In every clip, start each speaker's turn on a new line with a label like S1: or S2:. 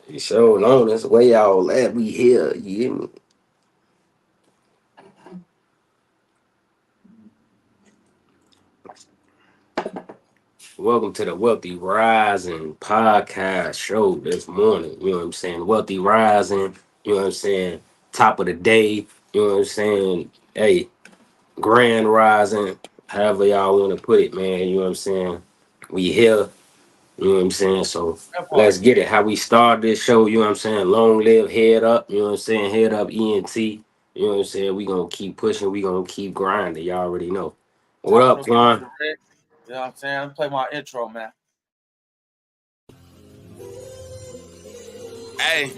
S1: You sure long. That's where y'all at. We here. You hear me? Welcome to the Wealthy Rising podcast show this morning. You know what I'm saying? Wealthy Rising. You know what I'm saying? Top of the day. You know what I'm saying? Hey, Grand Rising. However y'all want to put it, man. You know what I'm saying? We here. You know what I'm saying? So
S2: That part.
S1: let's get it. How we start this show, you know what I'm saying? Long live head up, you know what I'm saying? Head up ENT. You know what I'm saying? We gonna keep pushing, we gonna keep grinding. Y'all already know. What
S2: Top of
S1: up,
S2: the morning,
S1: Quan?
S2: Rick. You know what I'm saying? Let me play my intro, man.
S3: Hey,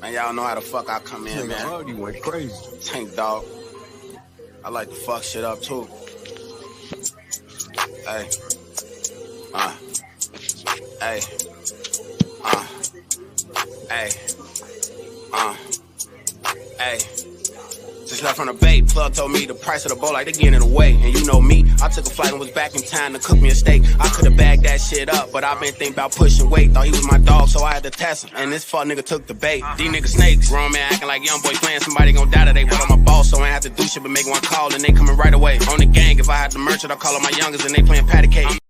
S3: man, y'all know how the fuck I come in,
S4: Nigga
S3: man.
S4: Hardy went crazy.
S3: Tank dog. I like to fuck shit up too. Hey, uh, hey, uh, hey, uh, hey. Just left from the bay, plug told me the price of the bowl like they getting it away. And you know me, I took a flight and was back in time to cook me a steak. I could've bagged that shit up, but I been thinking about pushing weight. Thought he was my dog, so I had to test him. And this fuck nigga took the bait. These niggas snakes. Grown man acting like young boy playing somebody gon' die today. But I'm a boss, so I ain't have to do shit but make one call and they coming right away. On the gang, if I had the merchant, I'll call on my youngest and they playing patty cake.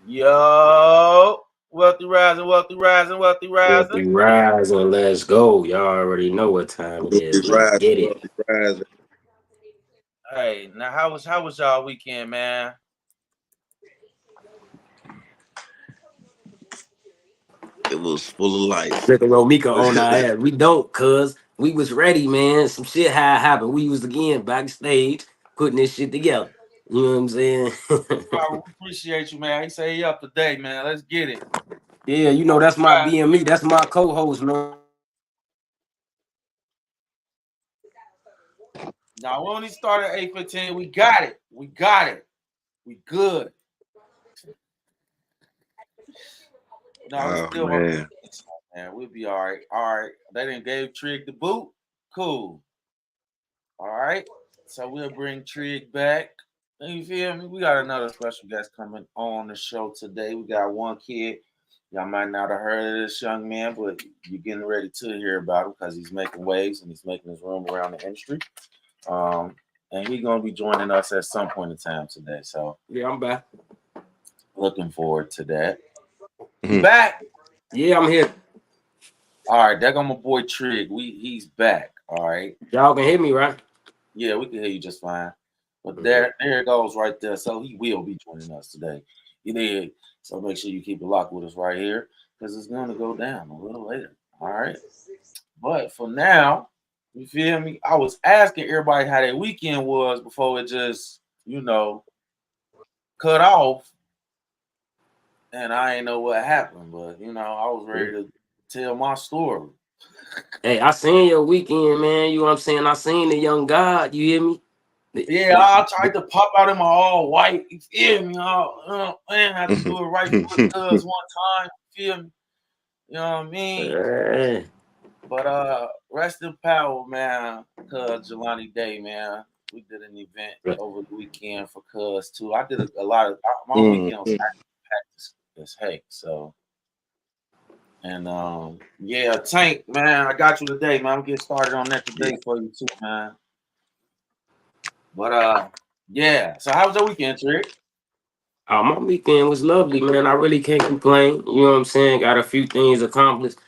S2: Yo, wealthy rising, wealthy rising, wealthy rising.
S1: Wealthy Rising, let's go. Y'all already know what time it
S5: Wealthy
S1: is. Let's
S5: rising,
S1: get it.
S5: wealthy rising.
S2: Hey, now how was y'all weekend, man?
S5: It was full of life.
S1: Look at Romika on our ass. We don't, cuz we was ready, man. Some shit had happened. We was again backstage putting this shit together. You know what I'm saying?
S2: I appreciate you, man. He say he up to date, man. Let's get it.
S1: Yeah, you know that's my BME. That's my co-host, man.
S2: Now we only started at 8:15. We got it. We got it. We good. No, we
S5: Oh
S2: still working,
S5: man.
S2: man. We'll be all right. All right. They didn't gave Trig the boot. Cool. All right. So we'll bring Trig back. You feel me? We got another special guest coming on the show today. We got one kid. Y'all might not have heard of this young man, but you're getting ready to hear about him because he's making waves and he's making his room around the industry. Um, and he's gonna be joining us at some point in time today. So
S1: Yeah, I'm back.
S2: looking forward to that. You
S5: Mhm.
S2: back?
S1: Yeah, I'm here.
S2: All right, there go my boy Trig. He's back. All right.
S1: Y'all can hear me, right?
S2: Yeah, we can hear you just fine. But
S1: Mhm.
S2: there it goes right there. So he will be joining us today. You did. So make sure you keep it locked with us right here because it's gonna go down a little later. All right. But for now, you feel me? I was asking everybody how their weekend was before it just, cut off, and I ain't know what happened. But I was ready to tell my story.
S1: Hey, I seen your weekend, man. You know what I'm saying? I seen the young God. You hear me?
S2: Yeah, I tried to pop out in my all white. You feel me? Man, I had to do it right for the cuz one time. You feel me? You know what I mean?
S1: Eh,
S2: But rest in power, man. Cuz Jelani Day, man. We did an event over the weekend for Cuz too. I did a lot of my
S5: Mhm.
S2: weekend was packed as heck. So and yeah, Tank, man, I got you today, man. I'm getting started on that
S5: Yeah.
S2: today for you too, man. But yeah. So how was your weekend, Trick?
S1: my weekend was lovely, man. I really can't complain. You know what I'm saying? Got a few things accomplished.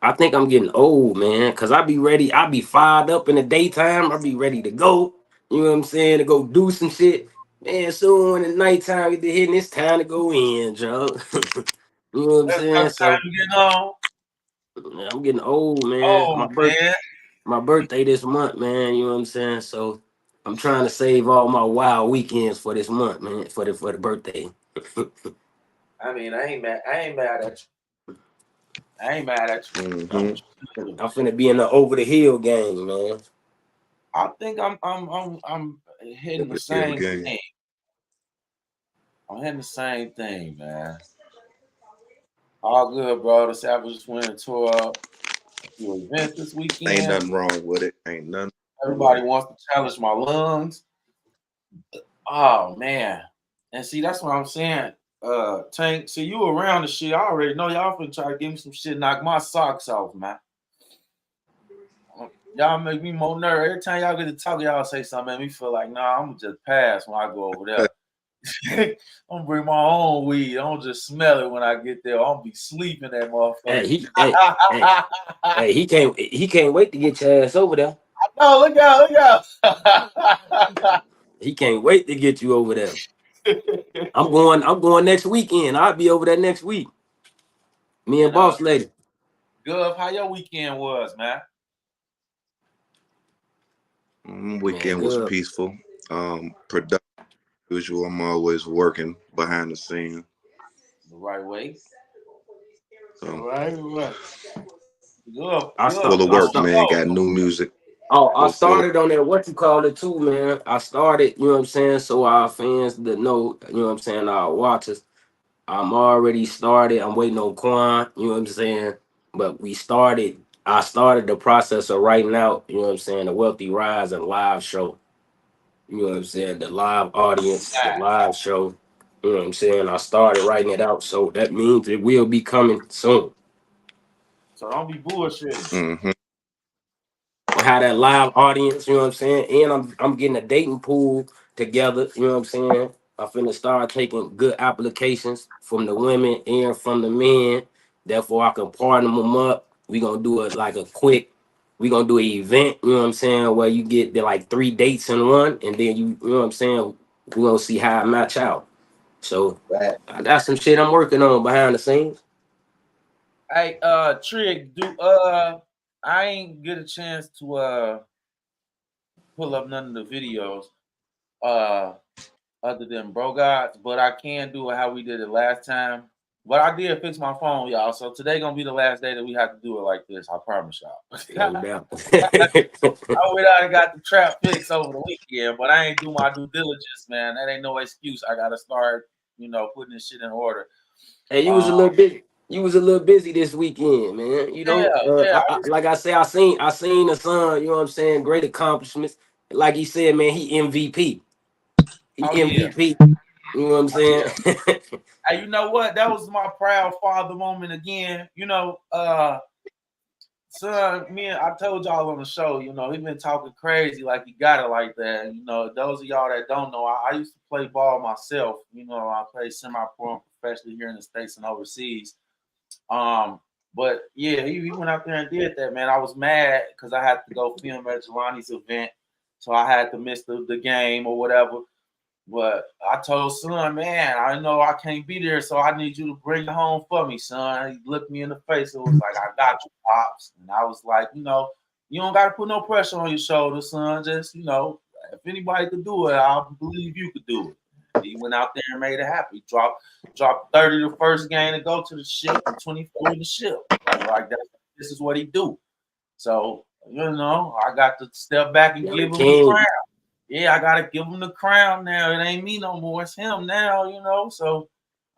S1: I think I'm getting old, man, because I be ready. I be fired up in the daytime. I be ready to go. You know what I'm saying? To go do some shit. Man, soon when the nighttime get to hitting, it's time to go in, Joe. You know what I'm saying?
S2: That's the time
S1: So
S2: you getting on.
S1: yeah, I'm getting old, man.
S2: Oh man.
S1: My birthday this month, man. You know what I'm saying? So I'm trying to save all my wild weekends for this month, man, for the birthday.
S2: I mean, I ain't mad. I ain't mad at you. I ain't mad at
S1: I'm,
S5: Mhm.
S2: you.
S1: I'm finna be in the over the hill game, man.
S2: I think I'm hitting the
S5: Yeah,
S2: same
S5: gang.
S2: thing. I'm hitting the same thing, man. All good, bro. The Savages went and tore up a few events this
S5: Ain't
S2: weekend.
S5: nothing wrong with it. Ain't nothing wrong with
S2: Everybody
S5: it.
S2: wants to challenge my lungs. Oh man. And see, that's what I'm saying. Tank, see you around the shit. I already know y'all finna try to give me some shit, knock my socks off, man. Y'all make me more nervous. Every time y'all get to talk, y'all say something, make me feel like, nah, I'm gonna just pass when I go over there. I'm gonna bring my own weed. I'm gonna just smell it when I get there. I'm gonna be sleeping that motherfucker.
S1: Hey, he can't wait to get your ass over there.
S2: No, look out.
S1: He can't wait to get you over there. I'm going next weekend. I'll be over there next week. Me and Boss Lady.
S2: Gov, how your weekend was, man?
S5: Weekend was peaceful. Productive. Usual. I'm always working behind the scene.
S2: The right way.
S5: So,
S2: right. Good.
S5: Full of work, man. Got new music.
S1: Oh, I started on that, what you call it too, man. I started, you know what I'm saying, so our fans that know, you know what I'm saying, our watchers. I'm already started. I'm waiting on Quan, you know what I'm saying? But I started the process of writing out, you know what I'm saying, the Wealthy Rise and live show. You know what I'm saying? The live audience, the live show. You know what I'm saying? I started writing it out, so that means it will be coming soon.
S2: So don't be bullshitting.
S5: Mm-hmm.
S1: Have that live audience, you know what I'm saying? And I'm getting a dating pool together, you know what I'm saying? I'm finna start taking good applications from the women and from the men. Therefore, I can partner them up. We gonna do it like we gonna do an event, you know what I'm saying, where you get the like 3 dates in one, and then you know what I'm saying, we gonna see how it match out. So that's some shit I'm working on behind the scenes.
S2: Hey, Trig, I ain't get a chance to pull up none of the videos other than Bro Gods, but I can do it how we did it last time. But I did fix my phone, y'all. So today gonna be the last day that we have to do it like this. I promise y'all.
S1: No doubt.
S2: I went out and got the trap fixed over the weekend, but I ain't do my due diligence, man. That ain't no excuse. I gotta start, putting this shit in order.
S1: Hey, you was a little bit. You was a little busy this weekend, man. You know, like I say, I seen the son. You know what I'm saying? Great accomplishments. Like he said, man, he MVP. He MVP. Yeah. You know what I'm saying?
S2: Hey, you know what? That was my proud father moment again. Son, I told y'all on the show, he been talking crazy like he got it like that. Those of y'all that don't know, I used to play ball myself. I played semi-pro and professionally here in the States and overseas. But yeah, he went out there and did that, man. I was mad because I had to go film at Jelani's event, so I had to miss the game or whatever. But I told son, man, I know I can't be there, so I need you to bring it home for me, son. He looked me in the face. It was like, I got you, pops. And I was like, you don't got to put no pressure on your shoulders, son. Just, if anybody could do it, I believe you could do it. He went out there and made it happen. He dropped 30 the first game to go to the ship and 24 in the ship. Like that. This is what he do. So, I got to step back and give him the crown. Yeah, I gotta give him the crown now. It ain't me no more. It's him now, So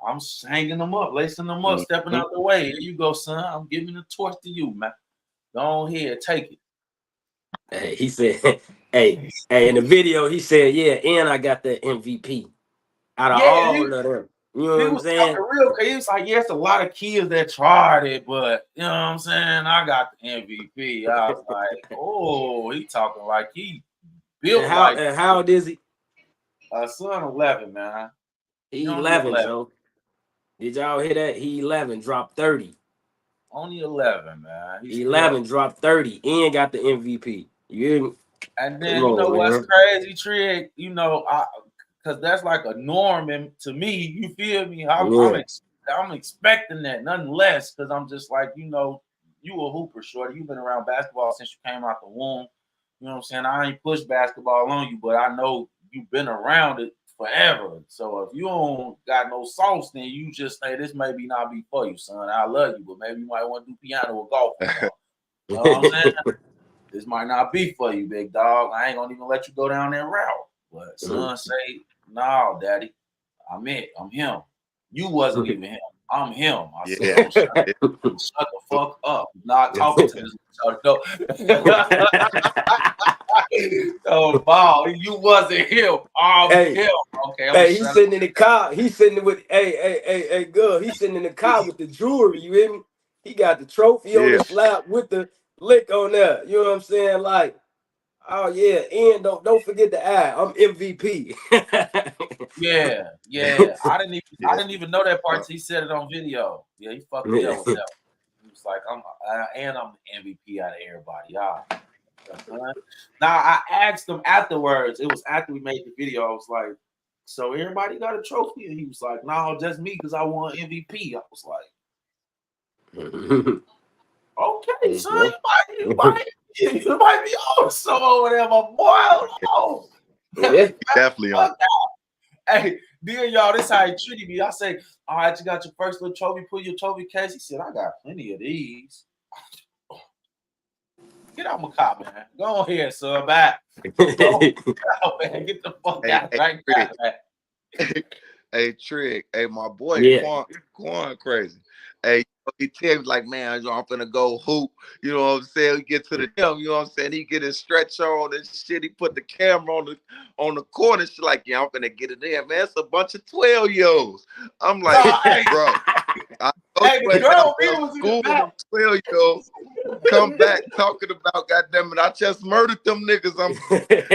S2: I'm hanging them up, lacing them up, stepping out the way. Here you go, son. I'm giving the torch to you, man. Go ahead, take it.
S1: Hey, he said, hey, in the video, he said, yeah, and I got the MVP out of all of them. You know what I'm saying?
S2: Real, he was like, it's a lot of kids that tried it, but you know what I'm saying? I got the MVP. I was like, oh, he talking like he built
S1: and how old is he?
S2: Son 11, man.
S1: He 11, so did y'all hear that? He 11, dropped 30.
S2: Only 11, man.
S1: He's 11, dropped 30, and got the MVP. You hear me?
S2: And then what's crazy, Trig? Because that's like a norm to me. You feel me? I'm expecting that, nothing less. Because I'm just like, you a hooper, shorty. You've been around basketball since you came out the womb. You know what I'm saying? I ain't pushed basketball on you, but I know you've been around it forever. So if you don't got no sauce, then you just say this maybe not be for you, son. I love you, but maybe you might want to do piano or golf. You know what I'm saying? This might not be for you, big dog. I ain't gonna even let you go down that route. But son say, no, daddy, I'm him. You wasn't even him. I'm him. I said,
S5: Yeah.
S2: shut the fuck up. Not talking to this. No, Ball, you wasn't him. I'm him. Okay,
S1: hey, he's sitting in the car. He's sitting with hey, girl. He's sitting in the car with the jewelry. You hear me? He got the trophy on the slab with the lick on there. You know what I'm saying? Like, oh yeah, and don't forget the eye. I'm MVP.
S2: yeah. I didn't even know that part until he said it on video. Yeah, he fucked me up with that. He was like, I'm the MVP out of everybody, y'all. Now I asked him afterwards. It was after we made the video. I was like, so everybody got a trophy? And he was like, no, just me because I won MVP. I was like, okay, son, you might be on some or whatever, boy. I don't know.
S5: Yeah, definitely on.
S2: Hey, dear y'all, this how he treated me. I say, all right, you got your first little trophy, put your trophy case. He said, I got plenty of these. Get out my car, man. Go ahead, son. Back. Get out, man. Get the fuck out right now, man.
S5: Hey, Trig. Hey, my boy, Quan crazy. Hey, he tell me like, man, I'm finna go hoop. You know what I'm saying? We get to the gym, you know what I'm saying? He get his stretch on and shit. He put the camera on the corner. She's like, yeah, I'm finna get it in, man. It's a bunch of 12-year-olds. I'm like, bro.
S2: Hey, the girl was
S5: school 12-year-olds come back talking about, goddamn it, I just murdered them niggas.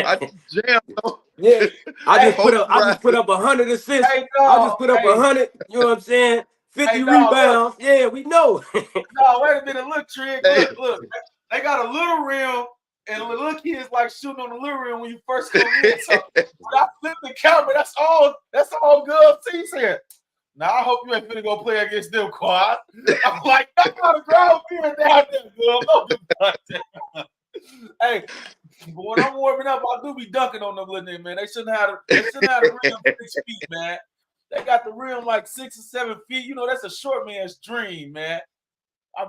S5: I just jammed them.
S1: Yeah, I just put up 100 assists. I just put up 100. You know what I'm saying? 50 rebounds. Look. Yeah, we know.
S2: No, wait a minute. Look, Trig. Look. They got a little rim, and the little kids like shooting on the little rim when you first come in. So when I flip the camera, that's all good. See here. Now I hope you ain't finna go play against them, Quad. I'm like, I got a ground fear down there, girl. Don't do that. Hey, but when I'm warming up, I do be dunking on them little niggas, man. They shouldn't have the rim 6 feet, man. They got the rim like 6 or 7 feet. You know, that's a short man's dream, man.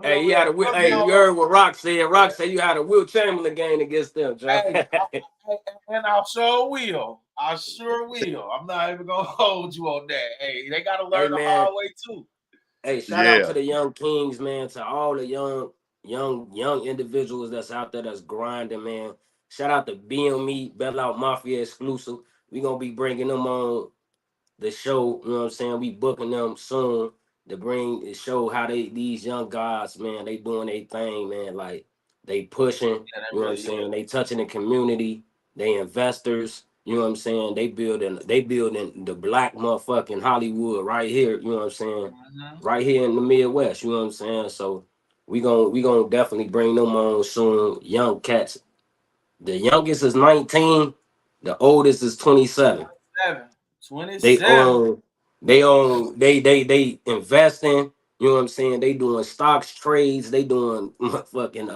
S1: Hey, you heard what Rock said. Rock said you had a Will Chamberlain game against them, John.
S2: And I sure will. I sure will. I'm not even gonna hold you on that. Hey, they gotta learn the hard way too.
S1: Hey, shout out to the young kings, man. To all the young individuals that's out there that's grinding, man. Shout out to BME, Bailout Mafia exclusive. We gonna be bringing them on the show. You know what I'm saying? We booking them soon to show how these young guys, man, they doing their thing, man. Like they pushing, you know what I'm saying? They touching the community, they investors, you know what I'm saying? They building the black motherfucking Hollywood right here, you know what I'm saying? Right here in the Midwest, you know what I'm saying? So we gonna definitely bring them on soon. Young cats. The youngest is 19, the oldest is 27.
S2: 27.
S1: They investing, you know what I'm saying? They doing stocks trades, they doing fucking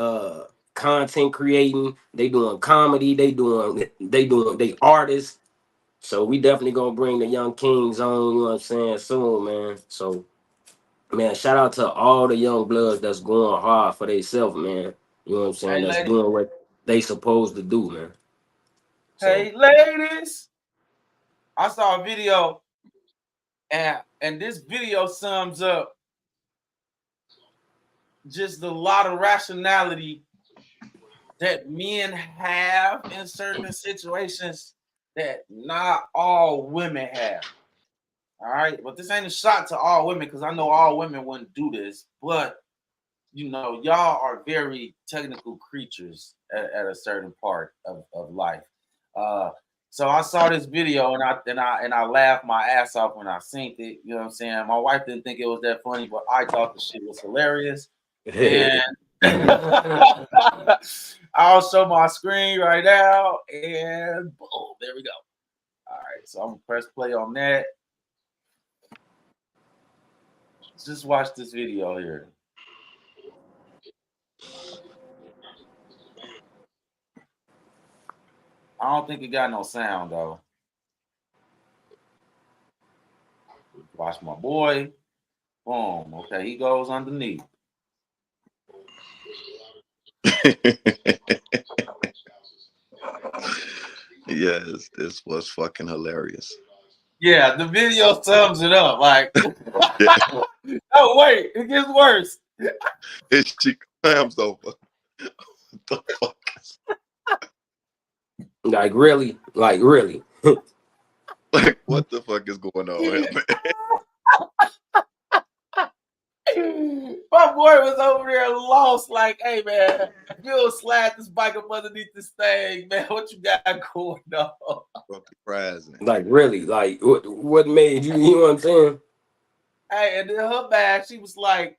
S1: content creating, they doing comedy, they artists. So we definitely gonna bring the young kings on, you know what I'm saying, soon, man. So man, shout out to all the young bloods that's going hard for themselves, man. You know what I'm saying? That's doing what they supposed to do, man.
S2: Hey, ladies. I saw a video, and this video sums up just a lot of rationality that men have in certain situations that not all women have. All right, but this ain't a shot to all women because I know all women wouldn't do this, but you know, y'all are very technical creatures at a certain part of life. So I saw this video and I laughed my ass off when I seen it. You know what I'm saying? My wife didn't think it was that funny, but I thought the shit was hilarious. And I'll show my screen right now, and boom, there we go. All right, so I'm gonna press play on that. Just watch this video here. I don't think it got no sound though. Watch my boy. Boom. Okay, he goes underneath.
S5: Yes, this was fucking hilarious.
S2: Yeah, the video sums it up. Like Oh wait, it gets worse.
S5: His cheek clams over. What the fuck?
S1: Like really? Like really?
S5: Like what the fuck is going on here, man?
S2: My boy was over there lost, like, hey man, you'll slide this bike up underneath this thing, man. What you got going on?
S5: Surprising.
S1: Like really? Like what made you? You know what I'm saying?
S2: Hey, and then her bag, she was like,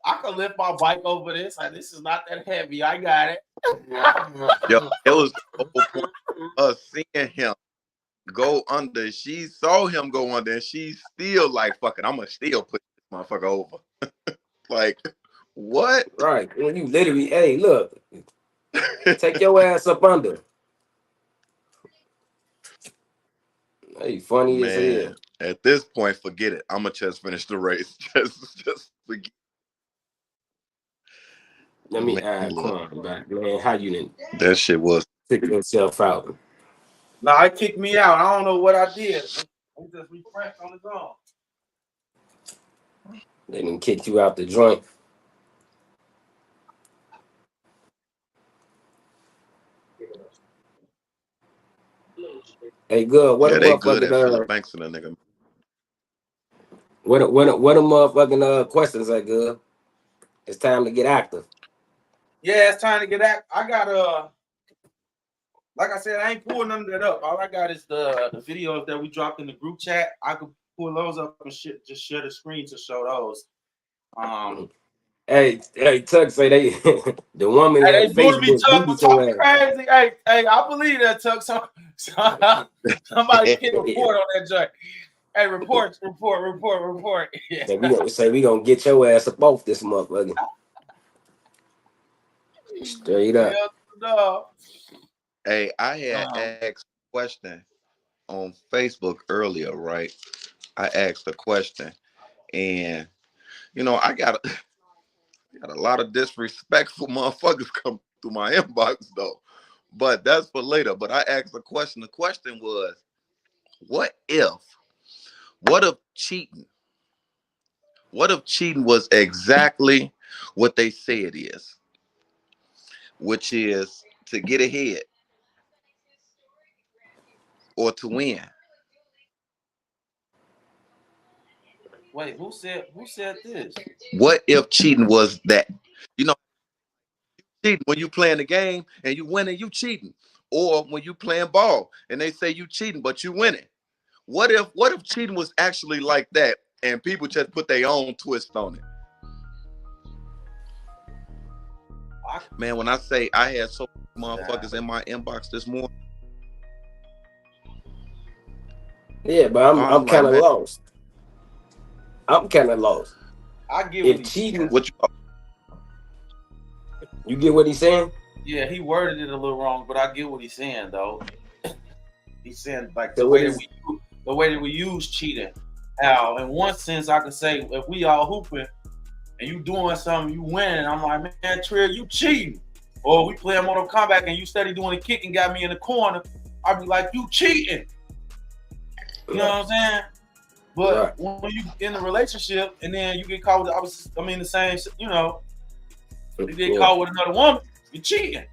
S2: I can lift my bike over this. Like, this is not that heavy. I got it.
S5: Yo, it was the whole point of us seeing him go under. She saw him go under, and she's still like, "Fuck it, I'm gonna still put this motherfucker over." Like, what?
S1: Right. When you literally, hey, look, take your ass up under. Hey, funny as hell.
S5: Man, at this point, forget it. I'm gonna just finish the race. Just forget.
S1: Let me
S5: Man,
S1: come on back, man. How you didn't
S5: that shit was.
S1: pick yourself out?
S2: Nah, it kicked me out. I don't know what I did. I just refreshed on its own.
S1: They didn't kick you out the joint. Hey, good. What
S5: Yeah,
S1: a
S5: they good at
S1: motherfucking
S5: Philip Banks and a nigga.
S1: what a motherfucking questions are good. It's time to get active.
S2: Yeah, it's time to get active. I got like I said, I ain't pulling none of that up. All I got is the videos that we dropped in the group chat. I could pull those up and just share the screen to show those.
S1: Hey, Tuck say they the woman
S2: Hey,
S1: that
S2: they do be
S1: Facebook
S2: talking crazy. Hey, I believe that, Tuck. Somebody can report on that joint. Hey, report. Yeah.
S1: So we gonna get your ass up off this motherfucker. Straight up.
S2: No.
S5: Hey, I had asked a question on Facebook earlier, right? I asked a question, and you know, I got a lot of disrespectful motherfuckers come through my inbox though. But that's for later. But I asked a question. The question was, what if cheating? What if cheating was exactly what they say it is, which is to get ahead or to win?
S2: Wait, who said this?
S5: What if cheating was that? You know, cheating when you playing the game and you winning, you cheating. Or when you playing ball and they say you cheating, but you winning. What if cheating was actually like that and people just put their own twist on it? Man, when I say I had so many motherfuckers in my inbox this morning.
S1: Yeah, but I'm kind of lost. I'm kind of lost.
S2: I get
S1: if cheating.
S5: What
S1: you get what he's saying?
S2: Yeah, he worded it a little wrong, but I get what he's saying though. He's saying like
S1: So
S2: the way that we use cheating. How in one sense I could say if we all hooping and you doing something, you winning, I'm like, man, Trill, you cheating. Or we play Mortal Kombat and you steady doing a kick and got me in the corner, I'd be like, you cheating. You know what I'm saying? But when you in a relationship and then you get caught with the same, you know, you get caught with another woman, you're cheating.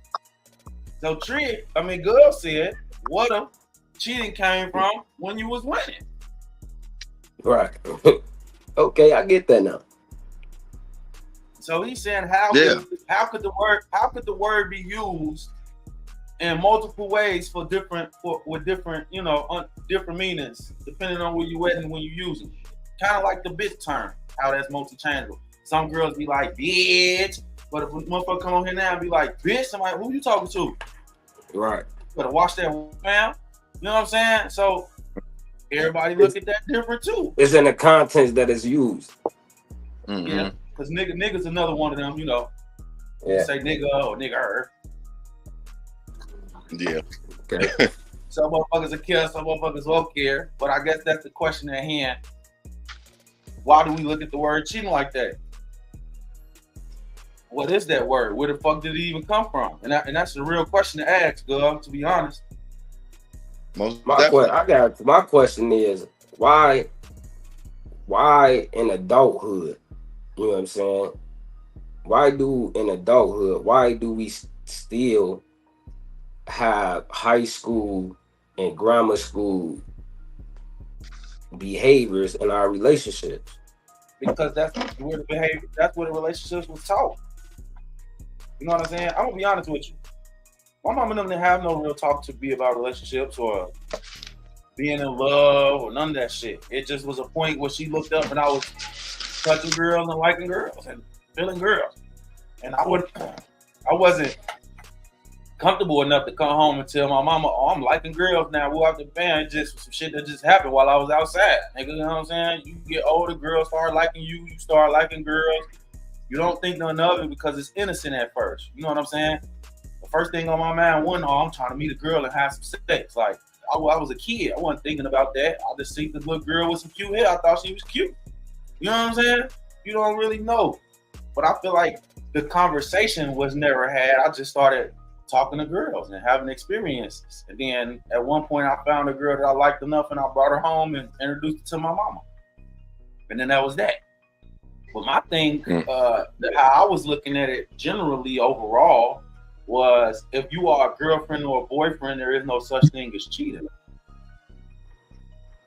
S2: So Girl said, what if cheating came from when you was winning? Right.
S1: Okay, I get that now.
S2: So he's saying how could the word be used in multiple ways with different, you know, different meanings depending on where you at and when you use it. Kind of like the bitch term, how that's multi-changeable. Some girls be like bitch, but if a motherfucker come on here now and be like bitch, I'm like, who you talking to?
S1: Right.
S2: Better watch that, man. You know what I'm saying? So everybody look at that different too.
S1: It's in the context that is used.
S2: Mm-hmm. Yeah, because nigga's another one of them, you know. Yeah. You say nigga or nigger.
S5: Yeah.
S2: Okay. Some motherfuckers will care, some motherfuckers won't care. But I guess that's the question at hand. Why do we look at the word cheating like that? What is that word? Where the fuck did it even come from? And that's the real question to ask, girl, to be honest.
S1: My question is why in adulthood You know what I'm saying? Why do in adulthood, why do we still have high school and grammar school behaviors in our relationships?
S2: Because that's where the behavior, that's where the relationships was taught. You know what I'm saying? I'm gonna be honest with you. My mom and them didn't have no real talk to be about relationships or being in love or none of that shit. It just was a point where she looked up and I was touching girls and liking girls and feeling girls. And I wasn't comfortable enough to come home and tell my mama, oh, I'm liking girls now. We're off the band. Just some shit that just happened while I was outside. Nigga, you know what I'm saying? You get older, girls start liking you. You start liking girls. You don't think none of it because it's innocent at first. You know what I'm saying? The first thing on my mind wasn't, oh, I'm trying to meet a girl and have some sex. Like, I was a kid. I wasn't thinking about that. I just seen the little girl with some cute hair. I thought she was cute. You know what I'm saying? You don't really know. But I feel like the conversation was never had. I just started talking to girls and having experiences. And then at one point I found a girl that I liked enough and I brought her home and introduced her to my mama. And then that was that. But my thing, how I was looking at it generally overall was if you are a girlfriend or a boyfriend, there is no such thing as cheating.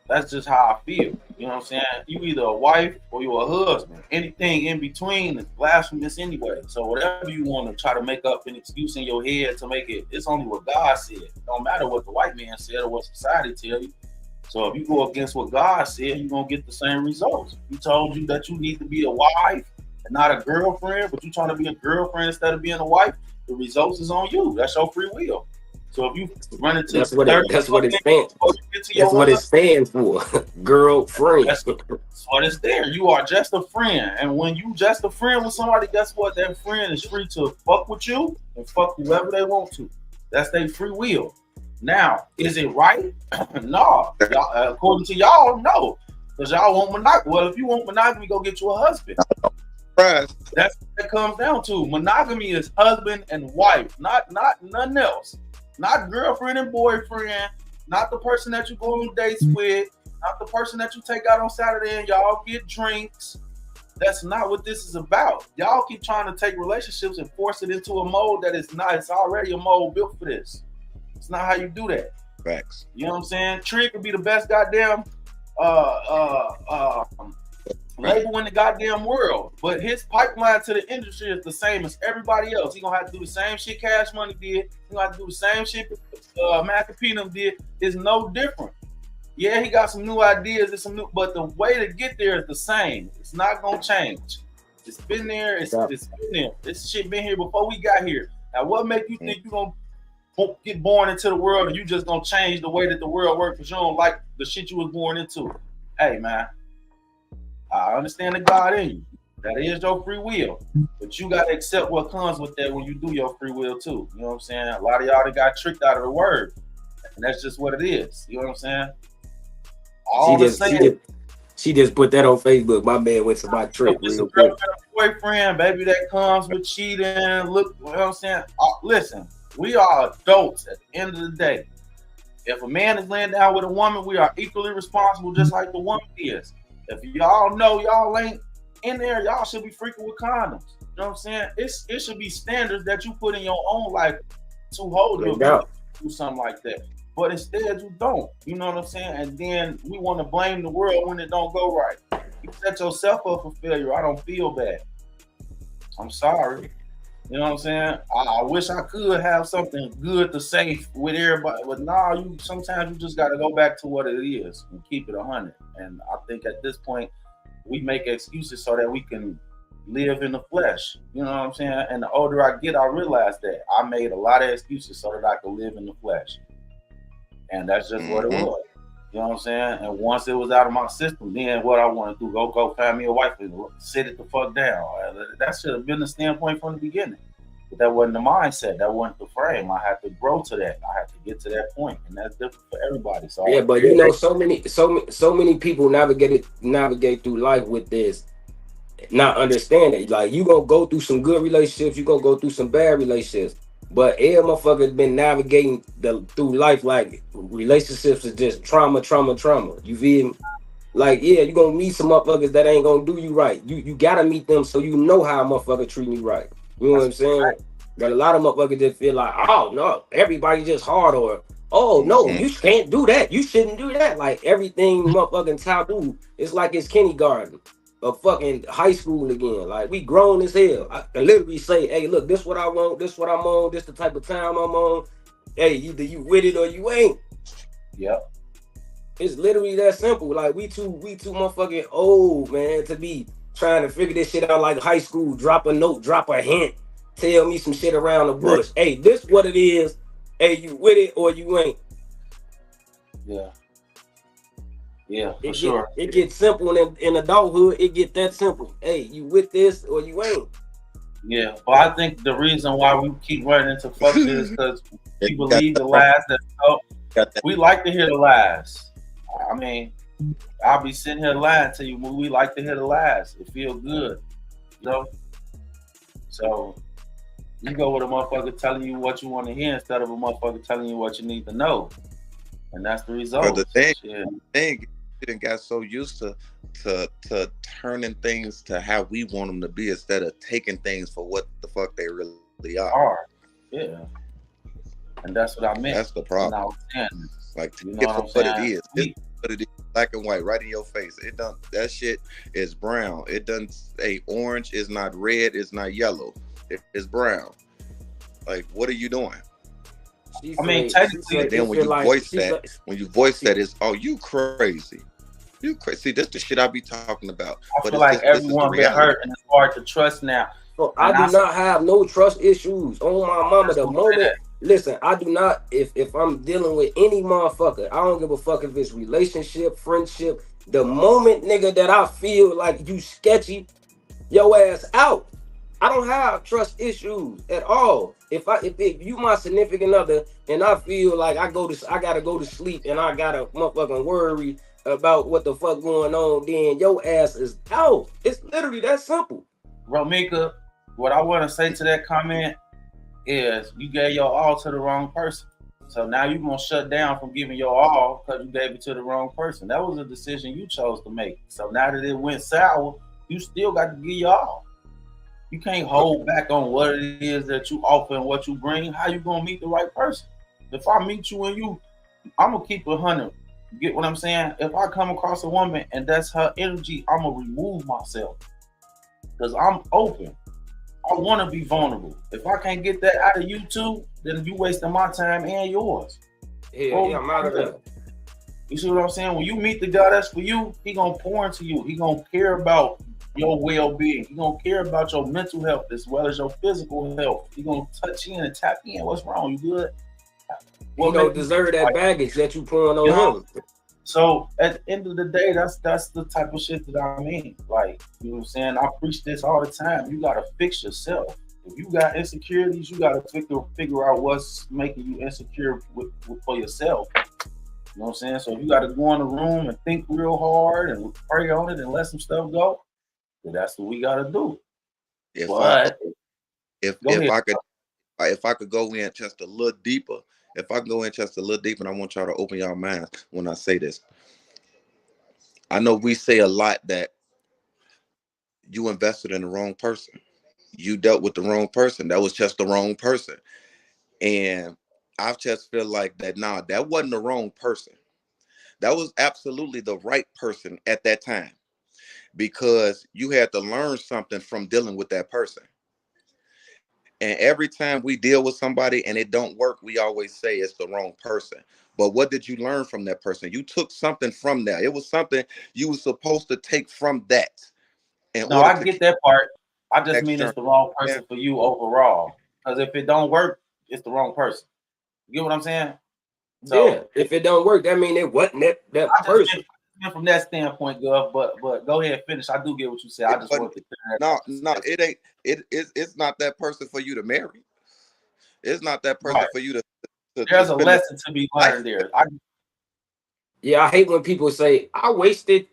S2: That's just how I feel. You know what I'm saying? You either a wife or you're a husband. Anything in between is blasphemous anyway. So whatever you want to try to make up an excuse in your head to make it, it's only what God said. It don't matter what the white man said or what society tell you. So if you go against what God said, you're going to get the same results. He told you that you need to be a wife and not a girlfriend, but you're trying to be a girlfriend instead of being a wife, the results is on you. That's your free will. So if you run into
S1: that's what it stands for. Girlfriend.
S2: That's what it's there. You are just a friend. And when you just a friend with somebody, guess what? That friend is free to fuck with you and fuck whoever they want to. That's their free will. Now, is it right? No. According to y'all, no. Because y'all want monogamy. Well, if you want monogamy, go get you a husband. That's what it comes down to. Monogamy is husband and wife, not nothing else. Not girlfriend and boyfriend, not the person that you go on dates with, not the person that you take out on Saturday and y'all get drinks. That's not what this is about. Y'all keep trying to take relationships and force it into a mold that is not. It's already a mold built for this. It's not how you do that.
S5: Facts.
S2: You know what I'm saying? Trig could be the best goddamn label in the goddamn world, but his pipeline to the industry is the same as everybody else. He gonna have to do the same shit Cash Money did. He gonna have to do the same shit Master P did. It's no different. Yeah, he got some new ideas and some new, but the way to get there is the same. It's not gonna change. It's been there. It's been there. This shit been here before we got here. Now, what make you think you gonna get born into the world and you just gonna change the way that the world works because you don't like the shit you was born into? Hey, man. I understand the God in you. That is your free will. But you got to accept what comes with that when you do your free will too. You know what I'm saying? A lot of y'all that got tricked out of the word. And that's just what it is. You know what I'm saying?
S1: She just put that on Facebook. My man went to my trip real quick.
S2: Boyfriend, baby, that comes with cheating. Look, you know what I'm saying? Listen, we are adults at the end of the day. If a man is laying down with a woman, we are equally responsible just like the woman is. If y'all know y'all ain't in there, y'all should be freaking with condoms. You know what I'm saying? It should be standards that you put in your own life to hold you to do something like that. But instead you don't. You know what I'm saying? And then we want to blame the world when it don't go right. You set yourself up for failure. I don't feel bad. I'm sorry. You know what I'm saying? I wish I could have something good to say with everybody, but sometimes you just got to go back to what it is and keep it 100. And I think at this point, we make excuses so that we can live in the flesh. You know what I'm saying? And the older I get, I realize that I made a lot of excuses so that I could live in the flesh. And that's just what it was. You know what I'm saying? And once it was out of my system, then what I want to do, go find me a wife and sit it the fuck down. That should have been the standpoint from the beginning. But that wasn't the mindset. That wasn't the frame. I had to grow to that. I had to get to that point. And that's different for everybody. So
S1: yeah, but you know, so many people navigate through life with this, not understanding. Like, you gonna go through some good relationships, you gonna go through some bad relationships. But every motherfucker's been navigating through life like relationships is just trauma. You feel me? Like, yeah, you gonna meet some motherfuckers that ain't gonna do you right. You gotta meet them so you know how a motherfucker treating you right. You know what I'm saying? But a lot of motherfuckers just feel like, oh no, everybody just hard, or oh no, you can't do that. You shouldn't do that. Like everything motherfucking taboo. It's like it's kindergarten or fucking high school again. Like we grown as hell. I can literally say, hey, look, this what I want, this what I'm on, this the type of time I'm on. Hey, either you with it or you ain't.
S2: Yep.
S1: It's literally that simple. Like we too motherfucking old, man, to be trying to figure this shit out like high school. Drop a note, drop a hint, tell me some shit around the bush. Hey, this what it is. Hey, you with it or you ain't.
S2: Yeah. Yeah, for sure.
S1: It gets simple in adulthood. It get that simple. Hey, you with this or you ain't.
S2: Yeah, well, I think the reason why we keep running into fuck shit is because we believe the lies that we like to hear the lies. I mean, I'll be sitting here lying to you when we like to hear the lies. It feel good, you know? So you go with a motherfucker telling you what you want to hear instead of a motherfucker telling you what you need to know. And that's the result.
S5: But the thing didn't got so used to turning things to how we want them to be instead of taking things for what the fuck they really are.
S2: Yeah. And that's what I meant.
S5: That's the problem. Like to get for what it is. It's what it is, black and white, right in your face. It done that shit is brown. It doesn't say orange, is not red, it's not yellow. It's brown. Like, what are you doing?
S2: I mean, technically,
S5: then when you voice that, it's, oh, you crazy. You crazy. See, this the shit I be talking about.
S2: I feel like everyone been hurt and it's hard to trust now.
S1: So I do not have no trust issues on my mama. The moment, listen, I do not, if I'm dealing with any motherfucker, I don't give a fuck if it's relationship, friendship. The moment, nigga, that I feel like you sketchy, your ass out. I don't have trust issues at all. If you my significant other and I feel like I gotta go to sleep and I gotta motherfucking worry about what the fuck going on, then your ass is out. It's literally that simple.
S2: Romika, what I want to say to that comment is you gave your all to the wrong person. So now you're gonna shut down from giving your all because you gave it to the wrong person. That was a decision you chose to make. So now that it went sour, you still got to give your all. You can't hold back on what it is that you offer and what you bring. How you gonna meet the right person? If I meet you and you, I'm gonna keep 100. Get what I'm saying? If I come across a woman and that's her energy, I'm gonna remove myself because I'm open. I want to be vulnerable. If I can't get that out of you too, then you wasting my time and yours.
S1: Yeah, I'm out of there.
S2: You see what I'm saying? When you meet the guy that's for you, he gonna pour into you. He gonna care about your well-being. He gonna care about your mental health as well as your physical health. He gonna touch in and tap in. What's wrong? You good?
S1: You don't deserve that baggage that you pouring on him.
S2: So at the end of the day, that's the type of shit that I mean. Like, you know what I'm saying? I preach this all the time. You gotta fix yourself. If you got insecurities, you gotta figure out what's making you insecure for yourself. You know what I'm saying? So if you gotta go in the room and think real hard and pray on it and let some stuff go, then that's what we gotta do.
S5: If I could go in just a little deeper. If I go in just a little deeper, and I want y'all to open your minds when I say this. I know we say a lot that you invested in the wrong person. You dealt with the wrong person. That was just the wrong person. And I just feel like that, nah, that wasn't the wrong person. That was absolutely the right person at that time. Because you had to learn something from dealing with that person. And every time we deal with somebody and it don't work, we always say it's the wrong person. But what did you learn from that person? You took something from that. It was something you were supposed to take from that.
S2: No, I get that part. I just mean it's the wrong person for you overall. Because if it don't work, it's the wrong person. You get what I'm saying?
S1: So, yeah, if it don't work, that mean it wasn't that person.
S2: From that standpoint, Gov, but go ahead and finish. I do get what you said. I just want to
S5: no, it ain't. It's not that person for you to marry. It's not that person for you to
S2: there's a lesson to be learned there.
S1: I hate when people say I wasted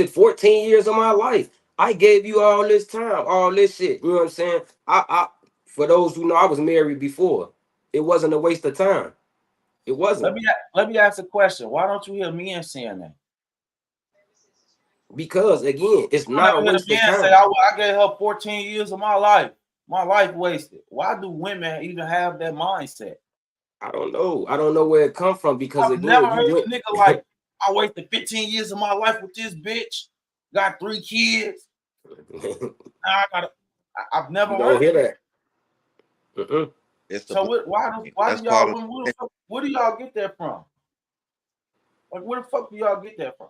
S1: 14 years of my life. I gave you all this time, all this shit. You know what I'm saying? I for those who know, I was married before. It wasn't a waste of time. It wasn't.
S2: Let me ask a question. Why don't you hear men saying that?
S1: Because again, it's not a waste of time.
S2: Say, I gave her 14 years of my life wasted. Why do women even have that mindset?
S1: I don't know. I don't know where it come from because
S2: I've never heard a nigga like, I wasted 15 years of my life with this bitch. Got 3 kids. I've never heard
S1: hear that.
S2: So why do y'all? Where do y'all get that from? Like, where the fuck do y'all get that from?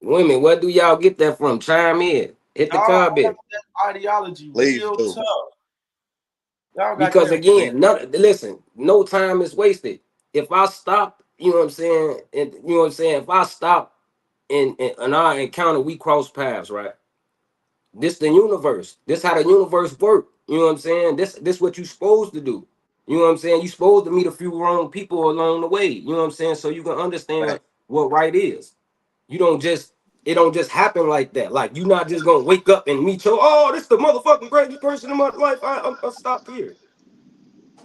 S1: Women, where do y'all get that from? Chime in. Hit the comment.
S2: That ideology real tough.
S1: Because again, listen, no time is wasted. If I stop, you know what I'm saying, and you know what I'm saying, if I stop in our encounter, we cross paths, right? This the universe. This how the universe work. You know what I'm saying? This what you supposed to do. You know what I'm saying? You supposed to meet a few wrong people along the way. You know what I'm saying? So you can understand what right is. It don't just happen like that. Like you're not just gonna wake up and meet this the motherfucking greatest person in my life. I'll stop here.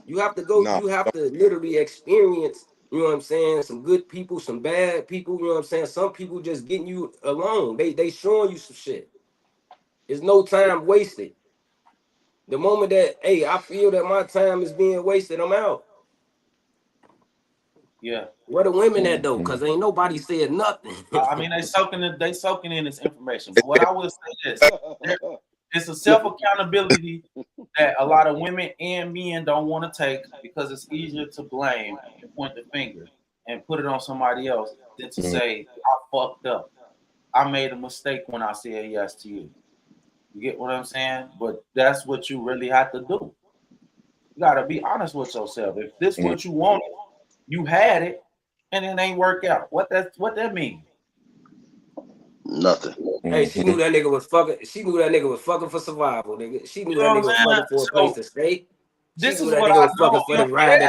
S1: You have to go, you have to literally experience, you know what I'm saying, some good people, some bad people, you know what I'm saying? Some people just getting you alone. They showing you some shit. There's no time wasted. The moment that, hey, I feel that my time is being wasted, I'm out.
S2: Yeah.
S1: Where the women at though? Because ain't nobody said nothing.
S2: I mean, they soaking in this information. But what I will say is, it's a self-accountability that a lot of women and men don't want to take because it's easier to blame and point the finger and put it on somebody else than to say, I fucked up. I made a mistake when I said yes to you. You get what I'm saying? But that's what you really have to do. You got to be honest with yourself. If this is what you wanted, you had it, and it ain't work out. What that mean?
S4: Nothing.
S1: Hey, she knew that nigga was fucking. She knew that nigga was fucking for survival, nigga. She knew that nigga was fucking for a place to stay.
S2: This is what I know. For the ride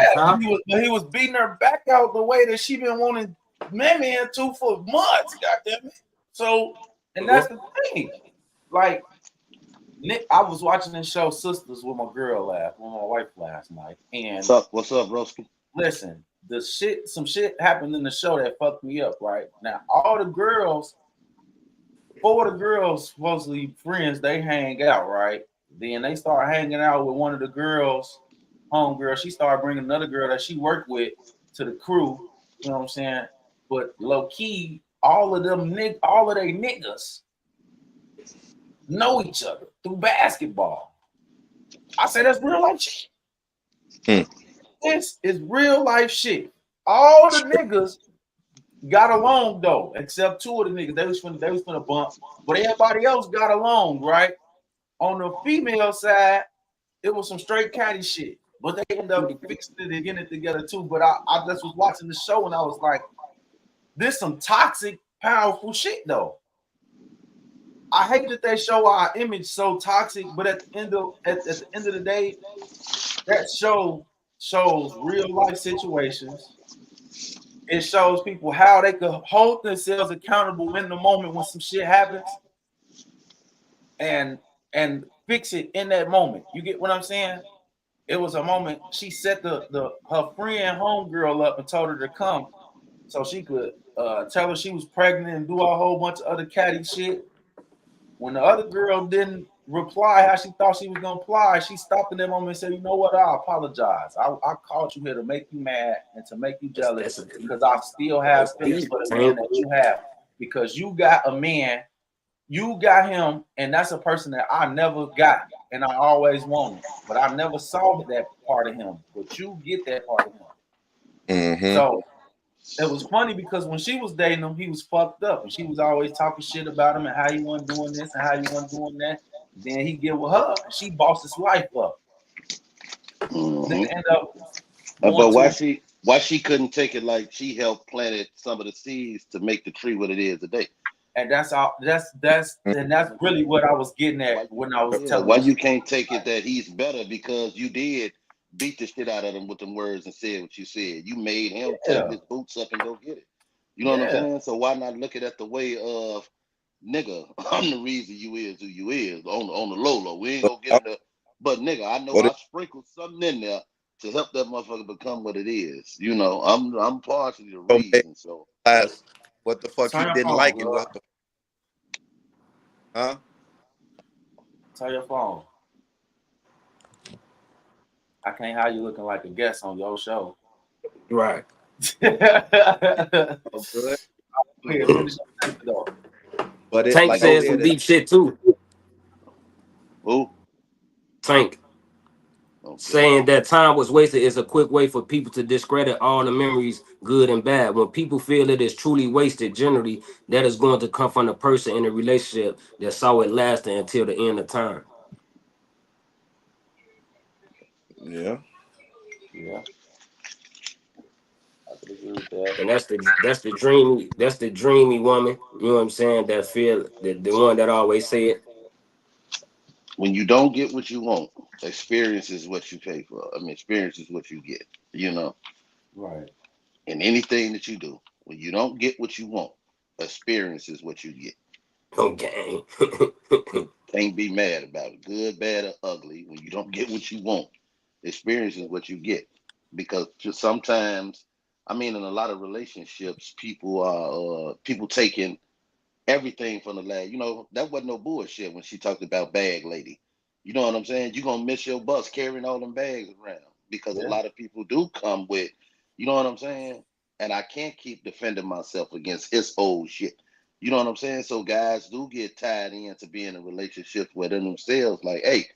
S2: he was beating her back out the way that she been wanting man to for months. Goddamn it. So, and that's the thing. Like, Nick, I was watching this show Sisters with my girl with my wife last night. And
S4: what's up, Broski?
S2: Listen, some shit happened in the show that fucked me up, right? Now, 4 of the girls, supposedly friends, they hang out, right? Then they start hanging out with one of the girls, homegirl. She started bringing another girl that she worked with to the crew, you know what I'm saying? But low key, all of they niggas know each other through basketball. I say that's real life shit. This is real life shit. All the niggas got along though, except 2 of the niggas. They was finna bump, but everybody else got along, right? On the female side, it was some straight catty shit, but they ended up fixing it and getting it together too. But I just was watching the show and I was like, this some toxic, powerful shit though. I hate that they show our image so toxic, but at the end of the day, that show shows real life situations. It shows people how they could hold themselves accountable in the moment when some shit happens and fix it in that moment. You get what I'm saying? It was a moment she set her friend homegirl up and told her to come so she could tell her she was pregnant and do a whole bunch of other catty shit. When the other girl didn't reply how she thought she was gonna reply, she stopped in that moment and said, "You know what? I apologize. I called you here to make you mad and to make you jealous because I still have feelings for the man that you have. Because you got a man, you got him, and that's a person that I never got and I always wanted, but I never saw that part of him. But you get that part of him." So it was funny because when she was dating him, he was fucked up, and she was always talking shit about him and how he wasn't doing this and how he wasn't doing that. Then he get with her, and she bossed his life up. Then end up.
S4: But why she couldn't take it like she helped planted some of the seeds to make the tree what it is today?
S2: And that's all. That's really what I was getting at when I was telling.
S4: Why you can't take it that he's better because you did beat the shit out of him with them words and said what you said. You made him take his boots up and go get it. You know what I'm saying? So why not look at it the way of, nigga, I'm the reason you is who you is on the low. We ain't gonna get it. But nigga, I know I sprinkled something in there to help that motherfucker become what it is. You know, I'm partially the reason. So
S5: what the fuck he didn't like and what the Huh?
S2: Tell your phone. I can't have you looking like a guest on your show.
S1: Right.
S5: Oh, good.
S2: Here, finish up though.
S5: But it's
S1: Tank
S5: like
S1: said some deep shit too.
S4: Who?
S1: Tank.
S4: Okay.
S1: Saying that time was wasted is a quick way for people to discredit all the memories, good and bad. When people feel it is truly wasted, generally that is going to come from the person in a relationship that saw it lasting until the end of time.
S5: Yeah.
S2: Yeah. I could agree with that.
S1: And that's the dreamy woman, you know what I'm saying, that feel the one that always say it.
S4: When you don't get what you want, experience is what you pay for. I mean, experience is what you get, you know,
S2: Right.
S4: in anything that you do. When you don't get what you want, experience is what you get.
S1: Okay.
S4: Can't be mad about it. Good, bad, or ugly. When you don't get what you want, experience is what you get. Because just sometimes, I mean, in a lot of relationships, people are people taking everything from the lad. You know, that wasn't no bullshit when she talked about bag lady. You know what I'm saying? You're gonna miss your bus carrying all them bags around because a
S2: Yeah.
S4: lot of people do come with, you know what I'm saying? And I can't keep defending myself against his old shit. You know what I'm saying? So guys do get tied into being in relationships with themselves. Like, hey,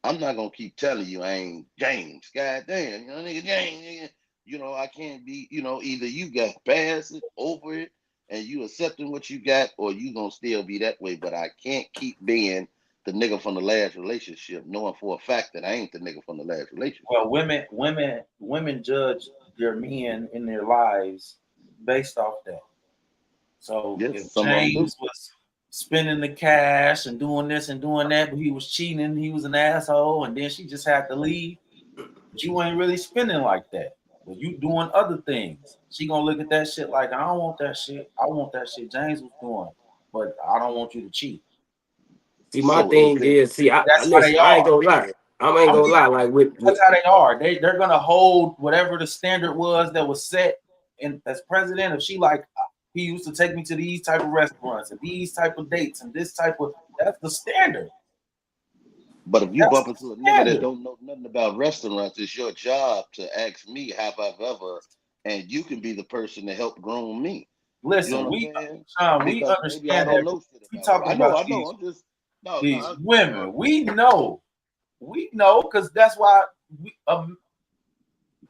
S4: I'm not gonna keep telling you I ain't James. God damn, you know, nigga James, nigga. You know, I can't be, you know, either you got past it, over it, and you accepting what you got, or you gonna still be that way. But I can't keep being the nigga from the last relationship, knowing for a fact that I ain't the nigga from the last relationship.
S2: Well, women judge their men in their lives based off that. So
S4: Yes,
S2: if
S4: some of them do.
S2: James was spending the cash and doing this and doing that, but he was cheating, he was an asshole, and then she just had to leave, but you ain't really spending like that. But you doing other things. She gonna look at that shit like, I don't want that shit. I want that shit James was doing, but I don't want you to cheat.
S1: See, my
S4: So is
S1: thing
S4: it
S1: is, see,
S2: That's how
S1: listen,
S2: they
S1: I ain't
S2: are.
S1: gonna lie. I ain't
S2: I
S1: gonna
S2: mean,
S1: lie, like with
S2: that's how they are. They're gonna hold whatever the standard was that was set in as president. If she like, he used to take me to these type of restaurants and these type of dates and this type of, that's the standard.
S4: but if you
S2: That's
S4: bump
S2: the
S4: into a nigga that
S2: standard.
S4: don't know nothing about restaurants, it's your job to ask me have I ever, and you can be the person to help groom me. You know
S2: Listen,
S4: what I'm
S2: we
S4: saying?
S2: Sean, we
S4: Because maybe I
S2: understand
S4: don't
S2: that.
S4: know shit
S2: We
S4: about it.
S2: talking about
S4: I know. I'm just no,
S2: these
S4: no.
S2: women. We know because that's why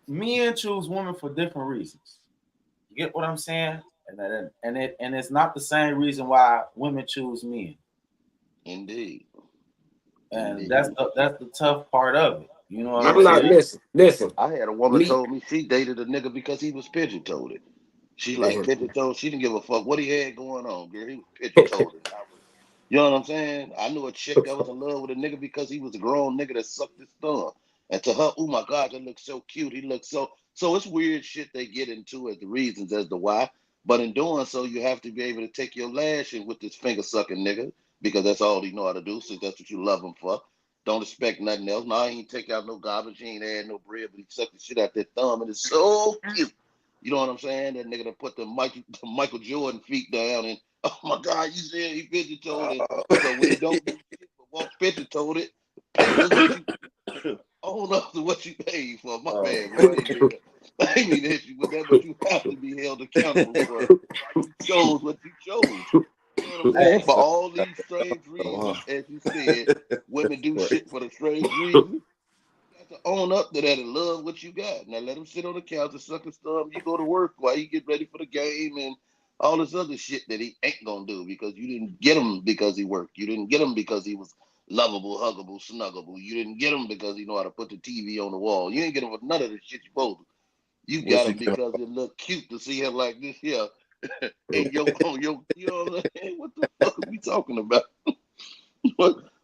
S2: men choose women for different reasons. You get what I'm saying? And it's not the same reason why women choose men.
S4: Indeed,
S2: And
S4: indeed.
S2: that's the tough part of it. You know what I'm
S1: I'm not
S2: saying?
S4: Man,
S1: listen.
S4: I had a woman
S1: Me,
S4: told me she dated a nigga because he was pigeon toed. She like
S1: man.
S4: pigeon toed. She didn't give a fuck what he had going on, girl. He was pigeon toed. You know what I'm saying? I knew a chick that was in love with a nigga because he was a grown nigga that sucked his thumb. And to her, oh my God, that looks so cute. He looks so. So it's weird shit they get into as the reasons as to why. But in doing so, you have to be able to take your lashing with this finger sucking nigga because that's all he know how to do. So that's what you love him for. Don't expect nothing else. No, he ain't take out no garbage. He ain't add no bread, but he sucked the shit out that thumb, and it's so cute. You know what I'm saying? That nigga that put the Michael Jordan feet down, and oh my God, you said he pigeon toed it. So when he don't do shit but walk pigeon toed it, pay for what you own up to what you paid for. My bad, girl. I ain't mean to hit you with that, but you have to be held accountable for why you chose what you chose. You know what I'm saying? For all these strange reasons, as you said, women do shit for the strange reasons. You got to own up to that and love what you got. Now let him sit on the couch and suck his thumb. You go to work while you get ready for the game and all this other shit that he ain't gonna do because you didn't get him because he worked. You didn't get him because he was lovable, huggable, snuggable. You didn't get him because he know how to put the TV on the wall. You ain't get him for none of the shit you supposed to. You got him because it looked cute to see him like this here in your on your. You know what I'm saying? What the fuck are we talking about?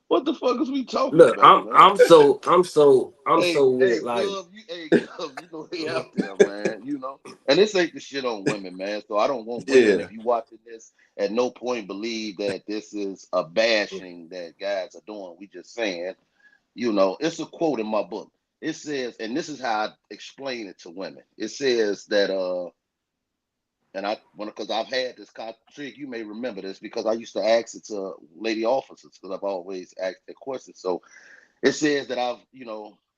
S4: what the fuck is we talking
S1: Look,
S4: about, man?
S1: I'm
S4: Hey,
S1: so
S4: hey,
S1: with like
S4: Gov, Gov, you know they out there, man. You know, and this ain't the shit on women, man. So I don't want women,
S5: Yeah.
S4: if you watching this, at no point believe that this is a bashing that guys are doing. We just saying, you know, it's a quote in my book. It says, and this is how I explain it to women. It says that And because I've had this trick, you may remember this because I used to ask it to lady officers because I've always asked that question. So it says that I've,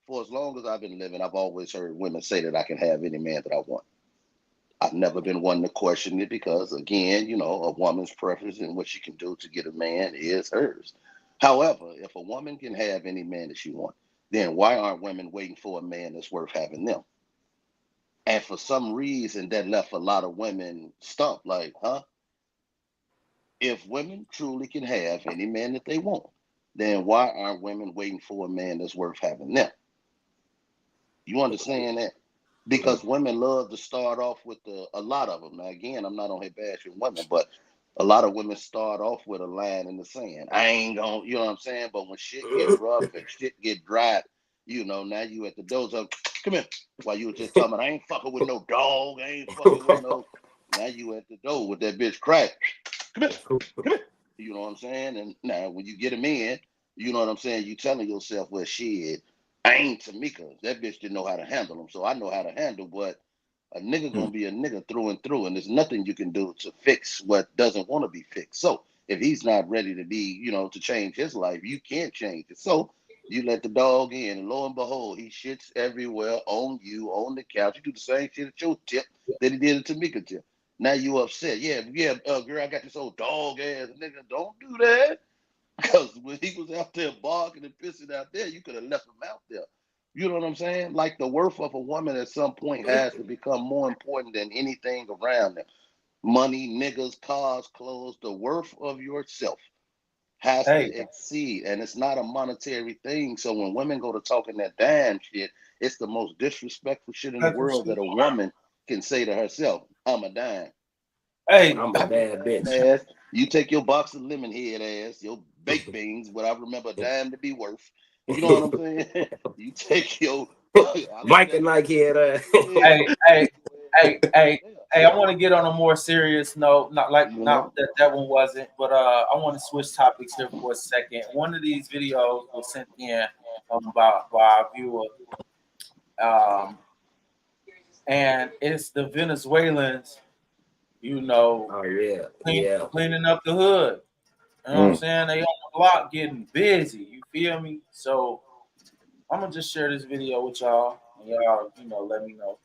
S4: for as long as I've been living, I've always heard women say that I can have any man that I want. I've never been one to question it because, again, a woman's preference and what she can do to get a man is hers. However, if a woman can have any man that she wants, then why aren't women waiting for a man that's worth having them? And for some reason, that left a lot of women stumped, like, huh? If women truly can have any man that they want, then why aren't women waiting for a man that's worth having them? You understand that? Because women love to start off with a lot of them. Now, again, I'm not on here bashing women, but a lot of women start off with a line in the sand. I ain't gonna, you know what I'm saying? But when shit get rough and shit get dry, now you at the door. So, come here. While you were just talking about, I ain't fucking with no dog. I ain't fucking with no. Now you at the door with that bitch crack. Come here. Come here. You know what I'm saying? And now when you get him in, you know what I'm saying? You telling yourself, well, shit, I ain't Tamika. That bitch didn't know how to handle him. So I know how to handle, but a nigga gonna be a nigga through and through, and there's nothing you can do to fix what doesn't want to be fixed. So if he's not ready to be, to change his life, you can't change it. So you let the dog in, and lo and behold, he shits everywhere on you, on the couch. You do the same shit at your tip that he did at Tamika tip. Now you upset. Yeah, girl, I got this old dog ass nigga. Don't do that. Because when he was out there barking and pissing out there, you could have left him out there. You know what I'm saying? Like the worth of a woman at some point has to become more important than anything around them. Money, niggas, cars, clothes, the worth of yourself has to exceed. And it's not a monetary thing. So when women go to talking that damn shit, it's the most disrespectful shit in the world that a woman can say to herself, I'm a dime.
S1: Hey, I'm a bad bitch.
S4: Ass. You take your box of lemon head ass, your baked beans, what I remember a dime to be worth. You know what I'm saying? You take your
S1: Mike and Nike head ass.
S2: Hey, I want to get on a more serious note. Not that one wasn't, but I want to switch topics here for a second. One of these videos was sent in by our viewer. And it's the Venezuelans, cleaning up the hood. You know what I'm saying? They on the block getting busy. You feel me? So I'm gonna just share this video with y'all, and y'all, let me know.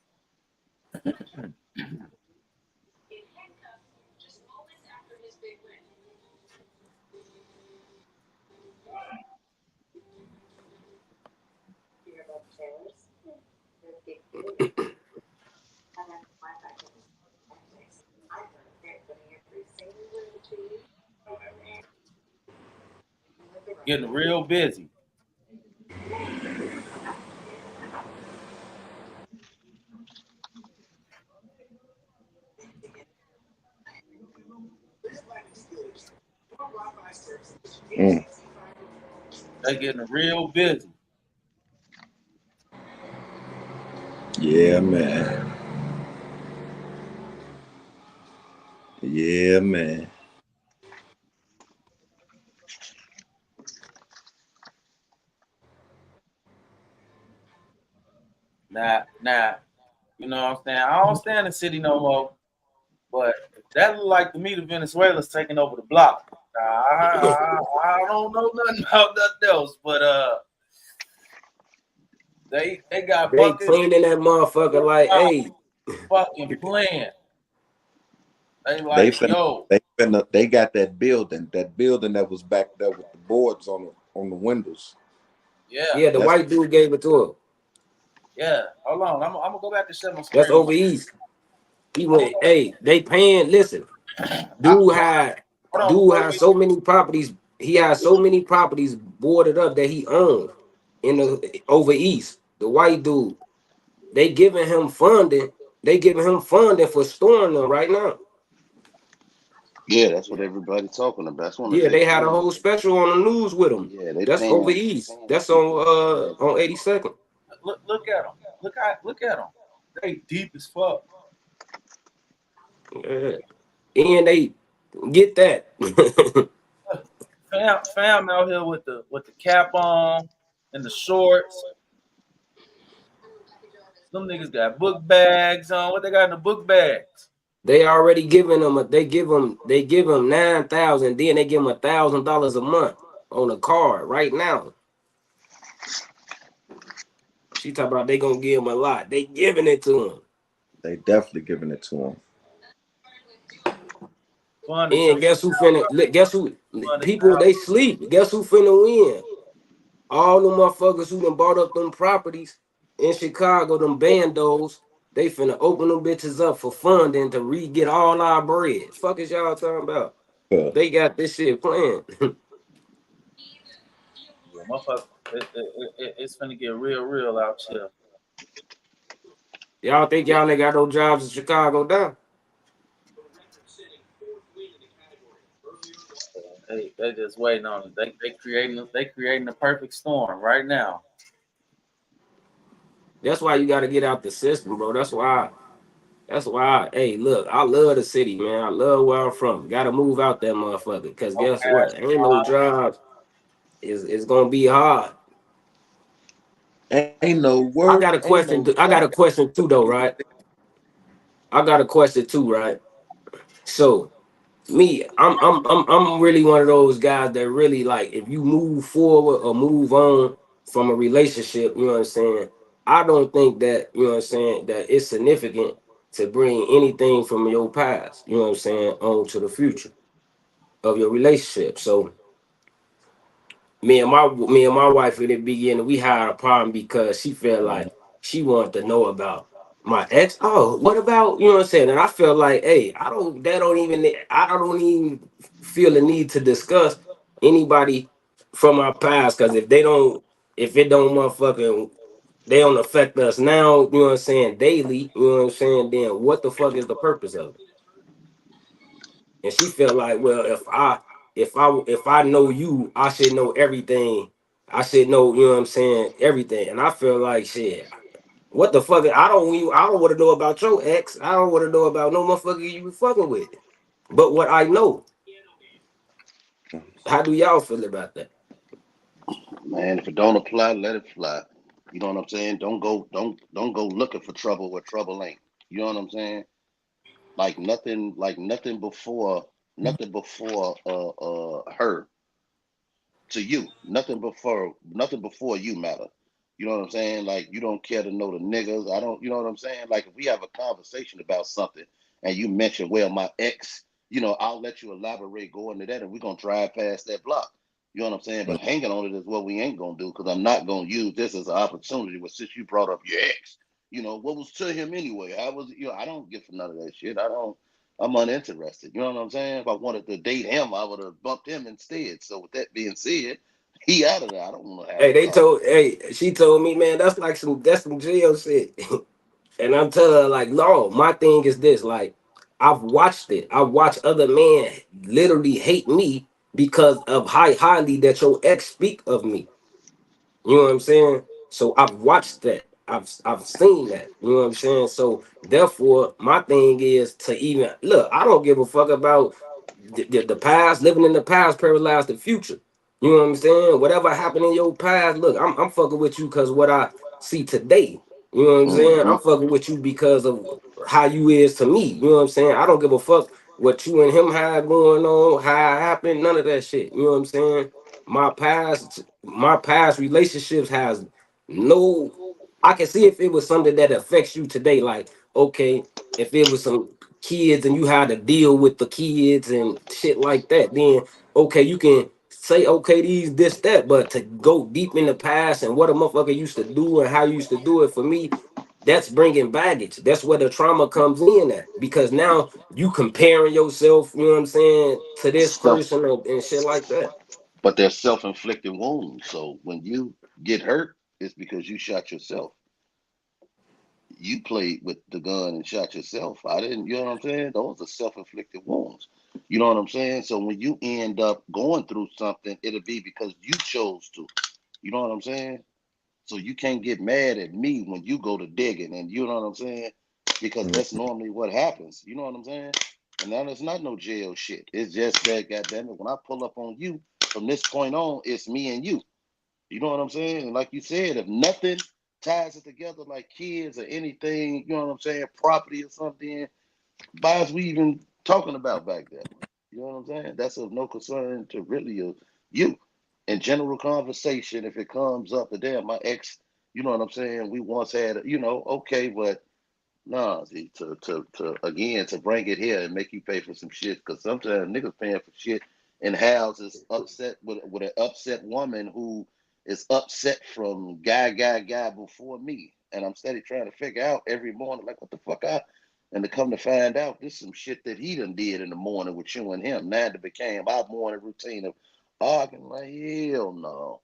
S2: Getting real busy. They getting real busy.
S5: Yeah, man. Yeah, man.
S2: Now, you know what I'm saying? I don't stay in the city no more, but that look like to me the Venezuelans taking over the block. I don't know nothing about nothing else, but they got buckets.
S1: They cleaning that motherfucker like, hey,
S2: fucking playing. They like,
S5: they got that building that was back there with the boards on the windows.
S1: Yeah, the white dude gave it to him.
S2: Yeah, hold on. I'm gonna go back and shut my screen.
S1: That's over east. He went, hey, they paying. Listen, dude had so many properties. He has so many properties boarded up that he owned in the over east. The white dude, they giving him funding. They giving him funding for storing them right now.
S4: Yeah, that's what everybody's talking about. That's
S1: they had a whole special on the news with him.
S4: Yeah,
S1: that's over east. That's on 82nd.
S2: Look at them. Look at them. They deep as fuck.
S1: Yeah. And they get that.
S2: fam out here with the cap on and the shorts. Some niggas got book bags on. What they got in the book bags?
S1: They already giving them they give them $9,000, then they give them $1,000 a month on a card right now. She talk about they gonna give them a lot. They giving it to them.
S5: They definitely giving it to them.
S1: And guess who finna? Guess who? People they sleep. Guess who finna win? All the motherfuckers who done bought up them properties in Chicago, them bandos. They finna open them bitches up for funding to get all our bread. Fuck is y'all talking about? They got this shit planned.
S2: Yeah, motherfucker, it's finna get real out here.
S1: Y'all think y'all ain't got no jobs in Chicago now?
S2: They just waiting on it. They creating the perfect storm right now.
S1: That's why you got to get out the system, bro. That's why. Hey, look, I love the city, man. I love where I'm from. Got to move out that motherfucker. Cause guess what? Ain't no jobs. It's gonna be hard.
S5: Ain't no word.
S1: I got a question. I got a question too, though, right? I got a question too, right? So, me, I'm really one of those guys that really like if you move forward or move on from a relationship, you know what I'm saying? I don't think that, you know what I'm saying, that it's significant to bring anything from your past, you know what I'm saying, on to the future of your relationship. So me and my wife in the beginning, we had a problem because she felt like she wanted to know about my ex. Oh, what about, you know what I'm saying? And I felt like, hey, I don't even feel the need to discuss anybody from our past, because if it don't motherfucking they don't affect us now, you know what I'm saying, daily, you know what I'm saying, then what the fuck is the purpose of it? And she felt like, well, if I know you, I should know everything. I should know, you know what I'm saying, everything. And I feel like shit. What the fuck? I don't want to know about your ex. I don't want to know about no motherfucker you fucking with. But what I know. How do y'all feel about that?
S4: Man, if it don't apply, let it fly. You know what I'm saying? Don't go looking for trouble where trouble ain't. You know what I'm saying? Like nothing before her to you. Nothing before you matter. You know what I'm saying? Like you don't care to know the niggas. I don't, you know what I'm saying? Like if we have a conversation about something and you mention, well, my ex, I'll let you elaborate, go into that, and we're gonna drive past that block. You know what I'm saying? But hanging on it is what we ain't gonna do, because I'm not gonna use this as an opportunity. But since you brought up your ex, what was to him anyway? I don't give for none of that shit. I'm uninterested. You know what I'm saying? If I wanted to date him, I would have bumped him instead. So with that being said, he out of there. I don't want to have
S1: She told me, man, that's some jail shit. And I'm telling her, like, no, my thing is this, like, I've watched it. I watched other men literally hate me because of how highly that your ex speak of me. You know what I'm saying? So I've watched that. I've seen that. You know what I'm saying? So therefore, my thing is to even look. I don't give a fuck about the past. Living in the past paralyzes the future. You know what I'm saying? Whatever happened in your past, look, I'm fucking with you because what I see today. You know what I'm saying? I'm fucking with you because of how you is to me. You know what I'm saying? I don't give a fuck what you and him had going on, how it happened, none of that shit. You know what I'm saying? My past relationships has no. I can see if it was something that affects you today, like okay, if it was some kids and you had to deal with the kids and shit like that, then okay, you can say okay, this that. But to go deep in the past and what a motherfucker used to do and how you used to do it, for me, that's bringing baggage. That's where the trauma comes in at, because now you comparing yourself, you know what I'm saying, to this
S4: stuff.
S1: person and shit like that.
S4: But they're self-inflicted wounds. So when you get hurt, it's because you shot yourself. You played with the gun and shot yourself. I didn't, you know what I'm saying? Those are self-inflicted wounds. You know what I'm saying? So when you end up going through something, it'll be because you chose to. You know what I'm saying? So you can't get mad at me when you go to digging, and you know what I'm saying? Because that's normally what happens. You know what I'm saying? And now it's not no jail shit. It's just that, goddamn it, when I pull up on you, from this point on, it's me and you. You know what I'm saying? And like you said, if nothing ties it together like kids or anything, you know what I'm saying, property or something, Bonds we even talking about back there. You know what I'm saying? That's of no concern to really you. In general conversation, if it comes up, the damn my ex, you know what I'm saying? We once had, okay, but nah, see, to again to bring it here and make you pay for some shit, because sometimes niggas paying for shit in houses upset with an upset woman who is upset from guy before me. And I'm steady trying to figure out every morning, like, what the fuck and to come to find out, this is some shit that he done did in the morning with you and him. Now it became our morning routine of arguing. Like, hell no.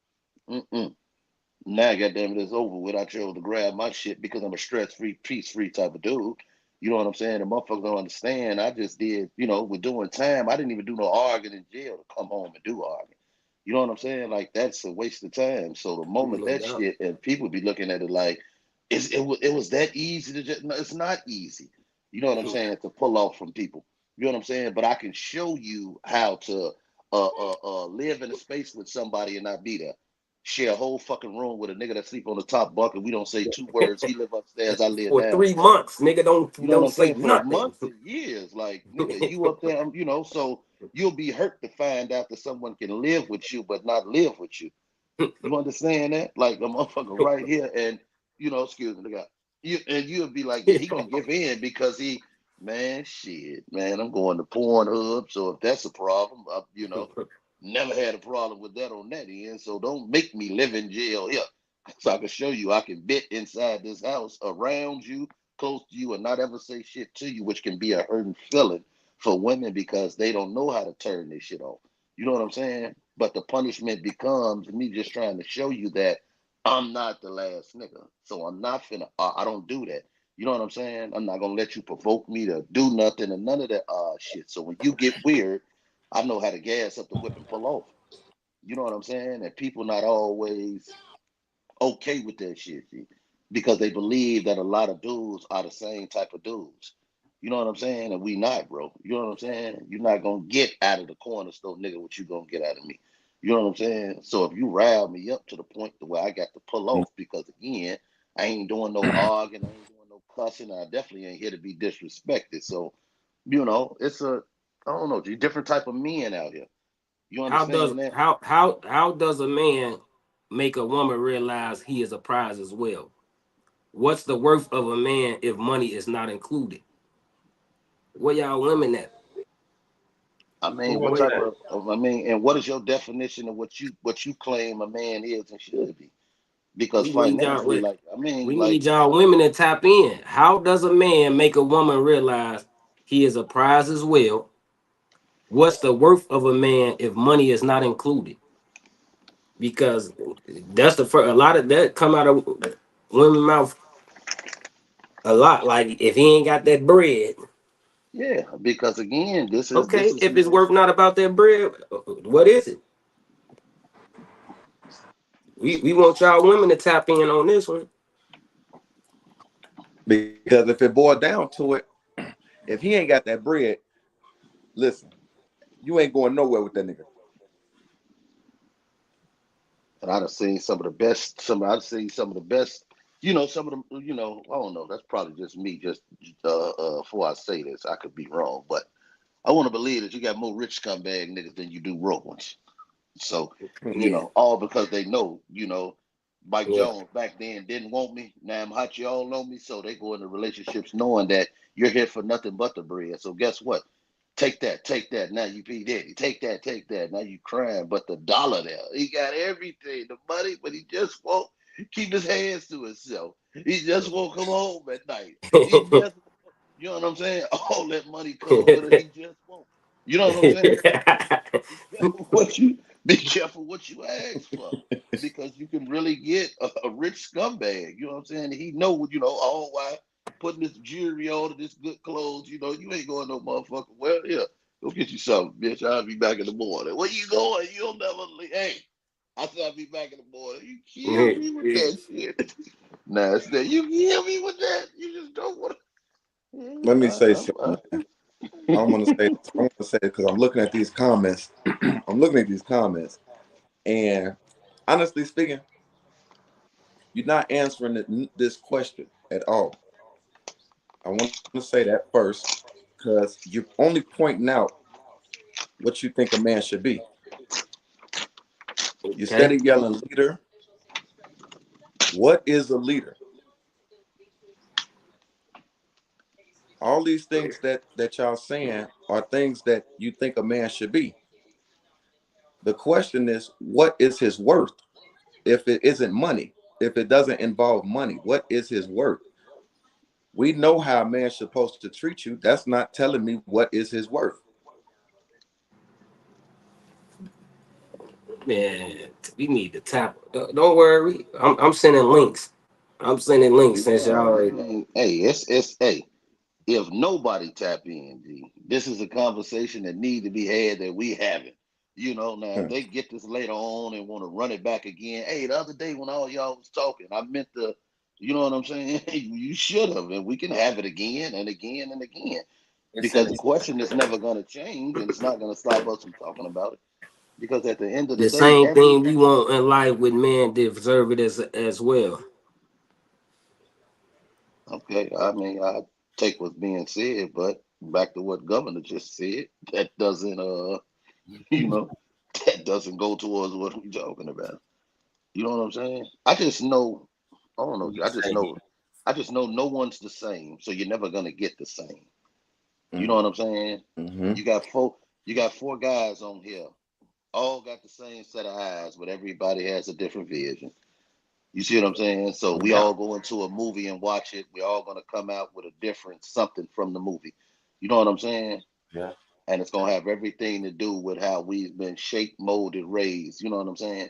S4: Now, goddamn it, it's over with. I chose to grab my shit because I'm a stress-free, peace-free type of dude. You know what I'm saying? The motherfuckers don't understand. I just did, with doing time. I didn't even do no arguing in jail to come home and do arguing. You know what I'm saying? Like, that's a waste of time. So the moment that shit, and people be looking at it like, it was that easy to just, no, it's not easy. You know what I'm saying? To pull off from people. You know what I'm saying? But I can show you how to live in a space with somebody and not be there. Share a whole fucking room with a nigga that sleep on the top bunk and we don't say two words. He live upstairs, I live
S1: For
S4: downstairs.
S1: 3 months, nigga,
S4: You know what I'm
S1: say
S4: saying? For
S1: nothing.
S4: months and years, like, nigga, you up there, so you'll be hurt to find out that someone can live with you but not live with you. You understand that? Like, the motherfucker right here, and excuse me, you'll be like, yeah, he gonna give in because man, shit, man, I'm going to Pornhub, so if that's a problem, never had a problem with that on that end, so don't make me live in jail here. So I can show you I can bit inside this house around you, close to you, and not ever say shit to you, which can be a hurting feeling for women because they don't know how to turn this shit off. You know what I'm saying? But the punishment becomes me just trying to show you that I'm not the last nigga. So I'm not finna, I don't do that. You know what I'm saying? I'm not gonna let you provoke me to do nothing and none of that shit. So when you get weird, I know how to gas up the whip and pull off. You know what I'm saying? And people not always okay with that shit, because they believe that a lot of dudes are the same type of dudes. You know what I'm saying? And we not, bro. You know what I'm saying? You're not gonna get out of the corner store, nigga, what you gonna get out of me. You know what I'm saying? So if you rile me up to the point to where I got to pull off, because again, I ain't doing no arguing, I ain't doing no cussing, I definitely ain't here to be disrespected. So, it's I don't know, different type of men out here. You understand that?
S1: How does a man make a woman realize he is a prize as well? What's the worth of a man if money is not included? Where y'all women at?
S4: I mean, what type of and what is your definition of what you claim a man is and should be? Because financially,
S1: we need y'all women to tap in. How does a man make a woman realize he is a prize as well? What's the worth of a man if money is not included? Because that's the first, a lot of that come out of women's mouth a lot. Like, if he ain't got that bread.
S4: Yeah, because again, this is
S1: okay. If it's worth not about that bread, what is it? We want y'all women to tap in on this one.
S5: Because if it boiled down to it, if he ain't got that bread, listen, you ain't going nowhere with that nigga.
S4: And I've seen some of the best. I've seen some of the best. Some of them. I don't know. That's probably just me. Just before I say this, I could be wrong, but I want to believe that you got more rich scumbag niggas than you do broke ones. So, all because they know, Mike Jones back then didn't want me. Now I'm hot, you all know me. So they go into relationships knowing that you're here for nothing but the bread. So guess what? Take that. Now you P. Diddy. Take that. Now you crying, but the dollar there. He got everything, the money, but he just won't keep his hands to himself. He just won't come home at night. He just, you know what I'm saying? All that money comes with it. He just won't. You know what I'm saying? Be careful what you ask for, because you can really get a rich scumbag. You know what I'm saying? He know, all why putting this jewelry on and this good clothes. You ain't going no motherfucker. Well, yeah, go get you something, bitch. I'll be back in the morning. Where you going? You'll never leave. Hey, I said I'll be back in the morning. You kill me with that shit. Nah, it's that you kill me with that. You just don't want to.
S5: Let me say something. I don't want to say this. I want to say it because I'm looking at these comments. And honestly speaking, you're not answering this question at all. I want to say that first. because you're only pointing out what you think a man should be. You steady yelling leader. What is a leader? All these things that y'all saying are things that you think a man should be. The question is, what is his worth? If it isn't money, if it doesn't involve money, what is his worth? We know how a man's supposed to treat you. That's not telling me what is his worth.
S1: Man, we need to tap. Don't worry. I'm sending links. I'm sending links since y'all.
S4: Hey, it's hey. If nobody tap in, G, this is a conversation that need to be had that we haven't. You know, now if they get this later on and want to run it back again. Hey, the other day when all y'all was talking, I meant to, you know what I'm saying? You should have, and we can have it again and again and again. Because the question is never going to change, and it's not going to stop us from talking about it. Because at the end of the day,
S1: same thing we want in life with men deserve it as well.
S4: Okay, I mean, I take what's being said, but back to what Governor just said, that doesn't you know, that doesn't go towards what we're talking about. You know what I'm saying? I just know, I don't know, I just know no one's the same, so you're never gonna get the same. You know what I'm saying?
S5: Mm-hmm.
S4: You got four guys on here, all got the same set of eyes, but everybody has a different vision. You see what I'm saying? So we all go into a movie and watch it. We're all gonna come out with a different something from the movie. You know what I'm saying?
S2: Yeah.
S4: And it's gonna have everything to do with how we've been shaped, molded, raised. You know what I'm saying?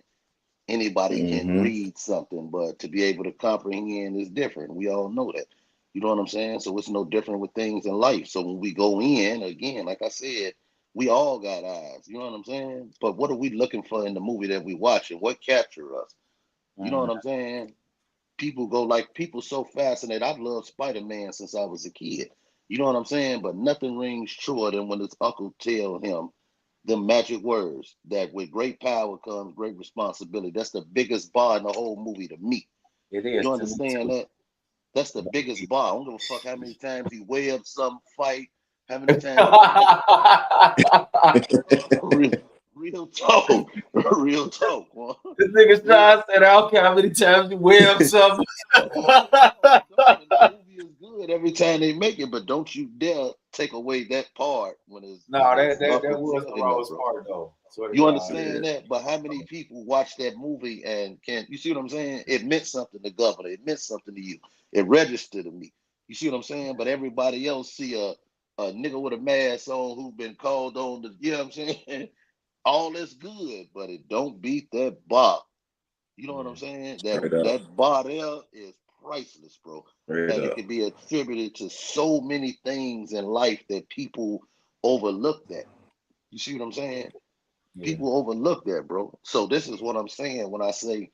S4: Anybody can read something, but to be able to comprehend is different. We all know that. You know what I'm saying? So it's no different with things in life. So when we go in, again, like I said, we all got eyes. You know what I'm saying? But what are we looking for in the movie that we watching? What capture us? You know what I'm saying? People so fascinated. I've loved Spider-Man since I was a kid. You know what I'm saying? But nothing rings truer than when his uncle tell him the magic words that with great power comes great responsibility. That's the biggest bar in the whole movie to me.
S2: It is.
S4: You understand that? That's the biggest bar. I don't give a fuck how many times he web some fight, how many times real talk. Real talk.
S2: This nigga Sean said, I don't care how many times you web something.
S4: The movie is good every time they make it, but don't you dare take away that part when it's
S2: No, that was the rawest part though.
S4: You understand that? But how many people watch that movie and can't you see what I'm saying? It meant something to Governor. It meant something to you. It registered to me. You see what I'm saying? But everybody else see a nigga with a mask on who's been called on to, you know what I'm saying? All that's good, but it don't beat that bar. You know what I'm saying? That bar there is priceless, bro. And it can be attributed to so many things in life that people overlook that. You see what I'm saying? Yeah. People overlook that, bro. So this is what I'm saying when I say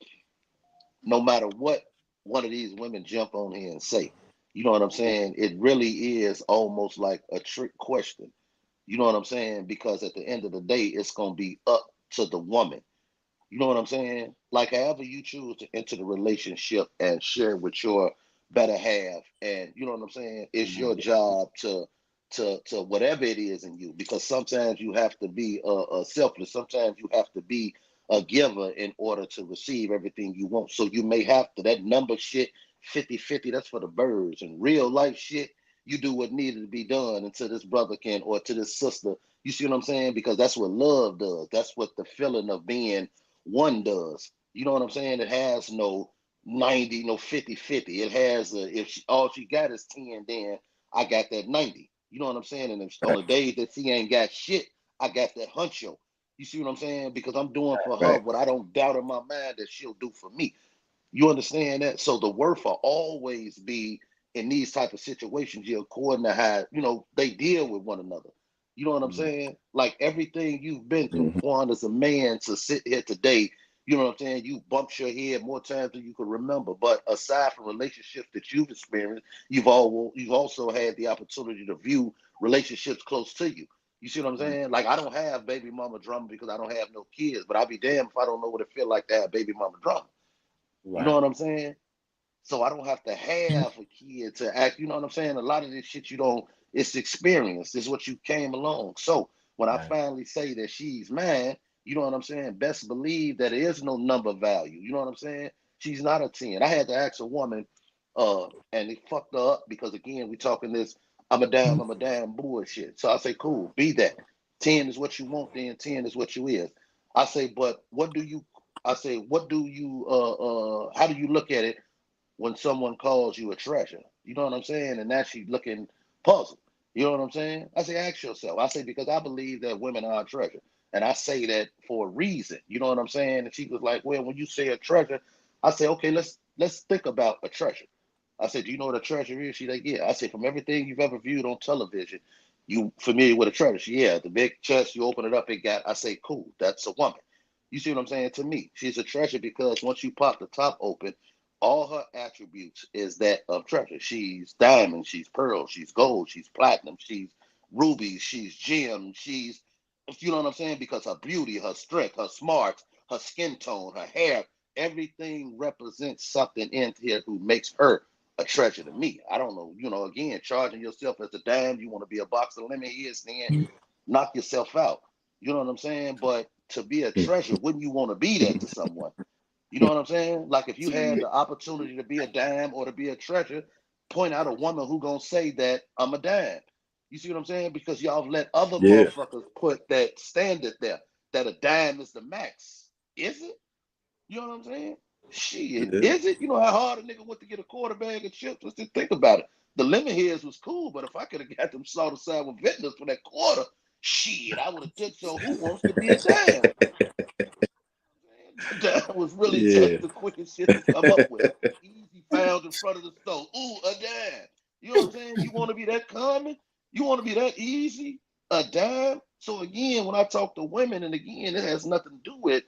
S4: no matter what one of these women jump on here and say, you know what I'm saying? It really is almost like a trick question. You know what I'm saying? Because at the end of the day, it's going to be up to the woman. You know what I'm saying? Like however you choose to enter the relationship and share with your better half, and you know what I'm saying? It's your job to whatever it is in you, because sometimes you have to be selfless. Sometimes you have to be a giver in order to receive everything you want. So you may have to, that number shit, 50-50, that's for the birds. And real life shit, you do what needed to be done until this brother can, or to this sister. You see what I'm saying? Because that's what love does. That's what the feeling of being one does. You know what I'm saying? It has no 90, no 50-50. It has all she got is 10, then I got that 90. You know what I'm saying? And on the days that she ain't got shit, I got that huncho. You see what I'm saying? Because I'm doing for her what I don't doubt in my mind that she'll do for me. You understand that? So the worth will always be in these type of situations, according to how, you know, they deal with one another. You know what I'm saying? Like everything you've been through, Quan, as a man to sit here today, you know what I'm saying? You bumped your head more times than you can remember. But aside from relationships that you've experienced, you've also had the opportunity to view relationships close to you. You see what I'm saying? Like I don't have baby mama drama because I don't have no kids, but I'll be damned if I don't know what it feel like to have baby mama drama. Right. You know what I'm saying? So I don't have to have a kid to act. You know what I'm saying? A lot of this shit you don't It's experience. It's what you came along. So when I finally say that she's mine, you know what I'm saying? Best believe that there is no number value. You know what I'm saying? She's not a 10. I had to ask a woman, and it fucked her up because again, we talking this, I'm a damn bullshit. So I say, cool, be that. 10 is what you want, then 10 is what you is. I say, but what do you how do you look at it when someone calls you a treasure? You know what I'm saying? And now she's looking puzzled. You know what I'm saying? I say, ask yourself. I say, because I believe that women are a treasure. And I say that for a reason. You know what I'm saying? And she was like, well, when you say a treasure, I say, okay, let's think about a treasure. I said, do you know what a treasure is? She's like, yeah. I said, from everything you've ever viewed on television, you familiar with a treasure? Yeah, the big chest, you open it up, it got, I say, cool, that's a woman. You see what I'm saying? To me, she's a treasure because once you pop the top open, all her attributes is that of treasure. She's diamond, she's pearl, she's gold, she's platinum, she's rubies, she's gem, she's, you know what I'm saying? Because her beauty, her strength, her smarts, her skin tone, her hair, everything represents something in here who makes her a treasure to me. I don't know, again, charging yourself as a dime, you want to be a box of lemon heads, then knock yourself out. You know what I'm saying? But to be a treasure, wouldn't you want to be that to someone? You know what I'm saying? Like if you had the opportunity to be a dime or to be a treasure, point out a woman who gonna say that I'm a dime. You see what I'm saying? Because y'all let other motherfuckers put that standard there, that a dime is the max. Is it? You know what I'm saying? Shit, is it? You know how hard a nigga went to get a quarter bag of chips? Let's just think about it. The lemon heads was cool, but if I could have got them salt and sour Vintners for that quarter, shit, I would have took. So who wants to be a dime? That was really just the quickest shit to come up with. Easy found in front of the stove. Ooh, a dime. You know what I'm saying? You want to be that common? You want to be that easy? A dime? So again, when I talk to women, and again, it has nothing to do with,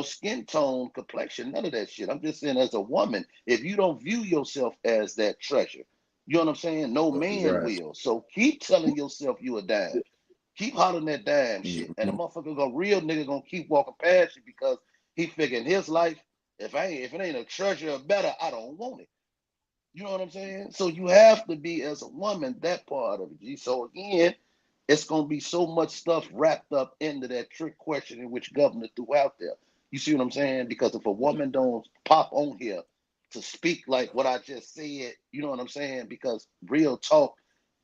S4: skin tone, complexion, none of that shit. I'm just saying as a woman, if you don't view yourself as that treasure, you know what I'm saying? No man will. So keep telling yourself you a dime. Keep hollering that dime shit. And a motherfucker real nigga gonna keep walking past you because he figured in his life, if it ain't a treasure or better, I don't want it. You know what I'm saying? So you have to be, as a woman, that part of it. G. So again, it's gonna be so much stuff wrapped up into that trick question in which governor threw out there. You see what I'm saying? Because if a woman don't pop on here to speak like what I just said, you know what I'm saying? Because real talk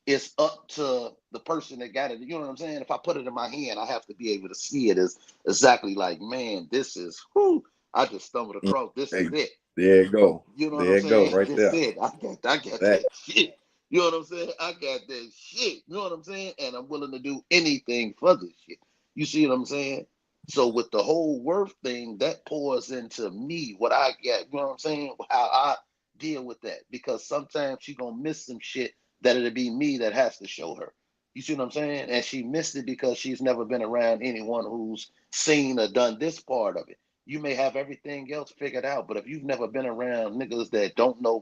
S4: is up to the person that got it. You know what I'm saying? If I put it in my hand, I have to be able to see it as exactly like, man, this is who I just stumbled across. This is it.
S5: There you go.
S4: You know
S5: there
S4: what I'm saying?
S5: Right
S4: This
S5: there.
S4: it. I got that shit. You know what I'm saying? I got that shit. You know what I'm saying? And I'm willing to do anything for this shit. You see what I'm saying? So with the whole worth thing, that pours into me what I get. You know what I'm saying? How I deal with that. Because sometimes she's gonna miss some shit that it'll be me that has to show her. You see what I'm saying? And she missed it because she's never been around anyone who's seen or done this part of it. You may have everything else figured out, but if you've never been around niggas that don't know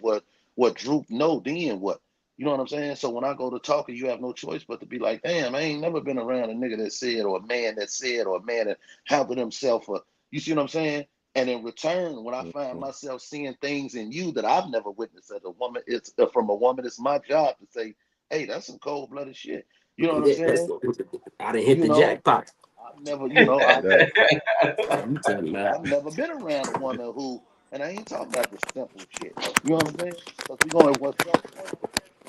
S4: what Droop know, then what? You know what I'm saying? So when I go to talking, you have no choice but to be like, damn, I ain't never been around a nigga that said, or a man that said, or a man that handled himself. Or you see what I'm saying? And in return, when I find myself seeing things in you that I've never witnessed as a woman, it's from a woman. It's my job to say, hey, that's some cold-blooded shit. You know what I'm saying?
S1: I done hit the jackpot.
S4: I've never, I've never been around a woman who, and I ain't talking about the simple shit. You know what I'm saying? Because we're going what's self-centered.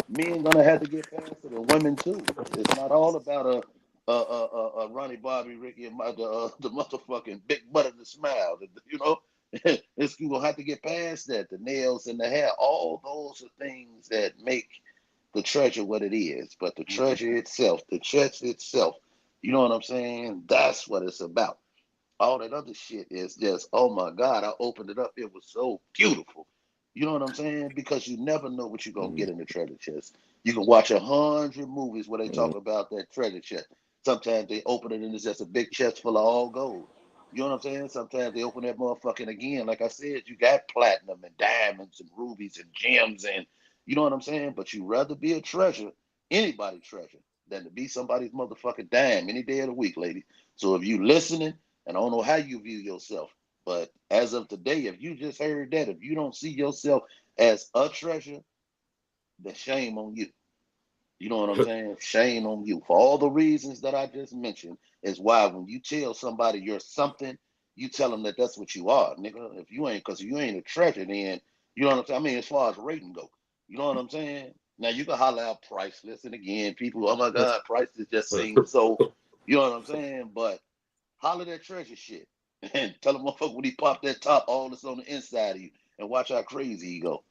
S4: Men gonna have to get past it, and women too. It's not all about a Ronnie Bobby, Ricky, and the motherfucking big butt and the smile. You know, it's you gonna have to get past that. The nails and the hair, all those are things that make the treasure what it is. But the treasure itself, the chest itself, you know what I'm saying? That's what it's about. All that other shit is just, oh my God, I opened it up. It was so beautiful. You know what I'm saying? Because you never know what you're gonna get in the treasure chest. You can watch 100 movies where they talk about that treasure chest. Sometimes they open it and it's just a big chest full of all gold. You know what I'm saying? Sometimes they open that motherfucking again. Like I said, you got platinum and diamonds and rubies and gems and you know what I'm saying? But you rather be a treasure, anybody's treasure, than to be somebody's motherfucking dime any day of the week, lady. So if you listening, and I don't know how you view yourself, but as of today, if you just heard that, if you don't see yourself as a treasure, then shame on you. You know what I'm saying? Shame on you. For all the reasons that I just mentioned, is why when you tell somebody you're something, you tell them that that's what you are, nigga. If you ain't, because you ain't a treasure, then you know what I'm saying? I mean, as far as rating go, you know what I'm saying? Now you can holler out priceless, and again, people, oh my God, priceless just seems so, you know what I'm saying? But holler that treasure shit and tell him motherfucker when he pop that top, all that's on the inside of you, and watch how crazy he go.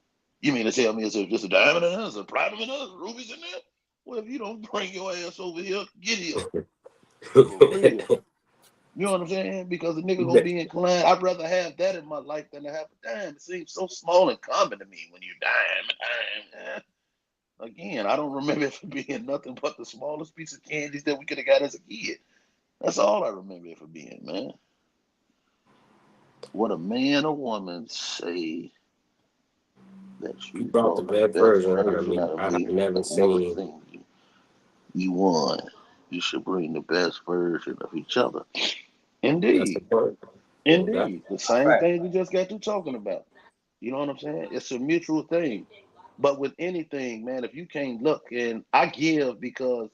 S4: You mean to tell me it's just a diamond in there, it's a platinum in there, rubies in there? Well, if you don't bring your ass over here, get here. For real. You know what I'm saying? Because the nigga gonna be inclined. I'd rather have that in my life than to have a dime. It seems so small and common to me when you dime. Again, I don't remember it for being nothing but the smallest piece of candies that we could have got as a kid. That's all I remember it for being, man. What a man or woman say that
S1: You
S4: you
S1: brought the
S4: brought the
S1: best
S4: best
S1: version out of
S4: version
S1: me.
S4: out of
S1: I have
S4: me.
S1: never
S4: I've never
S1: seen.
S4: seen you. You won. You should bring the best version of each other.
S1: That's the
S4: Indeed.
S1: point. No doubt.
S4: Indeed. The same thing we just got through talking about. You know what I'm saying? It's a mutual thing. But with anything, man, if you can't look, and I give because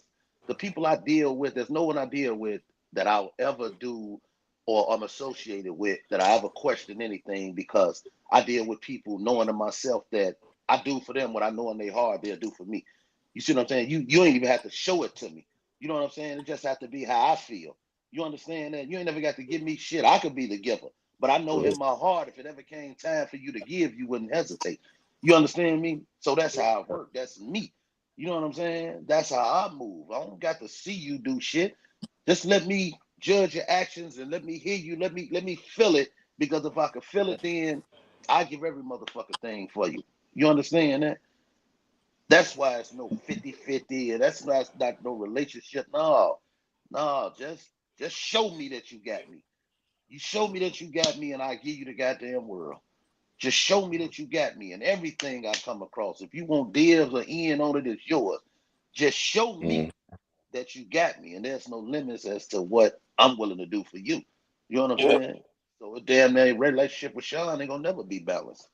S4: the people I deal with, there's no one I deal with that I'll ever do or I'm associated with that I ever question anything, because I deal with people knowing to myself that I do for them what I know in their heart they'll do for me. You see what I'm saying? You ain't even have to show it to me. You know what I'm saying? It just have to be how I feel. You understand that? You ain't never got to give me shit. I could be the giver. But I know in my heart, if it ever came time for you to give, you wouldn't hesitate. You understand me? So that's how I work. That's me. You know what I'm saying? That's how I move. I don't got to see you do shit. Just let me judge your actions and let me hear you. Let me feel it. Because if I could feel it, then I give every motherfucker thing for you. You understand that? That's why it's no 50-50, and that's not no relationship. No, just show me that you got me. You show me that you got me, and I give you the goddamn world. Just show me that you got me, and everything I come across. If you want dibs or in on it, it's yours. Just show me that you got me, and there's no limits as to what I'm willing to do for you. You know what I'm saying? So a damn near relationship with Sean ain't gonna never be balanced.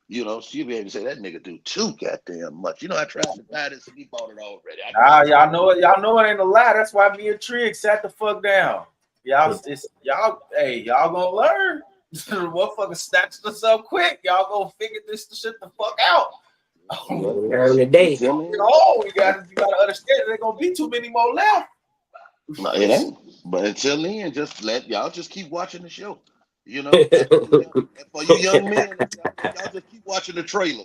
S4: You know, she'll be able to say that nigga do too goddamn much. You know, I tried to buy this and he bought it already.
S2: Y'all know it. Y'all know it ain't a lie. That's why me and Trig sat the fuck down. Y'all gonna learn. Motherfucker snatched us up quick. Y'all gonna figure this shit the fuck out.
S1: Learn today.
S2: You gotta understand there's gonna be too many more left.
S4: No, it ain't. But until then, just let y'all just keep watching the show. You know, and for you young men, y'all just keep watching the trailer.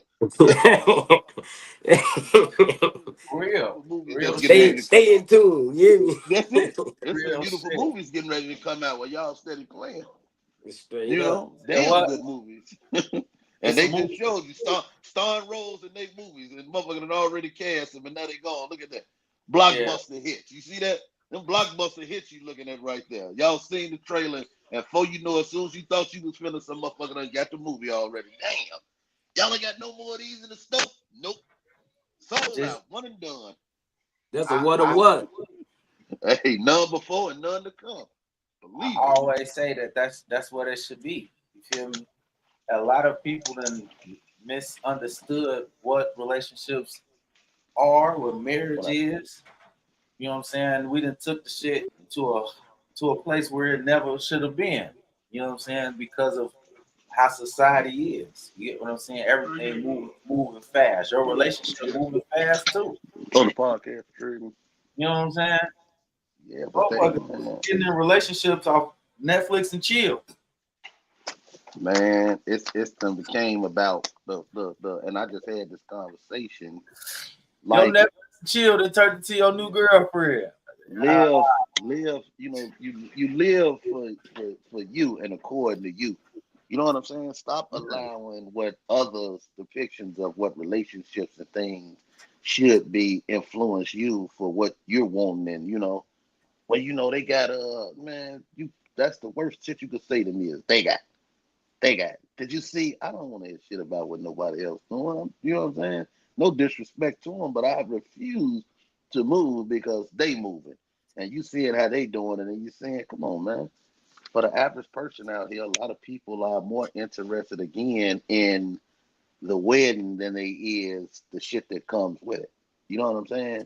S2: Real
S1: stay in tune. You
S4: That's it. There's some beautiful movies getting ready to come out while y'all steady playing. You know, damn good movies. And they just showed you starring roles in their movies, and motherfucker had already cast them, and now they gone. Look at that. Blockbuster hits. You see that? Them blockbuster hits you looking at right there. Y'all seen the trailer, and before you know, as soon as you thought you was feeling some motherfucker done got the movie already. Damn. Y'all ain't got no more of these in the store? Nope. Sold out. One and done.
S1: That's a what of what?
S4: Hey, none before and none to come. Believe
S2: I always say that's what it should be. You feel me? A lot of people then misunderstood what relationships are, what marriage is. You know what I'm saying? We done took the shit to a place where it never should have been. You know what I'm saying? Because of how society is. You get what I'm saying? Everything moving fast. Your relationship moving fast too.
S4: On the podcast, true.
S2: You know what I'm saying?
S4: Yeah, but
S2: getting in relationships off Netflix and chill.
S4: Man, it's became about the and I just had this conversation.
S2: Like your Netflix and chill to turn into your new girlfriend.
S4: Live, you know, you live for you and according to you. You know what I'm saying? Stop allowing what others' depictions of what relationships and things should be influence you for what you're wanting. And you know, well, you know, they got man, that's the worst shit you could say to me is they got. Did you see? I don't want to hear shit about what nobody else doing. You know what I'm saying? No disrespect to them, but I refuse to move because they moving. And you seeing how they doing it, and you saying, come on, man. For the average person out here, a lot of people are more interested again in the wedding than they is the shit that comes with it. You know what I'm saying?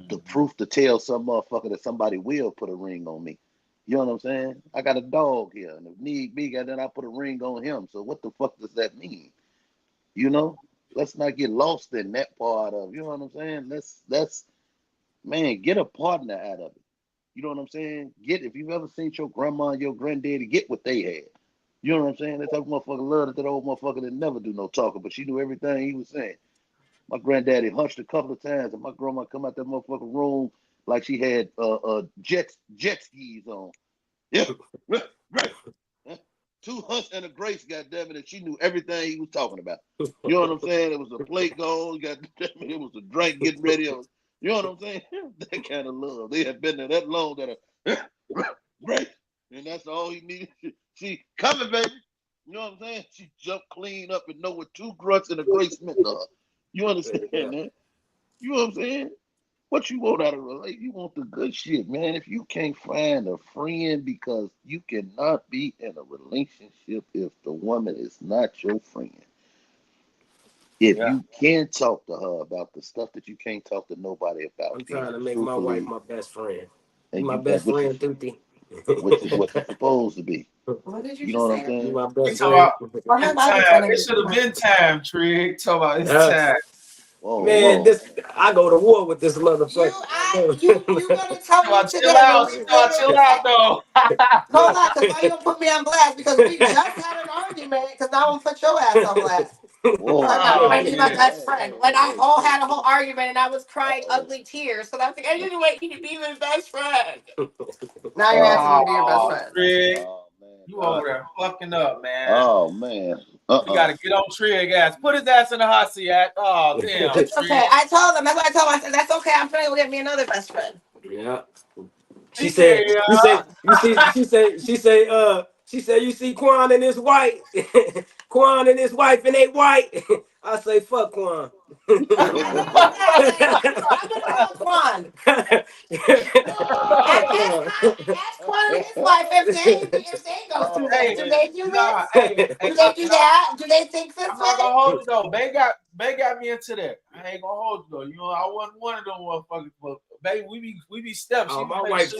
S4: the proof to tell some motherfucker that somebody will put a ring on me. You know what I'm saying? I got a dog here, and if need be, then I put a ring on him. So what the fuck does that mean? You know, let's not get lost in that part of. You know what I'm saying? Let's man, get a partner out of it. You know what I'm saying? If you've ever seen your grandma and your granddaddy, get what they had. You know what I'm saying? That type of motherfucker loved that old motherfucker that never do no talking, but she knew everything he was saying. My granddaddy hunched a couple of times, and my grandma come out that motherfucking room like she had jet skis on. Yeah, right. 2 hunts and a grace, goddammit, and she knew everything he was talking about. You know what I'm saying? It was a plate going, goddammit, it was a drink getting ready. You know what I'm saying? That kind of love. They had been there that long that right, and that's all he needed. She coming, baby. You know what I'm saying? She jumped clean up and know what 2 grunts and a grace meant to her. You understand, man? You know what I'm saying? What you want out of a relationship? You want the good shit, man. If you can't find a friend, because you cannot be in a relationship if the woman is not your friend. If you can't talk to her about the stuff that you can't talk to nobody about,
S1: I'm trying to make my wife my best friend.
S4: And
S1: my best friend, Tutti.
S4: Which is what you're supposed to be.
S6: What did
S4: you know what I'm saying?
S1: My best
S2: friend.
S1: It
S2: should have been time, Trig. Talk about it's time.
S4: Whoa,
S1: man, I go to war with this motherfucker.
S6: You gonna tell me
S2: chill out, chill out, though.
S6: Hold on, because why you gonna put me on blast? Because we just had an argument. Because now I'm gonna put your ass on blast.
S2: Whoa,
S6: Be my best friend. When I all had a whole argument and I was crying ugly tears, so that's like I didn't want you to be my best friend. Now you're asking me to be your best friend.
S2: Trig, you over there fucking up, man.
S4: Oh man.
S2: We gotta get on Trig ass. Put his ass in the hot seat. Oh damn.
S6: It's okay. I told him. That's what I told him. I said that's okay. I'm trying to go get me another best friend.
S1: Yeah. She said, you see Quan and his wife. Quan and his wife and they white. I say, fuck Quan.
S6: I'm gonna call Quan. Ask Quan and his wife if they go through that. Do they do this? Do they do that? Do they think this way?
S2: I'm not gonna hold you though. Bay got me into that. I ain't gonna hold you though. You know, I wasn't one of them motherfuckers, but baby, we be steps.
S1: Oh, my wife she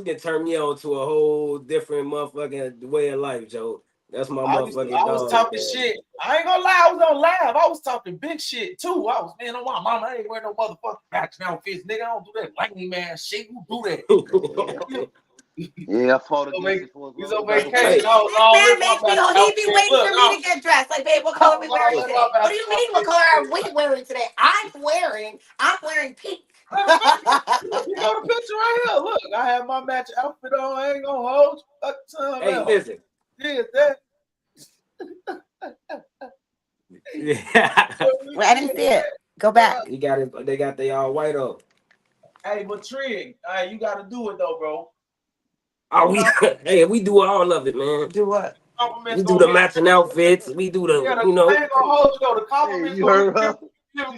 S1: can turn me on to a whole different motherfucking way of life, Joe. That's my motherfucking dog.
S2: I was talking shit. I ain't gonna lie, I was gonna laugh. I was talking big shit too. I was, man, on my mama, I ain't wearing no motherfucking matching outfits, nigga. I don't do that lame man shit. Who do that?
S4: Yeah, I fought against it for
S2: he's on vacation.
S6: He be waiting for me to get dressed. Like, babe, what color are we wearing today? What do you mean? What color are we wearing today? I'm wearing pink.
S2: You got a picture right here. Look, I have my match outfit on. I ain't gonna hold you.
S1: Hey, listen.
S2: Yeah, that.
S6: Well, I didn't see it. Go back.
S1: You got it. They got they all white up.
S2: Hey, but Trig, you gotta do it though, bro.
S1: Oh, we do all of it, man.
S6: Do what?
S1: We do the matching outfits. We do the, you know.
S2: I ain't gonna hold you though. The compliments.
S4: You heard her?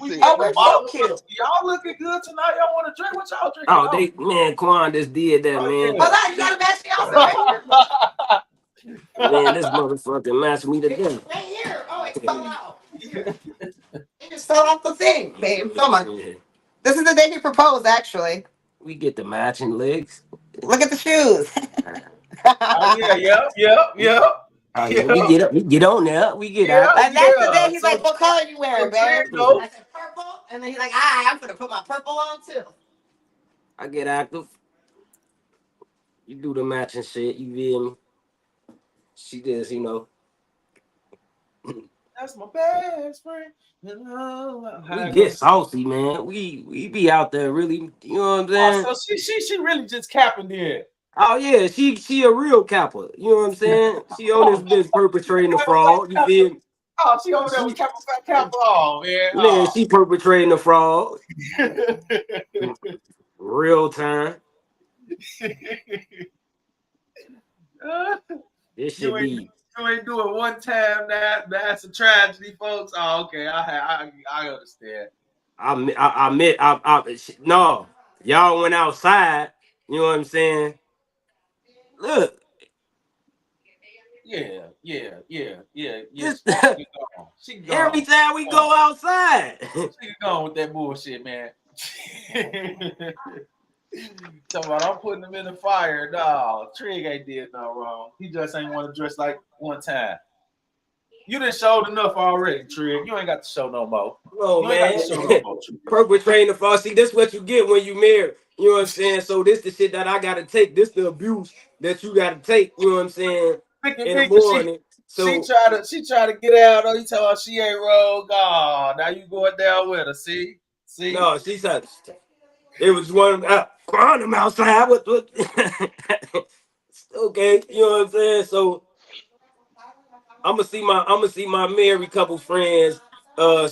S6: We're so cute.
S2: Y'all looking good tonight. Y'all want to drink? What y'all drinking?
S1: Man, Quan just did that, man.
S6: Hold on, you gotta match the outfit.
S1: Man, this motherfucker matched me to death.
S6: Right here. Oh, it fell out. It just fell off the thing, babe. Come on.
S1: Yeah.
S6: This is the day he proposed, actually.
S1: We get the matching legs.
S6: Look at the shoes.
S2: Yep.
S1: We get on there. We get out.
S6: And that's the day he's like, what color are you wearing, babe? I said, purple. And then he's like, I'm going to put my purple on, too.
S1: I get active. You do the matching shit. You feel me? She just, you know.
S2: That's my best friend.
S1: We get saucy, man. We be out there really, you know what I'm saying?
S2: Oh, so she really just capping there.
S1: Oh yeah, she a real capper. You know what I'm saying? She on this bitch perpetrating the fraud. You feel me?
S2: Oh, she over there with Kappa. Oh, man.
S1: Man, she perpetrating the fraud. Real time. This should be.
S2: You ain't do it one time. That's a tragedy, folks. Oh, okay. I understand.
S1: I admit. No, y'all went outside. You know what I'm saying? Look.
S2: Yeah. She gone.
S1: Every time we go outside.
S2: She gone with that bullshit, man. Talking about I'm putting him in the fire. No, Trig ain't did no wrong. He just ain't want to dress like one time. You done showed enough already, Trig. You ain't got to show no more.
S1: Oh,
S2: you
S1: man.
S2: Ain't got to show no more,
S1: perpetrating the false. See, this is what you get when you marry. You know what I'm saying? So this the shit that I gotta take. This the abuse that you gotta take. You know what I'm saying? In the morning. So
S2: she tried to get out. Oh, you tell her she ain't roll. God, now you going down with her. See?
S1: No, she said it was one Quantum outside. What? Okay, you know what I'm saying? So I'm gonna see my married couple friends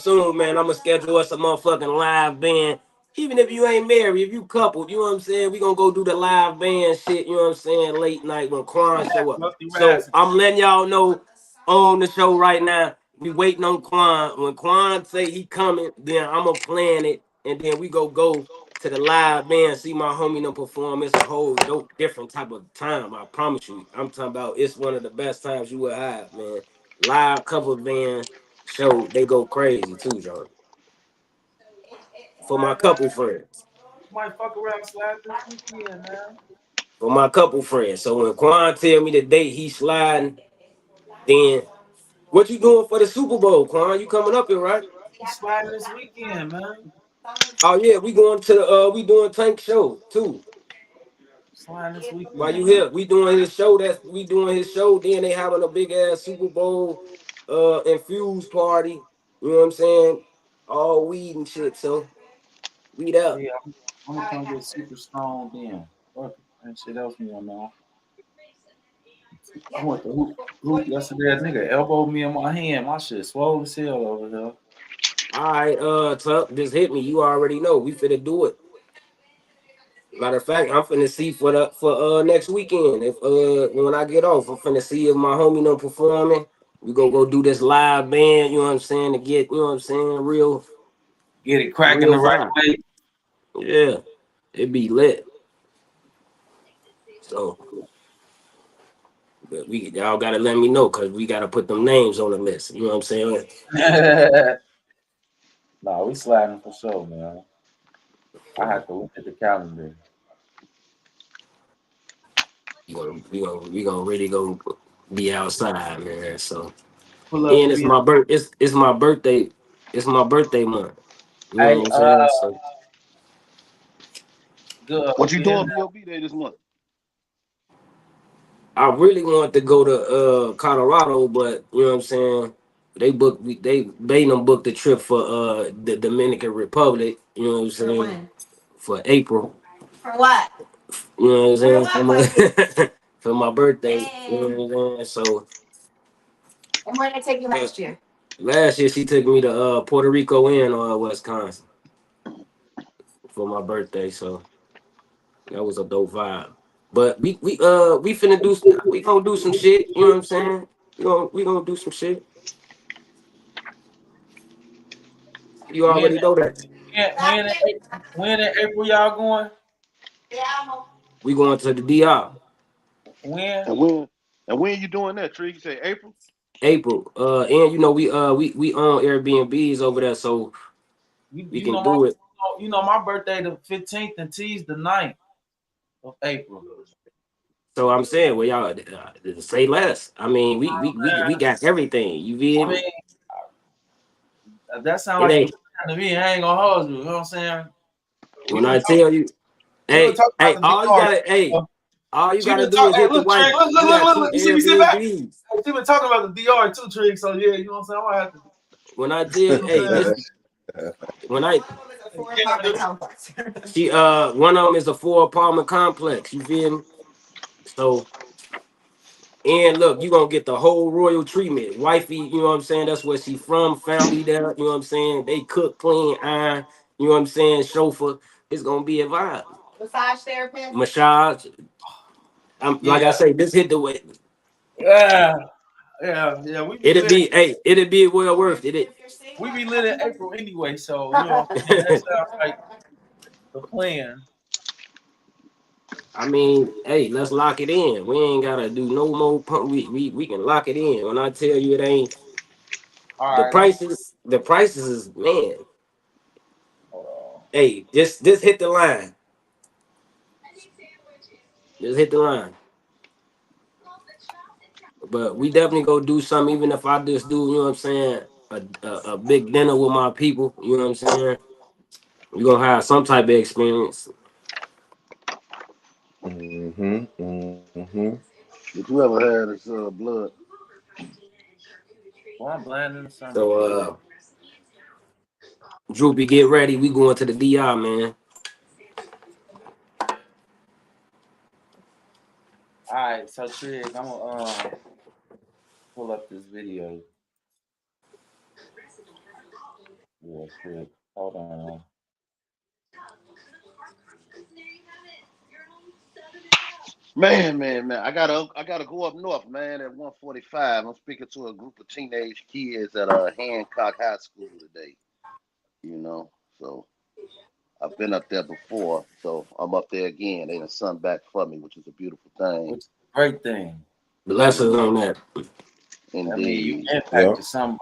S1: soon, man. I'm gonna schedule us a motherfucking live band. Even if you ain't married, if you coupled, you know what I'm saying? We gonna go do the live band shit, you know what I'm saying, late night when Quan show up. So I'm letting y'all know on the show right now, we waiting on Quan. When Quan say he coming, then I'm gonna plan it, and then we go to the live band, see my homie them perform. It's a whole dope, different type of time. I promise you. I'm talking about it's one of the best times you will have, man. Live cover band show, they go crazy too, John. For my couple friends.
S2: Might fuck around slide this weekend, man.
S1: For my couple friends. So when Quan tell me the date he's sliding, then what you doing for the Super Bowl, Quan? You coming up here, right?
S2: He's sliding this weekend, man.
S1: Oh yeah, we going to the we doing Tank show too.
S2: Sliding this weekend.
S1: While you here, we doing his show. Then they having a big ass Super Bowl infused party. You know what I'm saying? All weed and shit. So weed up.
S2: Yeah, I'm gonna come get super strong then. Fuck it. That shit else me on now. I went to hoop yesterday. That nigga elbowed me in my hand. My shit swole as hell over here.
S1: All right, Tuck, just hit me. You already know. We finna do it. Matter of fact, I'm finna see for next weekend. If when I get off, I'm finna see if my homie no performing. We go do this live band, you know what I'm saying, to get, you know what I'm saying, real.
S2: Get it cracking the right way.
S1: Yeah, it be lit. So but y'all gotta let me know because we gotta put them names on the list. You know what I'm saying?
S2: Nah, we sliding for sure, man. I have to look at the calendar.
S1: We gonna really go be outside, man. So
S2: And
S1: it's my it's my birthday. It's my birthday month. You know what I'm saying? So
S2: good.
S4: What you doing B.O.B. Day this month?
S1: I really wanted to go to Colorado, but you know what I'm saying? They them booked the trip for the Dominican Republic, you know what I'm saying?
S6: For when?
S1: For April.
S6: For what?
S1: You know what I'm saying?
S6: For
S1: for my birthday. You know what I'm saying? So
S6: and where did I take you last year?
S1: Last year she took me to Puerto Rico and Wisconsin for my birthday, so that was a dope vibe. But we finna we gonna do some shit, you know what I'm saying? We gonna do some shit. You already know that.
S2: When in April y'all going?
S1: We going to the DR.
S2: When?
S4: And when you doing that, Tree? You say April?
S1: April. And you know we own Airbnbs over there, so we can do it.
S2: You know my birthday the 15th and T's the 9th of April.
S1: So I'm saying, well, y'all say less. I mean, we got everything. You feel me?
S2: That sounds like the plan to me. I ain't gonna hold you. You know what I'm saying?
S1: When I tell you, hey, all you gotta do is hit the white.
S2: Look. You see me sit back? She been talking about the DR too, Trig. So yeah, you know what I'm saying? I'm gonna have to.
S1: When I tell, one of them is a 4-apartment complex. You feel me? So, and look, you gonna get the whole royal treatment. Wifey, you know what I'm saying? That's where she from. Family there, you know what I'm saying? They cook, clean, iron. You know what I'm saying? Chauffeur. It's gonna be a vibe.
S6: Massage therapist.
S1: Massage. Like I say, this hit the way.
S2: Yeah.
S1: It'll be well worth it.
S2: We be lit in April anyway, so you know that sounds like the plan.
S1: I mean, hey, let's lock it in. We ain't gotta do no more pump. We can lock it in. When I tell you it ain't the prices is man. Hey, just hit the line. Just hit the line. But we definitely go do something, even if I just do, you know what I'm saying, a big dinner with my people, you know what I'm saying? We gonna have some type of experience.
S5: Mm-hmm. Mm-hmm.
S4: Did you ever had this blood?
S2: Well, I'm blind in the summer.
S1: So Droopy, get ready. We going to the DI, man.
S2: All right, so Trig, I'm gonna pull up this video real quick. Hold on.
S4: Man. I gotta go up north, man, at 1:45. I'm speaking to a group of teenage kids at Hancock High School today. You know, so I've been up there before, so I'm up there again. They done sun back for me, which is a beautiful thing.
S2: It's a great thing.
S1: Blessings on that.
S4: Indeed.
S2: I mean, you impacted somebody.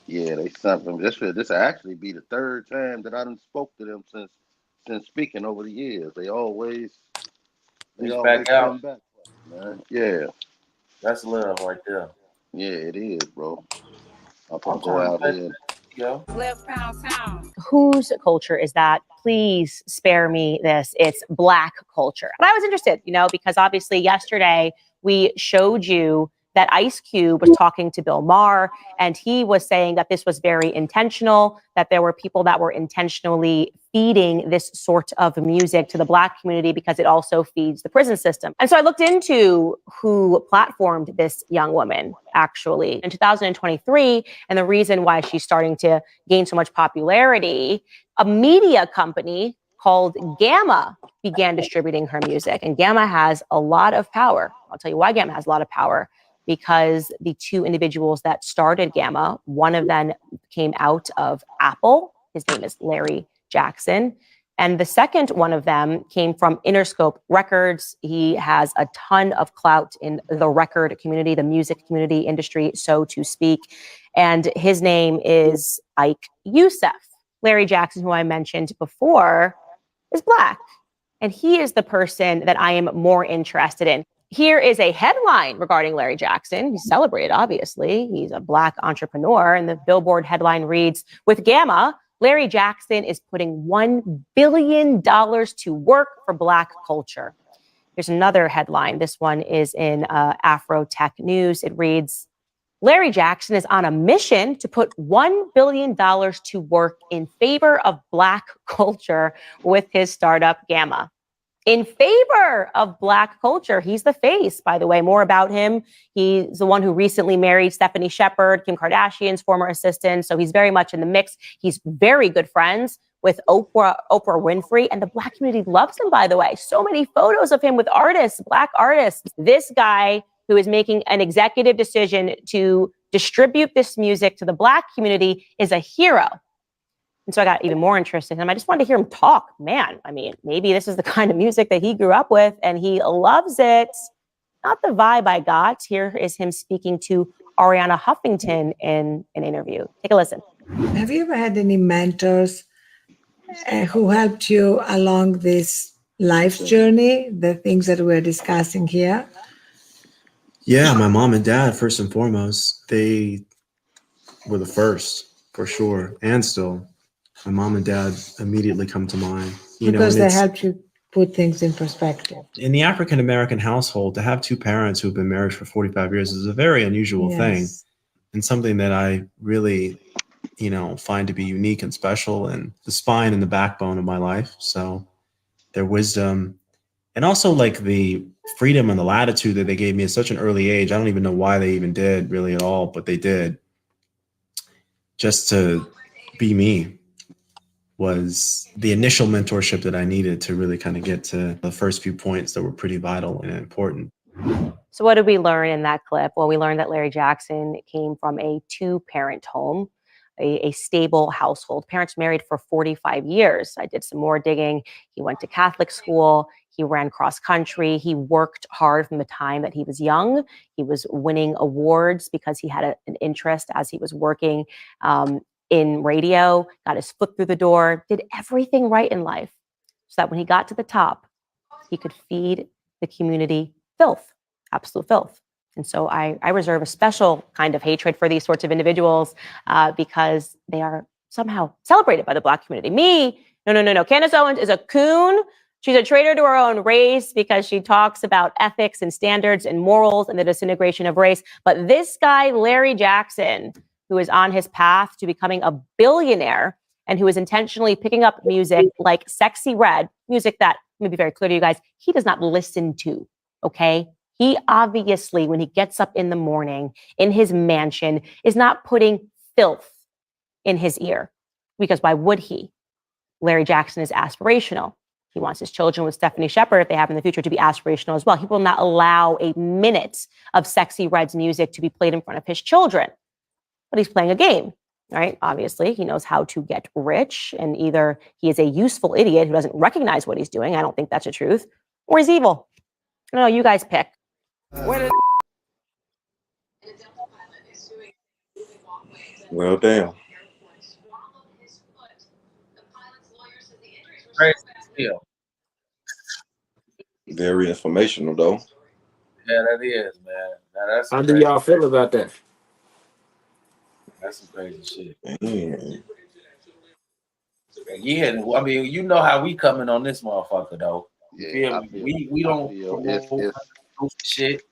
S4: Yeah, they sent them. This actually be the third time that I done spoke to them since speaking over the years. They always
S2: back out.
S4: come back, man. Yeah.
S2: That's love right there.
S4: Yeah, it is, bro. I'm gonna go out here.
S6: Whose culture is that? Please spare me this. It's Black culture. But I was interested, because obviously yesterday we showed you that Ice Cube was talking to Bill Maher, and he was saying that this was very intentional, that there were people that were intentionally feeding this sort of music to the Black community because it also feeds the prison system. And so I looked into who platformed this young woman, actually, in 2023, and the reason why she's starting to gain so much popularity. A media company called Gamma began distributing her music, and Gamma has a lot of power. I'll tell you why Gamma has a lot of power. Because the two individuals that started Gamma, one of them came out of Apple. His name is Larry Jackson. And the second one of them came from Interscope Records. He has a ton of clout in the record community, the music community industry, so to speak. And his name is Ike Youssef. Larry Jackson, who I mentioned before, is Black. And he is the person that I am more interested in. Here is a headline regarding Larry Jackson. He's celebrated, obviously. He's a Black entrepreneur. And the Billboard headline reads, with Gamma, Larry Jackson is putting $1 billion to work for Black culture. There's another headline. This one is in Afro Tech News. It reads, Larry Jackson is on a mission to put $1 billion to work in favor of Black culture with his startup Gamma. In favor of Black culture. He's the face, by the way. More about him. He's the one who recently married Stephanie Shepard, Kim Kardashian's former assistant. So he's very much in the mix. He's very good friends with Oprah Winfrey, and the Black community loves him, by the way. So many photos of him with artists, Black artists. This guy who is making an executive decision to distribute this music to the Black community is a hero. And so I got even more interested in him. I just wanted to hear him talk. Man, I mean, maybe this is the kind of music that he grew up with and he loves it. Not the vibe I got. Here is him speaking to Ariana Huffington in an interview. Take a listen.
S7: Have you ever had any mentors who helped you along this life journey, the things that we're discussing here?
S8: Yeah, my mom and dad, first and foremost, they were the first, for sure, and still. My mom and dad immediately come to mind.
S7: Because they helped you put things in perspective.
S8: In the African-American household, to have two parents who've been married for 45 years is a very unusual thing, and something that I really, find to be unique and special, and the spine and the backbone of my life. So their wisdom, and also like the freedom and the latitude that they gave me at such an early age. I don't even know why they even did really at all, but they did. Just to be me was the initial mentorship that I needed to really kind of get to the first few points that were pretty vital and important.
S6: So what did we learn in that clip? Well, we learned that Larry Jackson came from a two-parent home, a stable household. Parents married for 45 years. I did some more digging. He went to Catholic school. He ran cross country. He worked hard from the time that he was young. He was winning awards because he had an interest as he was working in radio, got his foot through the door, did everything right in life so that when he got to the top, he could feed the community filth, absolute filth. And so I reserve a special kind of hatred for these sorts of individuals because they are somehow celebrated by the Black community. Me, no. Candace Owens is a coon. She's a traitor to her own race because she talks about ethics and standards and morals and the disintegration of race. But this guy, Larry Jackson, who is on his path to becoming a billionaire and who is intentionally picking up music like Sexy Red, music that, let me be very clear to you guys, he does not listen to, okay? He obviously, when he gets up in the morning in his mansion, is not putting filth in his ear, because why would he? Larry Jackson is aspirational. He wants his children with Stephanie Shepard, if they have in the future, to be aspirational as well. He will not allow a minute of Sexy Red's music to be played in front of his children. But he's playing a game, right? Obviously, he knows how to get rich, and either he is a useful idiot who doesn't recognize what he's doing, I don't think that's the truth, or he's evil. I don't know, you guys pick.
S5: Well, damn. Very informational, though.
S2: Yeah, that is, man. That's
S1: How do y'all feel about that?
S2: That's some crazy shit.
S5: Man.
S2: Yeah, I mean, you know how we coming on this motherfucker, though.
S4: Yeah,
S2: we don't promote shit.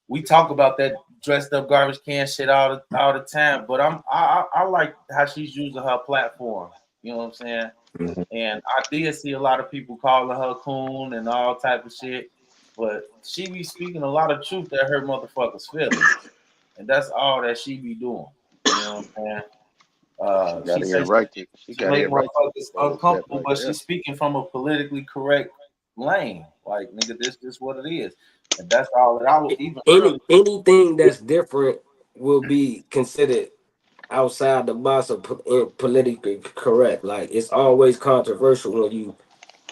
S2: We talk about that dressed up garbage can shit all the time. But I like how she's using her platform. You know what I'm saying?
S5: Mm-hmm.
S2: And I did see a lot of people calling her coon and all type of shit. But she be speaking a lot of truth that hurt motherfuckers' feelings. And that's all that she be doing. You know what I'm saying? She make motherfuckers uncomfortable, but she's speaking from a politically correct lane. Like, nigga, this is what it is. And that's all that I would even
S1: anything that's different will be considered outside the box of politically correct. Like, it's always controversial when you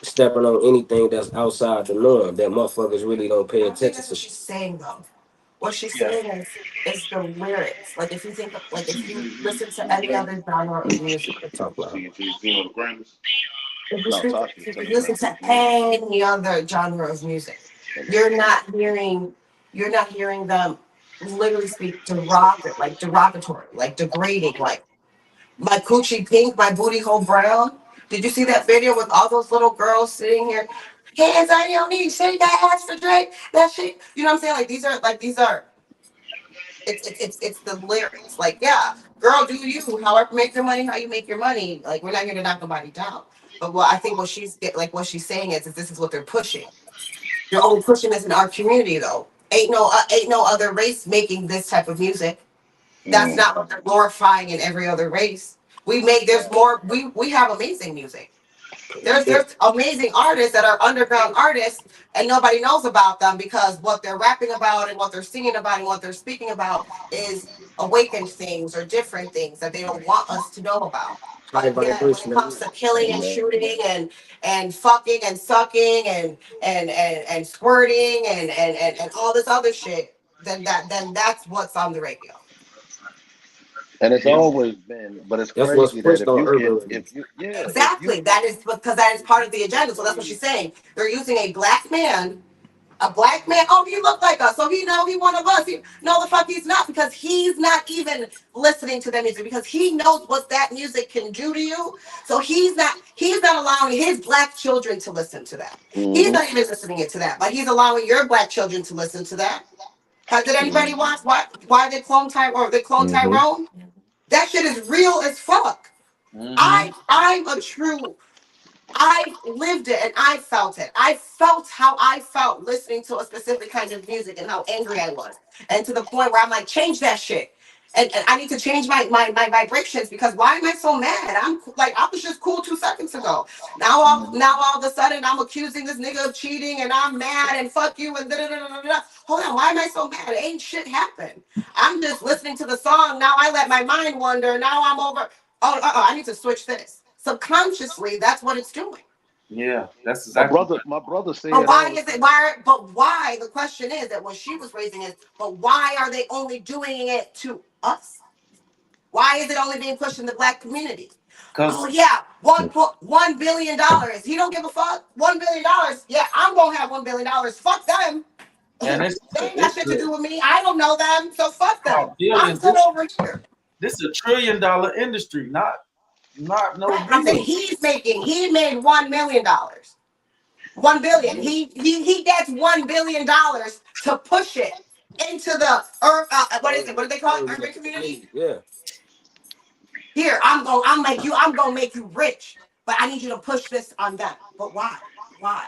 S1: stepping on anything that's outside the norm that motherfuckers really don't pay attention to.
S9: That's what she's saying, though. What she's saying is the lyrics. Like, if you think, like, if you listen to any other genre of music, if you listen to any other genre of music, you're not hearing them literally speak derogatory, like degrading, like my coochie pink, my booty hole brown. Did you see that video with all those little girls sitting here? Hands on your knees, shake that ass for Drake. That shit. You know what I'm saying? Like these are. It's the lyrics. Like, yeah, girl, do you? However, make your money, how you make your money. Like, we're not here to knock nobody down. But I think what she's saying is this is what they're pushing. They're only pushing this in our community, though. Ain't no other race making this type of music. That's not what they're glorifying in every other race. We have amazing music. There's amazing artists that are underground artists and nobody knows about them because what they're rapping about and what they're singing about and what they're speaking about is awakened things or different things that they don't want us to know about. But when it comes to killing and shooting and fucking and sucking and squirting and all this other shit, then that's what's on the radio.
S4: And it's always been, but it's crazy that
S9: exactly, that is because that is part of the agenda. So that's what she's saying. They're using a black man. Oh, he looked like us, so he one of us. No, the fuck he's not, because he's not even listening to that music because he knows what that music can do to you. So he's not allowing his black children to listen to that. Mm-hmm. He's not even listening to that, but he's allowing your black children to listen to that. Did anybody watch why they clone Tyrone? That shit is real as fuck. Mm-hmm. I lived it and I felt it. I felt how I felt listening to a specific kind of music and how angry I was. And to the point where I'm like, change that shit. And I need to change my vibrations because why am I so mad? I was just cool 2 seconds ago. Now all of a sudden I'm accusing this nigga of cheating and I'm mad and fuck you and da-da-da-da-da. Hold on, why am I so mad? Ain't shit happened. I'm just listening to the song. Now I let my mind wander. Now I'm over. I need to switch this. Subconsciously, that's what it's doing.
S2: Yeah, that's exactly.
S4: My brother said.
S9: But why is it? Why? The question is that what she was raising is, but why are they only doing it to us? Why is it only being pushed in the black community?
S2: Because
S9: Oh yeah, $1 billion. He don't give a fuck. $1 billion. Yeah, I'm gonna have $1 billion. Fuck them.
S2: and
S9: They ain't got shit to do with me. I don't know them, so fuck them. I'm
S2: billions.
S9: good over here.
S2: This is $1 trillion industry, not no.
S9: I'm saying he made $1 million. 1 billion. He gets $1 billion to push it into the what is it? What do they call it? Urban community?
S1: Yeah.
S9: Here, I'm gonna make you rich, but I need you to push this on them. But why? Why?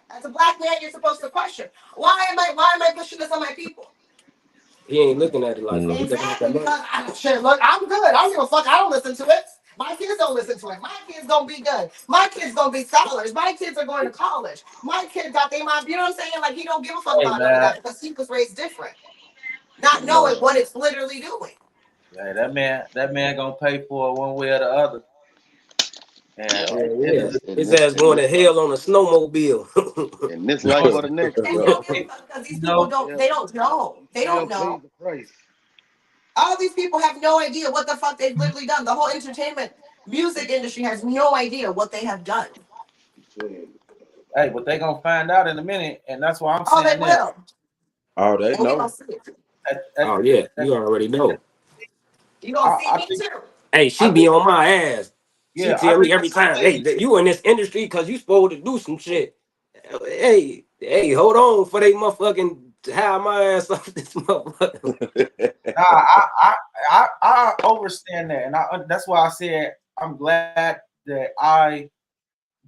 S9: As a black man, you're supposed to question. Why am I pushing this on my people?
S1: He ain't looking at it like that.
S9: Exactly, because look, I'm good. I don't give a fuck. I don't listen to it. My kids don't listen to it. My kids gonna be good. My kids gonna be scholars. My kids are going to college. My kids got their mom. You know what I'm saying? Like he don't give a fuck about none of that because he was raised different, not knowing what it's literally doing.
S2: Yeah, that man gonna pay for it one way or the other. And
S1: his ass going to hell on a snowmobile.
S4: And this life for the next.
S9: Because these people don't know. They don't know. All these people have no idea what the fuck they've literally done. The whole entertainment music industry has no idea what they have done.
S2: Hey, but they gonna find out in a minute, and that's why I'm saying.
S9: Oh, they will.
S5: Oh, they know.
S1: Oh yeah, you already know.
S9: You gonna see me too.
S1: Hey, she be on my ass. She tell me every time, hey, you in this industry because you supposed to do some shit. Hey, hold on for they motherfucking have my ass off this motherfucker.
S2: I understand that, and that's why I said I'm glad that I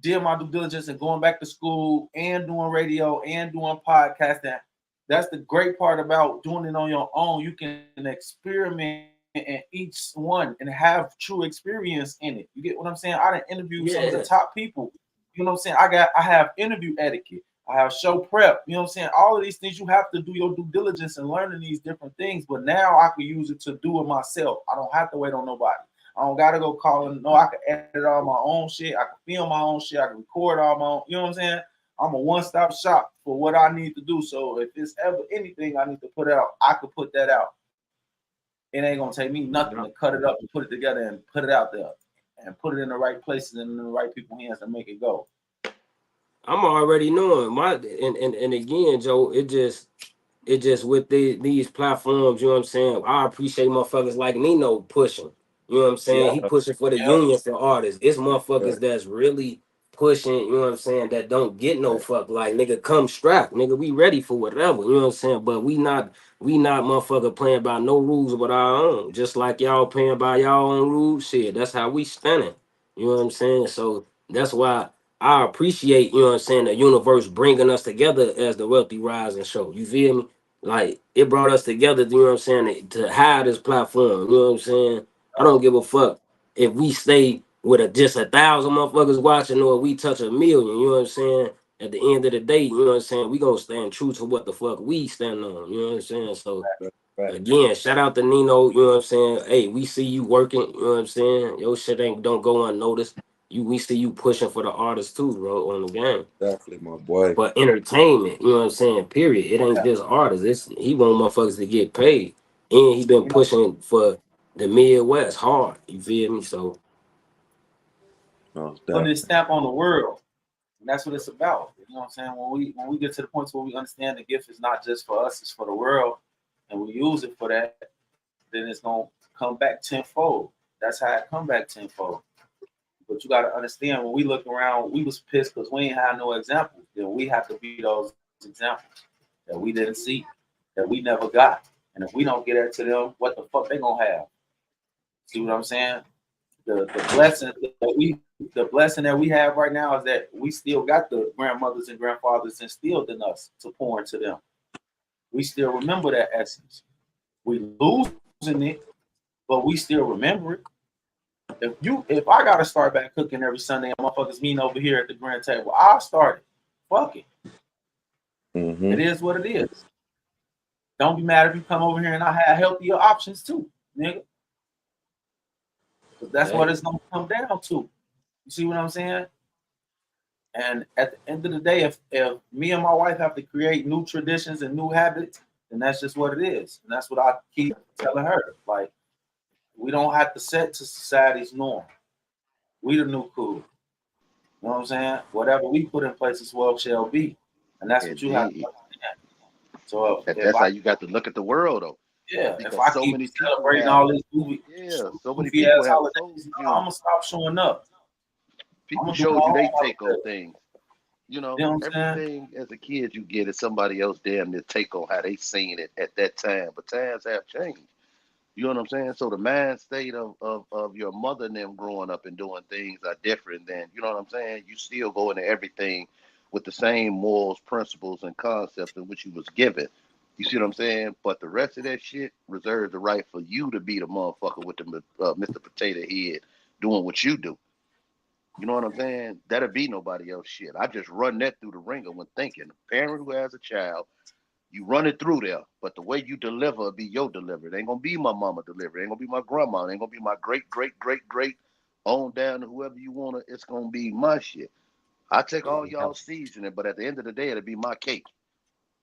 S2: did my due diligence and going back to school and doing radio and doing podcasting. That's the great part about doing it on your own. You can experiment in each one and have true experience in it. You get what I'm saying? I done interviewed some of the top people. You know what I'm saying? I have interview etiquette. I have show prep. You know what I'm saying? All of these things, you have to do your due diligence and learning these different things. But now I can use it to do it myself. I don't have to wait on nobody. I don't gotta go calling. No, I can edit all my own shit. I can film my own shit. I can record all my own. You know what I'm saying? I'm a one-stop shop for what I need to do. So if there's ever anything I need to put out, I could put that out. It ain't gonna take me nothing to cut it up and put it together and put it out there and put it in the right places and in the right people's hands and make it go.
S1: I'm already knowing and again, Joe, it just with these platforms, you know what I'm saying? I appreciate motherfuckers like Nino pushing. You know what I'm saying?
S2: Yeah.
S1: He pushing for the union for artists. It's motherfuckers that's really pushing, you know what I'm saying, that don't get no fuck. Like, nigga, come strapped. Nigga, we ready for whatever. You know what I'm saying? But we not motherfucker playing by no rules but our own. Just like y'all playing by y'all own rules. Shit, that's how we standing. You know what I'm saying? So that's why I appreciate, you know what I'm saying, the universe bringing us together as the Wealthy Rising show. You feel me? Like, it brought us together, you know what I'm saying, to have this platform. You know what I'm saying? I don't give a fuck if we stay with just 1,000 motherfuckers watching or we touch 1 million. You know what I'm saying? At the end of the day, you know what I'm saying, we gonna stand true to what the fuck we stand on. You know what I'm saying? So, again, shout out to Nino, you know what I'm saying? Hey, we see you working, you know what I'm saying? Your shit don't go unnoticed. We see you pushing for the artists too, bro, on the game.
S5: Definitely, my boy.
S1: But entertainment, you know what I'm saying? Period. It ain't just artists. He want motherfuckers to get paid, and he been pushing for the Midwest hard. You feel me? So
S2: putting his stamp on the world, and that's what it's about. You know what I'm saying? When we get to the point where we understand the gift is not just for us, it's for the world, and we use it for that, then it's gonna come back tenfold. That's how it come back tenfold. But you got to understand, when we look around, we was pissed because we ain't had no examples. Then we have to be those examples that we didn't see, that we never got. And if we don't get it to them, what the fuck they gonna have? See what I'm saying? The blessing that we have right now is that we still got the grandmothers and grandfathers instilled in us to pour into them. We still remember that essence. We losing it, but we still remember it. If I gotta start back cooking every Sunday and motherfuckers meeting over here at the grand table, I'll start it. Fuck it.
S5: Mm-hmm.
S2: It is what it is. Don't be mad if you come over here and I have healthier options too, nigga. That's what it's gonna come down to. You see what I'm saying? And at the end of the day, if me and my wife have to create new traditions and new habits, then that's just what it is. And that's what I keep telling her. Like, We don't have to set to society's norm. We the new cool. You know what I'm saying? Whatever we put in place as well shall be. And that's what you have to understand. So
S4: that's how you got to look at the world, though.
S2: Yeah,
S4: because
S2: if I
S4: so
S2: keep
S4: many
S2: celebrating all these movies,
S4: so many people have holidays,
S2: I'm gonna stop showing up.
S4: People show you they take on things. You know everything as a kid you get is somebody else damn near take on how they seen it at that time. But times have changed. You know what I'm saying? So the mind state of your mother and them growing up and doing things are different than, you know what I'm saying? You still go into everything with the same morals, principles, and concepts in which you was given. You see what I'm saying? But the rest of that shit reserves the right for you to be the motherfucker with the Mr. Potato Head doing what you do. You know what I'm saying? That'll be nobody else shit. I just run that through the ringer when thinking. A parent who has a child, you run it through there, but the way you deliver will be your delivery. It ain't gonna be my mama delivery. It ain't gonna be my grandma. It ain't gonna be my great on down to whoever you wanna. It's gonna be my shit. I take all y'all seasoning, but at the end of the day, it'll be my cake.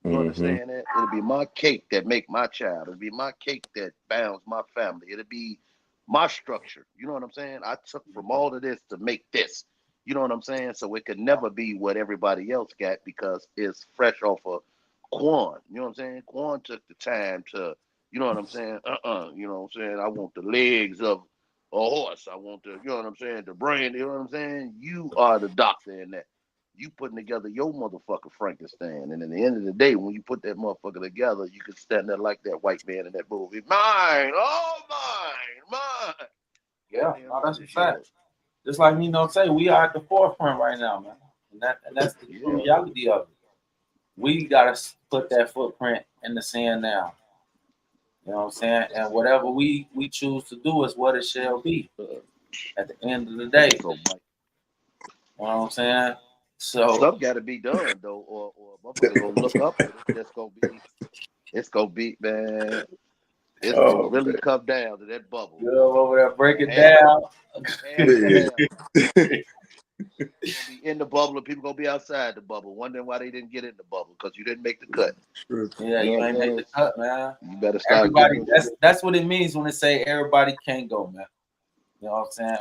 S4: You understand that? It'll be my cake that make my child. It'll be my cake that bounds my family. It'll be my structure. You know what I'm saying? I took from all of this to make this. You know what I'm saying? So it could never be what everybody else got because it's fresh off of Quan. You know what I'm saying? Quan took the time to, you know what I'm saying? You know what I'm saying? I want the legs of a horse. I want the, you know what I'm saying? The brain, you know what I'm saying? You are the doctor in that. You putting together your motherfucker Frankenstein. And at the end of the day, when you put that motherfucker together, you can stand there like that white man in that movie. Mine, oh mine.
S2: Yeah, no, that's a fact. Just like say, we are at the forefront right now, man. And that's the reality of it. We gotta put that footprint in the sand now. You know what I'm saying? And whatever we choose to do is what it shall be. At the end of the day. You know what I'm saying? So
S4: stuff got to be done though, or motherfuckers gonna look up. It's gonna be, man. It's gonna really come down to that bubble.
S2: You over there, break it down.
S4: Be in the bubble, and people gonna be outside the bubble, wondering why they didn't get in the bubble because you didn't make the cut.
S2: Yeah, you ain't make the cut, man.
S4: You better start.
S2: Everybody, that's what it means when they say everybody can't go, man. You know what I'm saying?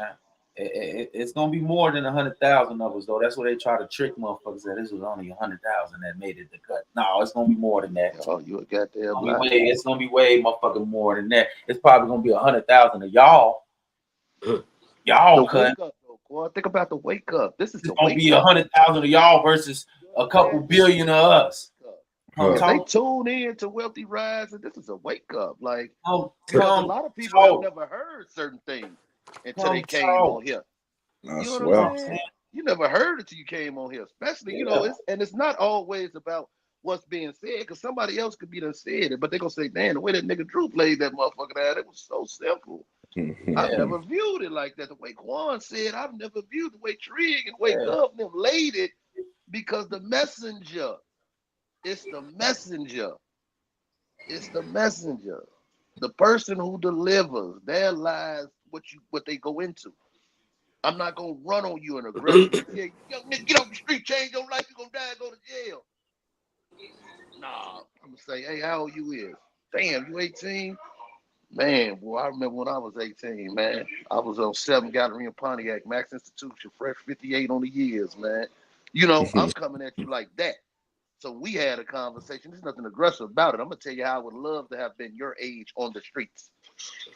S2: It's gonna be more than 100,000 of us, though. That's what they try to trick motherfuckers that this was only 100,000 that made it the cut. No, it's gonna be more than that.
S4: Oh, you a goddamn
S2: lie. It's gonna be way motherfucking more than that. It's probably gonna be 100,000 of y'all. Y'all cut.
S4: Boy, think about the wake up. This is
S2: it's gonna be 100,000 of y'all versus a couple billion of us.
S4: If they tune in to Wealthy Rise, and this is a wake up. Like a lot of people have never heard certain things until they came on here. You know what I'm saying? You never heard it till you came on here, especially it's not always about what's being said because somebody else could be done said it, but they're gonna say, "Man, the way that nigga Drew played that motherfucker out, it was so simple." I never viewed it like that. The way Quan said, I've never viewed the way Trig and Wake Up them laid it because the messenger. It's the messenger. It's the messenger. The person who delivers their lives, what they go into. I'm not gonna run on you in aggressive. Yeah, young nigga, get off the street, change your life, you're gonna die and go to jail. Nah, I'm gonna say, hey, how old you is? Damn, you 18? Man, boy, I remember when I was 18, man. I was on 7 Gallery in Pontiac, Max Institution, fresh 58 on the years, man. You know, I'm coming at you like that. So we had a conversation. There's nothing aggressive about it. I'm going to tell you how I would love to have been your age on the streets.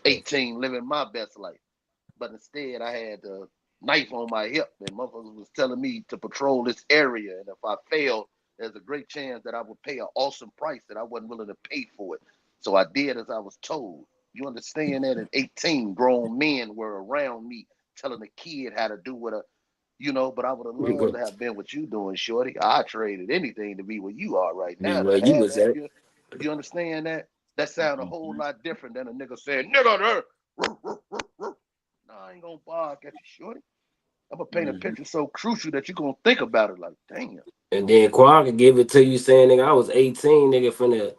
S4: 18, living my best life. But instead, I had a knife on my hip, and motherfuckers was telling me to patrol this area. And if I failed, there's a great chance that I would pay an awesome price that I wasn't willing to pay for it. So I did as I was told. You understand that at 18, grown men were around me telling a kid how to do what but I would have loved to have been what you doing, shorty. I traded anything to be where you are right now. You understand that? That sound a whole lot different than a nigga saying, nigga, no, I ain't gonna bark at you, shorty. I'm gonna paint a picture so crucial that you're gonna think about it like, damn.
S1: And then Quan can give it to you saying, nigga, I was 18, nigga, finna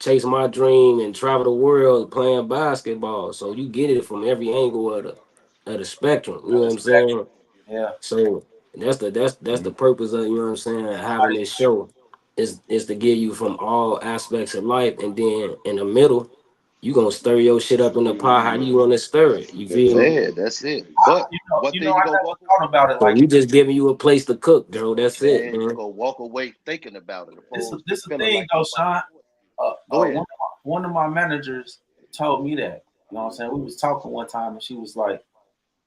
S1: chase my dream and travel the world playing basketball. So you get it from every angle of the spectrum. You know what I'm saying?
S2: Yeah.
S1: So that's the purpose of, you know what I'm saying, having this show is to give you from all aspects of life, and then in the middle you gonna stir your shit up in the pot. How do you want to stir it? You feel me?
S4: That's it. But one thing you
S2: I
S4: gonna
S2: never
S4: walk
S2: thought about it
S1: So
S2: like
S1: we just giving you a place to cook, Joe. That's it,
S4: man, you
S1: man.
S4: gonna walk away thinking about it.
S2: this.
S4: Opposed
S2: This
S4: to
S2: is the
S4: feeling
S2: thing
S4: like
S2: though,
S4: somebody
S2: Sean.
S4: Go ahead.
S2: One of my managers told me that. You know what I'm saying? We was talking one time, and she was like,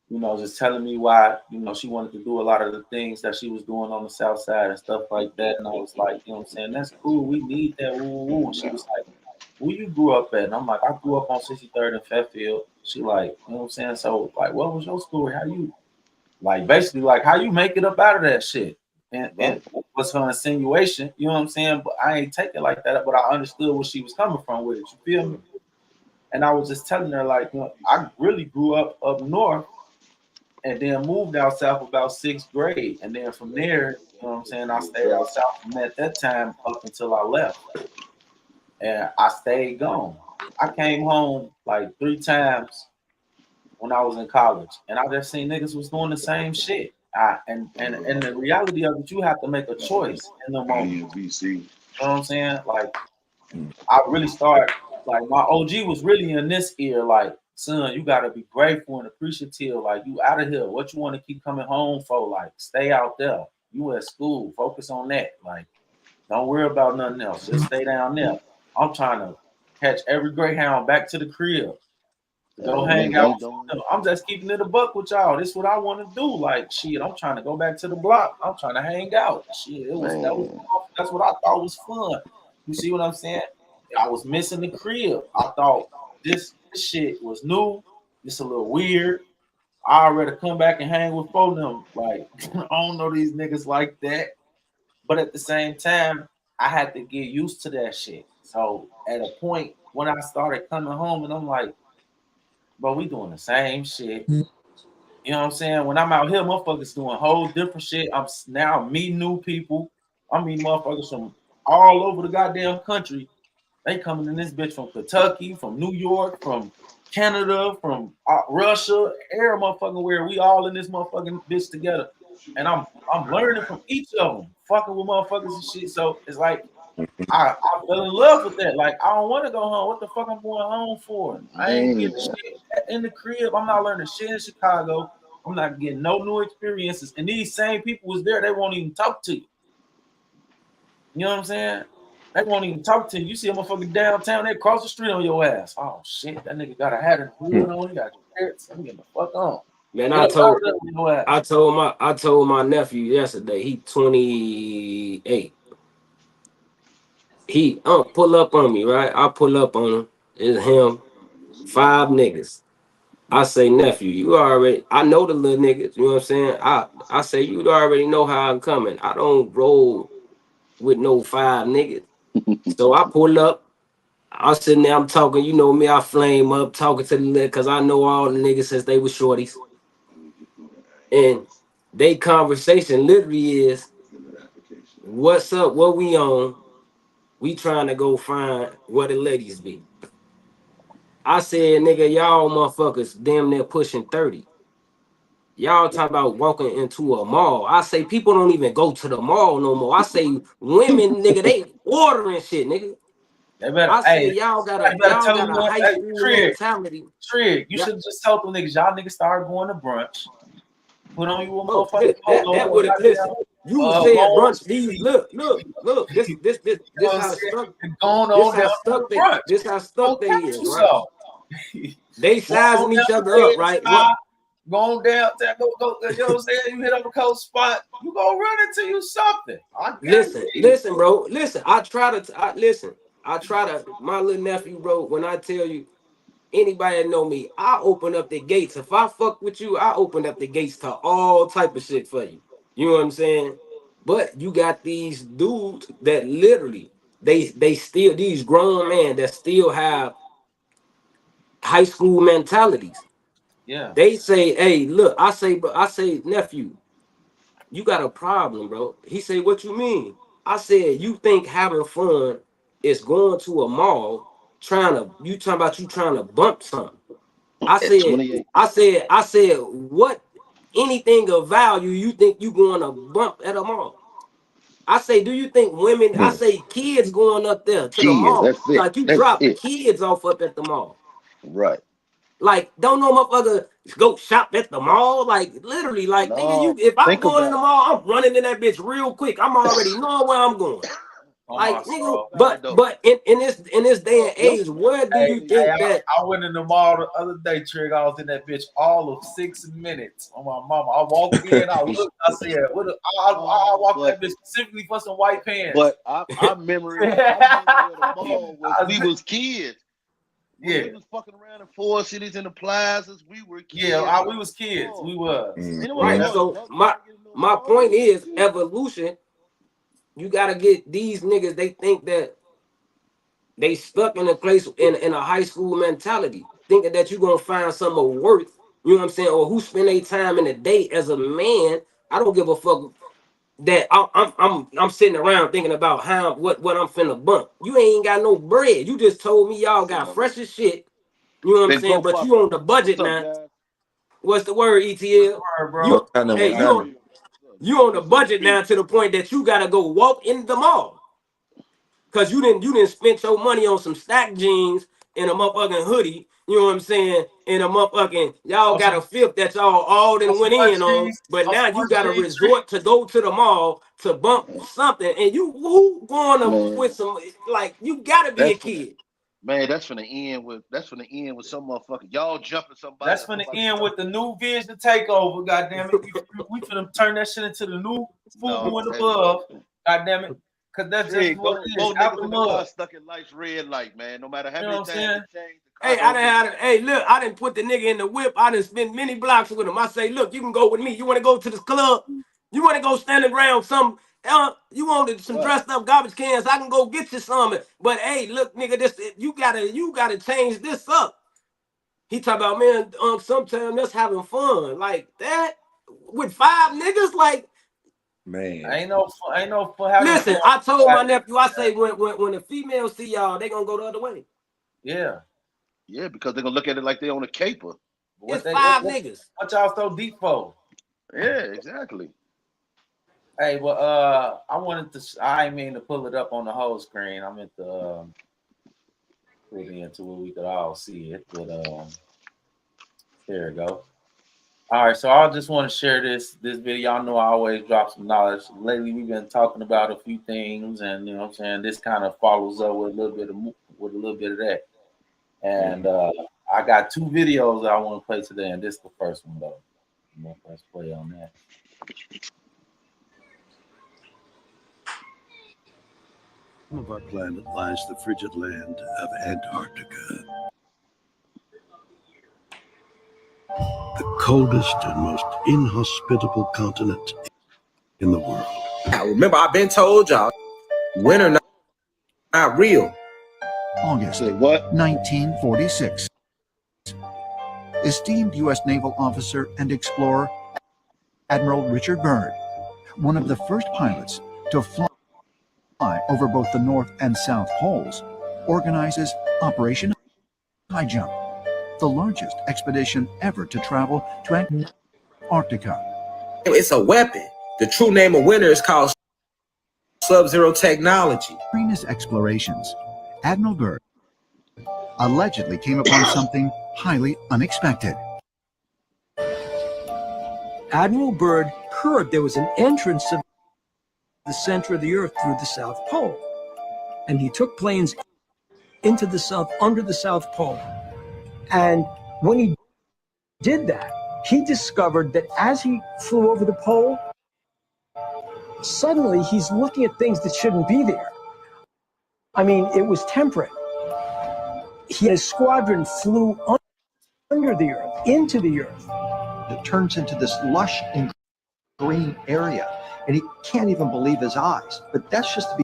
S2: you know, just telling me why, you know, she wanted to do a lot of the things that she was doing on the South Side and stuff like that. And I was like, you know what I'm saying? That's cool. We need that. Woo, woo, woo. And she was like, where you grew up at? And I'm like, I grew up on 63rd and Fairfield. She like, you know what I'm saying? So like, what was your story? How you, like, basically, like, how you make it up out of that shit? And what's her insinuation? You know what I'm saying? But I ain't take it like that. But I understood where she was coming from with it. You feel me? And I was just telling her, like, you know, I really grew up north and then moved out south about 6th grade. And then from there, you know what I'm saying, I stayed out south from at that time up until I left. And I stayed gone. I came home like 3 times when I was in college. And I just seen niggas was doing the same shit. And the reality of it, you have to make a choice in the moment. You know what I'm saying? Like, I really start, like, my OG was really in this ear, like, son, you gotta be grateful and appreciative. Like, you out of here. What you want to keep coming home for? Like, stay out there. You at school. Focus on that. Like, don't worry about nothing else. Just stay down there. I'm trying to catch every Greyhound back to the crib. Go hang out. I'm just keeping it a buck with y'all. This is what I want to do. Like, shit, I'm trying to go back to the block. I'm trying to hang out. Shit, that's what I thought was fun. You see what I'm saying? I was missing the crib. I thought this shit was new. It's a little weird. I already come back and hang with both of them. Like, I don't know these niggas like that. But at the same time, I had to get used to that shit. So at a point when I started coming home and I'm like, bro, we doing the same shit. You know what I'm saying? When I'm out here, motherfuckers doing whole different shit. I'm now meeting new people. I meet motherfuckers from all over the goddamn country. They coming in this bitch from Kentucky, from New York, from Canada, from Russia, every motherfucking where. We all in this motherfucking bitch together. And I'm learning from each of them, fucking with motherfuckers and shit. So it's like, I fell in love with that. Like, I don't want to go home. What the fuck I'm going home for? I ain't getting shit in the crib. I'm not learning shit in Chicago. I'm not getting no new experiences. And these same people was there. They won't even talk to you. You know what I'm saying? They won't even talk to you. You see a motherfucker downtown, they cross the street on your ass. Oh shit, that nigga got a hat and hood on. He got shirts. I'm getting the fuck on.
S1: Man, I told my nephew yesterday. He 28. He pull up on me, right? I pull up on him. It's him, 5 niggas. I say, nephew, you already, I know the little niggas, you know what I'm saying? I say, you already know how I'm coming. I don't roll with no 5 niggas. So I pull up, I'm sitting there, I'm talking, you know me, I flame up, talking to the niggas, because I know all the niggas since they were shorties. And they conversation literally is, what's up, what we on? We trying to go find where the ladies be. I said, nigga, y'all motherfuckers damn near pushing 30. Y'all talking about walking into a mall. I say people don't even go to the mall no more. I say women, nigga, they ordering shit, nigga. I say y'all got a high school mentality.
S2: Trig, you should just tell them niggas, y'all niggas start going to brunch. Put on you a motherfucking
S1: that would have listen. You said brunch. These look. This how stuck they. This how stuck they is, right? They sizing each other up, right?
S2: Going down, go, you know what I'm saying? You hit up a cold spot, you gonna run into you something.
S1: Listen, bro. Listen, I try to, my little nephew, bro, when I tell you, anybody that know me, I open up the gates. If I fuck with you, I open up the gates to all type of shit for you. You know what I'm saying? But you got these dudes that literally, they still, these grown men that still have high school mentalities.
S2: Yeah.
S1: They say, hey, look, I say, nephew, you got a problem, bro. He say, what you mean? I said, you think having fun is going to a mall trying to bump something. I said, what anything of value you think you going to bump at a mall? I say, do you think women? I say, kids going up there to the
S4: Kids,
S1: mall,
S4: that's it.
S1: like you
S4: That's
S1: drop
S4: it.
S1: kids off up at the mall.
S4: Right.
S1: Like, don't no motherfucker go shop at the mall. Like, literally, like, nigga,
S4: No,
S1: if I'm
S4: think
S1: going in
S4: about
S1: the mall, I'm running in that bitch real quick. I'm already knowing where I'm going. Like, nigga, but in this day and age, where do you think that?
S2: I went in the mall the other day, Trig. I was in that bitch all of 6 minutes on my mama. I walked in, I looked, I said, I walked that bitch specifically for some white pants.
S4: But our memory of the mall was we was kids.
S2: Yeah,
S4: we was fucking around in Four Cities in the plazas. We were kids.
S2: Yeah, we was kids. We was.
S1: Right. So my point is evolution. You gotta get these niggas. They think that they stuck in a place in a high school mentality, thinking that you're gonna find some of worth. You know what I'm saying? Or who spend their time in the day as a man. I don't give a fuck that I'm sitting around thinking about what I'm finna bump. You ain't got no bread. You just told me y'all got fresh as shit. You know what I'm saying? But you on the budget now. What's the word, ETL? You on the budget now to the point that you gotta go walk in the mall. Cause you didn't spend your money on some stack jeans and a motherfucking hoodie. You know what I'm saying? And a motherfucking y'all got a fifth that y'all all done went in on, but now you got to resort to go to the mall to bump something, and you who going to with some like you gotta be a kid.
S4: Man, that's finna end with some motherfucker. Y'all jumping somebody.
S2: That's finna end with the new Vision takeover. Goddamn it, we finna turn that shit into the new Fubu and above. Goddamn it. Cause that's just what it is. Out the mud.
S4: Stuck in life's red light, man. No matter how many times it changed.
S1: Hey, I didn't put the nigga in the whip. I didn't spend many blocks with him. I say, look, you can go with me. You want to go to this club? You want to go stand around some? You want some dressed up garbage cans? I can go get you some. But hey, look, nigga, this you gotta change this up. He talk about, man, sometimes that's having fun like that with 5 niggas, like.
S2: Man, ain't no fun.
S1: Listen, I told my nephew, I say when the females see y'all, they gonna go the other way.
S2: Yeah,
S4: because they're gonna look at it like they on a caper.
S1: It's 5 niggas.
S2: What y'all so deep for?
S4: Yeah, exactly.
S2: Hey, well, I ain't mean to pull it up on the whole screen. I meant to put it into where we could all see it. But there we go. All right, so I just want to share this video. Y'all know I always drop some knowledge. Lately, we've been talking about a few things, and you know what I'm saying, this kind of follows up with a little bit of that. And I got 2 videos that I want to play today, and this is the first one though. I'm gonna press play on that.
S10: Some of our planet lies the frigid land of Antarctica. The coldest and most inhospitable continent in the world.
S11: Now, remember, I've been told y'all, winter not real.
S10: August 1946. Esteemed U.S. naval officer and explorer Admiral Richard Byrd, one of the first pilots to fly over both the North and South Poles, organizes Operation High Jump, the largest expedition ever to travel to Antarctica.
S11: It's a weapon. The true name of winter is called Sub-Zero technology.
S10: During his explorations, Admiral Byrd allegedly came upon something highly unexpected.
S12: Admiral Byrd heard there was an entrance to the center of the Earth through the South Pole, and he took planes into the South, under the South Pole. And when he did that, he discovered that as he flew over the pole, suddenly he's looking at things that shouldn't be there. I mean, it was temperate. His squadron flew under the Earth, into the Earth.
S10: It turns into this lush and green area, and he can't even believe his eyes. But that's just the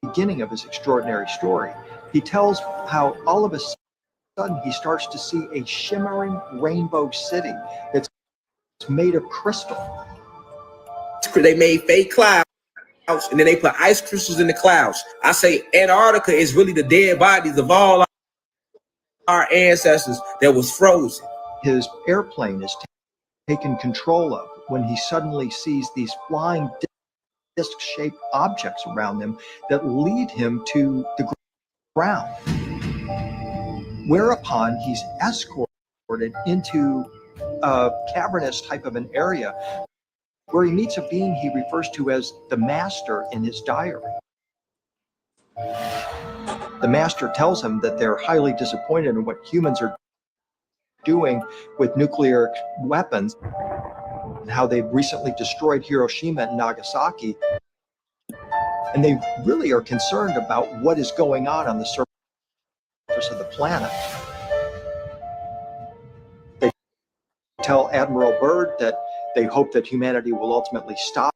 S10: beginning of his extraordinary story. He tells how all of a sudden he starts to see a shimmering rainbow city that's made of crystal.
S11: They made fake clouds, and then they put ice crystals in the clouds. I say Antarctica is really the dead bodies of all our ancestors that was frozen.
S10: His airplane is taken control of when he suddenly sees these flying disc-shaped objects around them that lead him to the ground. Whereupon he's escorted into a cavernous type of an area where he meets a being he refers to as the Master in his diary. The Master tells him that they're highly disappointed in what humans are doing with nuclear weapons and how they've recently destroyed Hiroshima and Nagasaki. And they really are concerned about what is going on the surface of the planet. They tell Admiral Byrd that they hope that humanity will ultimately stop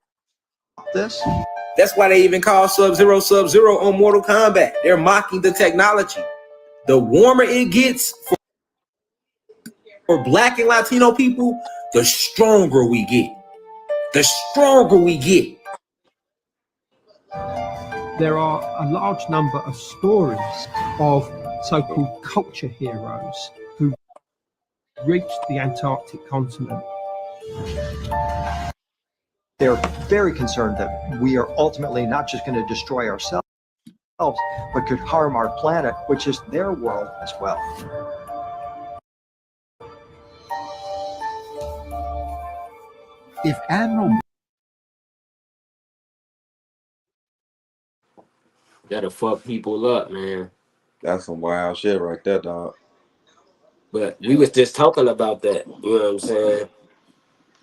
S10: this.
S11: That's why they even call Sub-Zero Sub-Zero on Mortal Kombat. They're mocking the technology. The warmer it gets for Black and Latino people, the stronger we get. The stronger we get.
S12: There are a large number of stories of so-called culture heroes who reached the Antarctic continent.
S10: They're very concerned that we are ultimately not just going to destroy ourselves, but could harm our planet, which is their world as well. If Admiral
S1: That'll fuck people up, man.
S5: That's some wild shit right there, dog.
S1: But we was just talking about that. You know what I'm saying?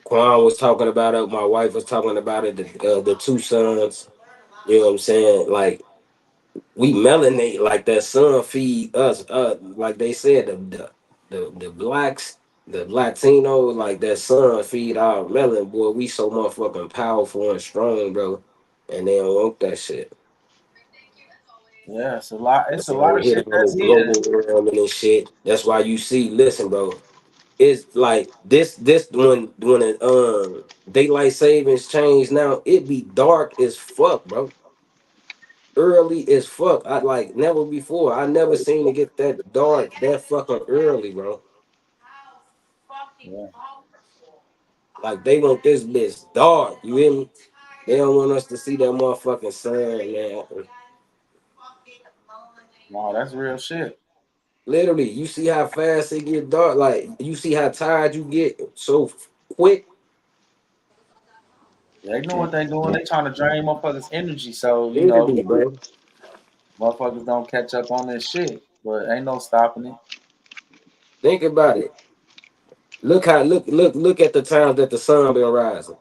S1: Quan was talking about it. My wife was talking about it. The two sons. You know what I'm saying? Like, we melanate, like that sun feed us. Like they said, the blacks, the Latinos, like that sun feed our melanin. Boy, we so motherfucking powerful and strong, bro. And they don't want that shit.
S2: Yeah, it's a lot. It's a
S1: That's
S2: lot
S1: why
S2: of
S1: we
S2: shit
S1: hit on
S2: that's
S1: this
S2: here.
S1: global warming and shit. That's why you see. Listen, bro. It's like this when daylight savings change now, it be dark as fuck, bro. Early as fuck. I like never before. I never seen it get that dark that fucking early, bro.
S2: Yeah.
S1: Like they want this bitch dark. You hear me? They don't want us to see that motherfucking sun, man.
S2: No, that's real shit.
S1: Literally, you see how fast it get dark. Like you see how tired you get so quick.
S2: They know what they doing. They trying to drain motherfuckers' energy, so you
S1: Literally,
S2: know,
S1: bro.
S2: motherfuckers don't catch up on this shit. But ain't no stopping it.
S1: Think about it. Look at the times that the sun been rising.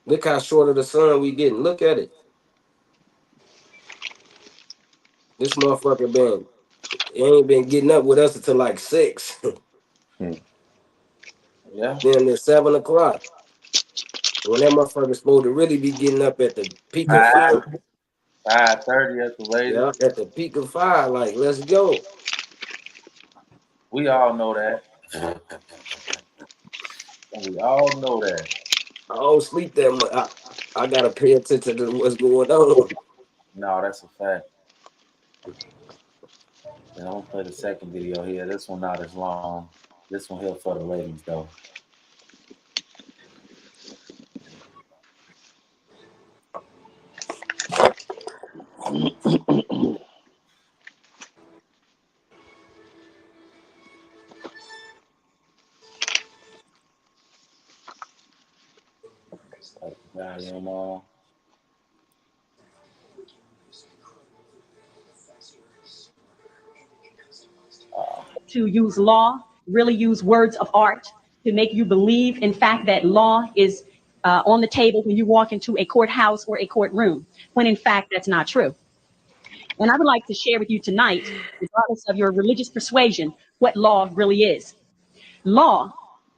S1: Look how short of the sun we getting. Look at it. This motherfucker ain't been getting up with us until like 6.
S2: Yeah.
S1: Then it's 7 o'clock. When that motherfucker's supposed to really be getting up at the peak of 5.
S2: 5:30 at the latest.
S1: Yeah, at the peak of 5. Like, let's go.
S2: We all know that. We all know that.
S1: I don't sleep that much. I gotta pay attention to what's going on.
S2: No, that's a fact. And I'm gonna play the second video here. This one not as long. This one here for the ladies though. Volume on.
S13: To use law, really use words of art to make you believe, in fact, that law is on the table when you walk into a courthouse or a courtroom, when in fact that's not true. And I would like to share with you tonight, regardless of your religious persuasion, what law really is. Law,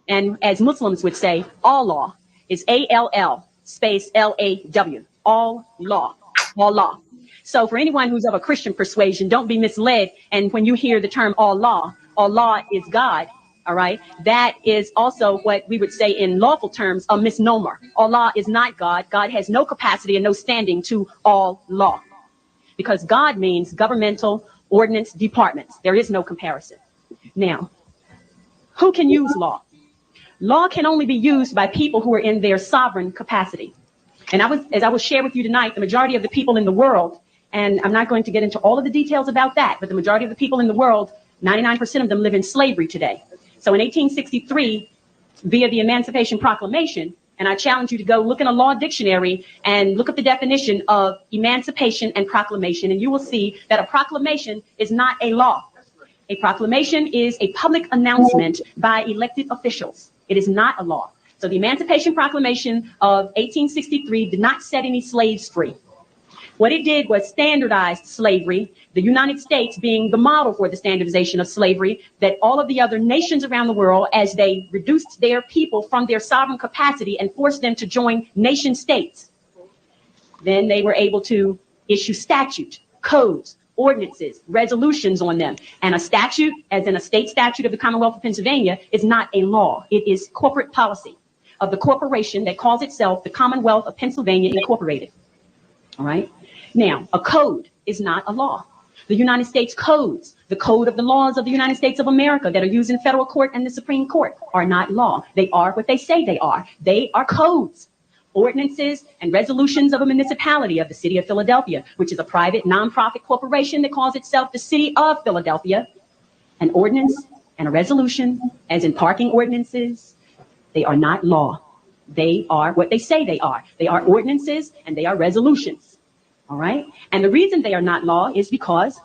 S13: and as Muslims would say, all law, is ALL space LAW, all law, all law. So for anyone who's of a Christian persuasion, don't be misled. And when you hear the term all law is God, all right? That is also what we would say in lawful terms, a misnomer. Allah is not God. God has no capacity and no standing to all law, because God means governmental ordinance departments. There is no comparison. Now, who can use law? Law can only be used by people who are in their sovereign capacity. And as I will share with you tonight, the majority of the people in the world, and I'm not going to get into all of the details about that, but the majority of the people in the world, 99% of them live in slavery today. So in 1863, via the Emancipation Proclamation, and I challenge you to go look in a law dictionary and look up the definition of emancipation and proclamation, and you will see that a proclamation is not a law. A proclamation is a public announcement by elected officials. It is not a law. So the Emancipation Proclamation of 1863 did not set any slaves free. What it did was standardized slavery, the United States being the model for the standardization of slavery, that all of the other nations around the world, as they reduced their people from their sovereign capacity and forced them to join nation states, then they were able to issue statute, codes, ordinances, resolutions on them. And a statute, as in a state statute of the Commonwealth of Pennsylvania, is not a law. It is corporate policy of the corporation that calls itself the Commonwealth of Pennsylvania Incorporated. All right. Now, a code is not a law. The United States codes, the code of the laws of the United States of America that are used in federal court and the Supreme Court, are not law. They are what they say they are. They are codes, ordinances, and resolutions of a municipality of the city of Philadelphia, which is a private nonprofit corporation that calls itself the city of Philadelphia. An ordinance and a resolution, as in parking ordinances, they are not law. They are what they say they are. They are ordinances and they are resolutions. All right. And the reason they are not law is because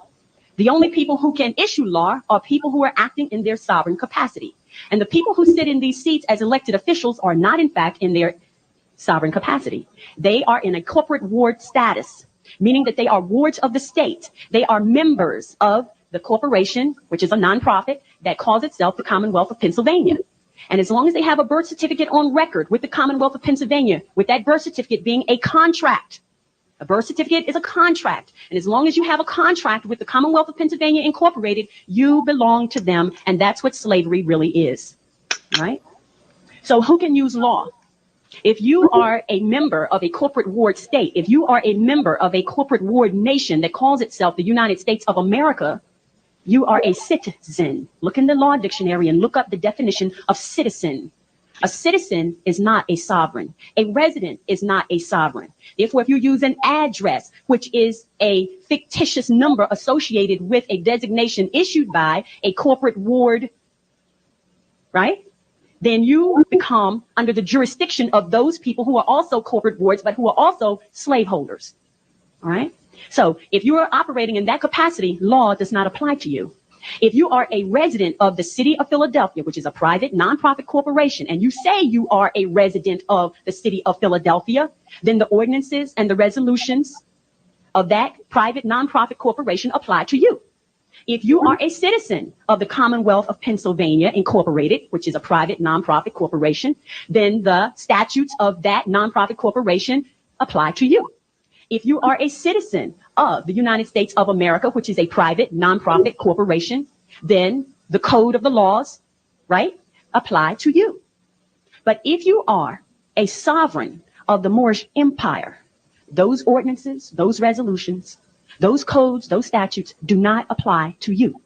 S13: the only people who can issue law are people who are acting in their sovereign capacity. And the people who sit in these seats as elected officials are not, in fact, in their sovereign capacity. They are in a corporate ward status, meaning that they are wards of the state. They are members of the corporation, which is a nonprofit that calls itself the Commonwealth of Pennsylvania. And as long as they have a birth certificate on record with the Commonwealth of Pennsylvania, with that birth certificate being a contract, a birth certificate is a contract. And as long as you have a contract with the Commonwealth of Pennsylvania Incorporated, you belong to them. And that's what slavery really is. Right? So who can use law? If you are a member of a corporate ward state, if you are a member of a corporate ward nation that calls itself the United States of America, you are a citizen. Look in the law dictionary and look up the definition of citizen. A citizen is not a sovereign. A resident is not a sovereign. Therefore, if you use an address, which is a fictitious number associated with a designation issued by a corporate ward, right? Then you become under the jurisdiction of those people who are also corporate wards, but who are also slaveholders. All right. So if you are operating in that capacity, law does not apply to you. If you are a resident of the city of Philadelphia, which is a private nonprofit corporation, and you say you are a resident of the city of Philadelphia, then the ordinances and the resolutions of that private nonprofit corporation apply to you. If you are a citizen of the Commonwealth of Pennsylvania Incorporated, which is a private nonprofit corporation, then the statutes of that nonprofit corporation apply to you. If you are a citizen of the United States of America, which is a private nonprofit corporation, then the code of the laws, right, apply to you. But if you are a sovereign of the Moorish Empire, those ordinances, those resolutions, those codes, those statutes do not apply to you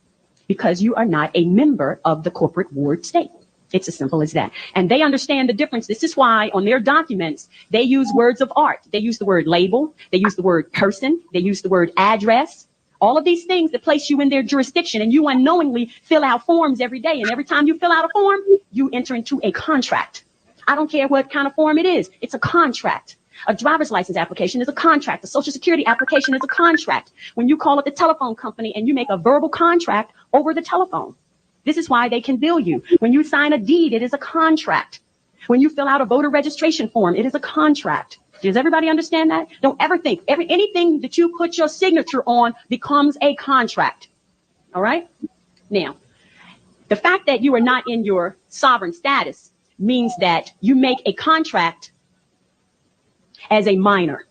S13: because you are not a member of the corporate ward state. It's as simple as that. And they understand the difference. This is why on their documents, they use words of art. They use the word label. They use the word person. They use the word address. All of these things that place you in their jurisdiction, and you unknowingly fill out forms every day. And every time you fill out a form, you enter into a contract. I don't care what kind of form it is. It's a contract. A driver's license application is a contract. A social security application is a contract. When you call up the telephone company and you make a verbal contract over the telephone, this is why they can bill you. When you sign a deed, it is a contract. When you fill out a voter registration form, it is a contract. Does everybody understand that? Don't ever think anything that you put your signature on becomes a contract. All right? Now, the fact that you are not in your sovereign status means that you make a contract as a minor.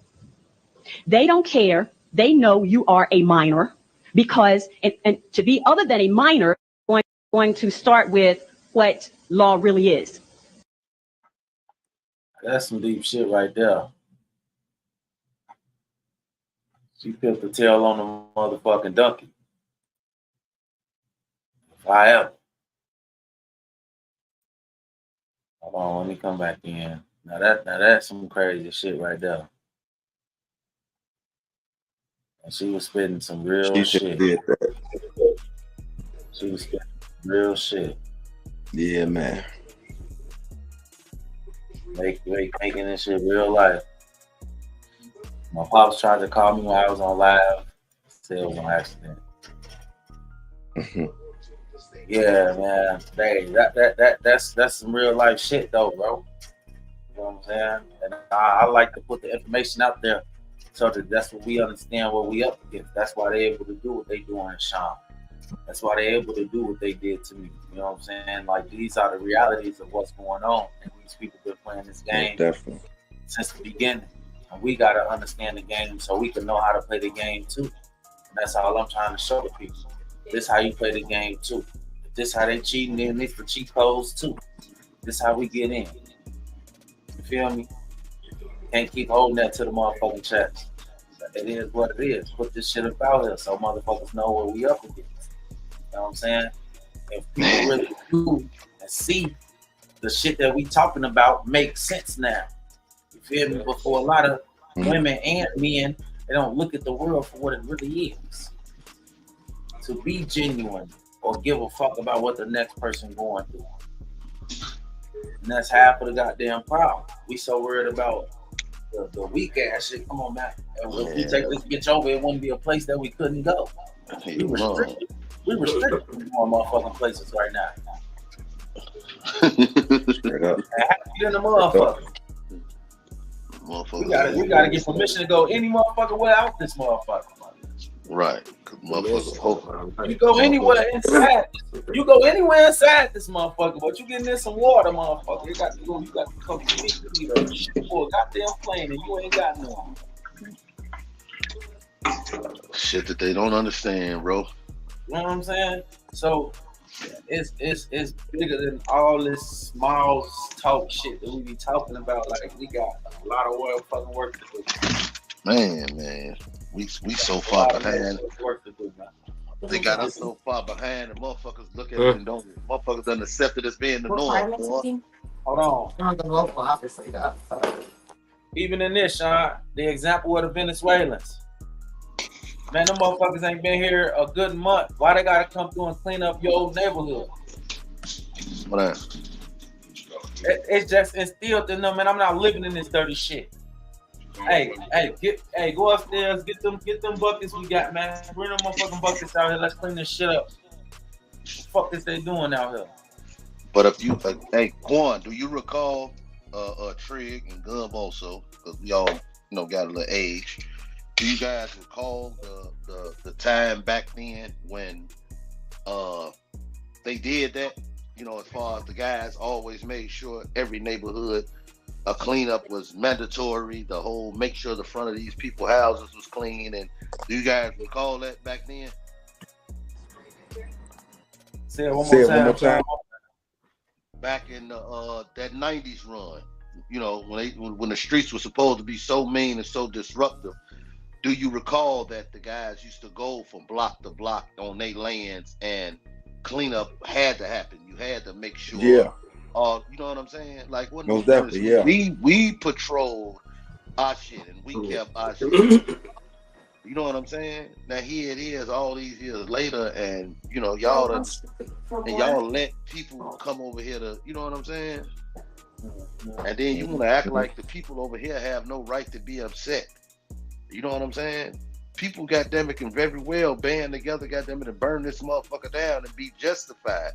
S13: They don't care. They know you are a minor because, and to be other than a minor, going to start with what law really is.
S2: That's some deep shit right there. She put the tail on the motherfucking donkey. If I ever. Hold on, let me come back in. Now that's some crazy shit right there. And she was spitting some real shit.
S5: Did that.
S2: She was spitting real shit.
S5: Yeah, man.
S2: Making this shit real life. My pops tried to call me when I was on live. Said it was on accident. Yeah, man. Hey, that's some real life shit though, bro. You know what I'm saying? And I like to put the information out there so that's what we understand what we up against. That's why they're able to do what they do on Sean. That's why they're able to do what they did to me. You know what I'm saying? Like, these are the realities of what's going on. And these people been playing this game since the beginning. And we got to understand the game so we can know how to play the game too. And that's all I'm trying to show the people. This how you play the game too. This how they cheating, then this for cheat codes too. This how we get in. You feel me? Can't keep holding that to the motherfucking chest. It is what it is. Put this shit up out here so motherfuckers know what we up against. You know what I'm saying? If people really do and see the shit that we talking about makes sense now. You feel me? But for a lot of women and men, they don't look at the world for what it really is. To be genuine or give a fuck about what the next person going through. And that's half of the goddamn problem. We so worried about the weak ass shit. Come on, man. If we take this bitch over, it wouldn't be a place that we couldn't go. We restricted more motherfucking places right now.
S5: Straight up.
S2: In the motherfucker. We gotta get permission to go any motherfucking way out this motherfucker.
S4: Right. Motherfuckers.
S2: You go anywhere inside. You go anywhere inside this motherfucker, but you getting in some water, motherfucker. You got to come to me for a goddamn plane, and you ain't got none.
S4: Shit that they don't understand, bro.
S2: You know what I'm saying? So it's bigger than all this small talk shit that we be talking about. Like, we got a lot of work to do.
S4: Man. We so far behind. They got us so far behind, and motherfuckers look at it and don't. Motherfuckers done accepted as being the norm.
S2: Hold on. Even in this, Sean, the example of the Venezuelans. Man, them motherfuckers ain't been here a good month. Why they gotta come through and clean up your old neighborhood?
S4: What?
S2: It's just instilled in them, man. I'm not living in this dirty shit. Hey, go upstairs, get them buckets we got, man. Bring them motherfucking buckets out here. Let's clean this shit up. What the fuck is they doing out here?
S4: But if you, Quan, do you recall Trig and Gub also? Because we all, got a little age. Do you guys recall the time back then when they did that? As far as the guys always made sure every neighborhood a cleanup was mandatory. The whole make sure the front of these people's houses was clean. And do you guys recall that back then?
S2: Say it one more time.
S4: Back in that 90s run, when the streets were supposed to be so mean and so disruptive, do you recall that the guys used to go from block to block on their lands and cleanup had to happen? You had to make sure.
S5: Yeah.
S4: You know what I'm saying? Like, what?
S5: Most definitely, yeah.
S4: We patrolled our shit and we kept our shit. You know what I'm saying? Now here it is, all these years later, and y'all let people come over here to, you know what I'm saying? And then you want to act like the people over here have no right to be upset. You know what I'm saying? People, goddammit, can very well band together, goddammit, and burn this motherfucker down and be justified.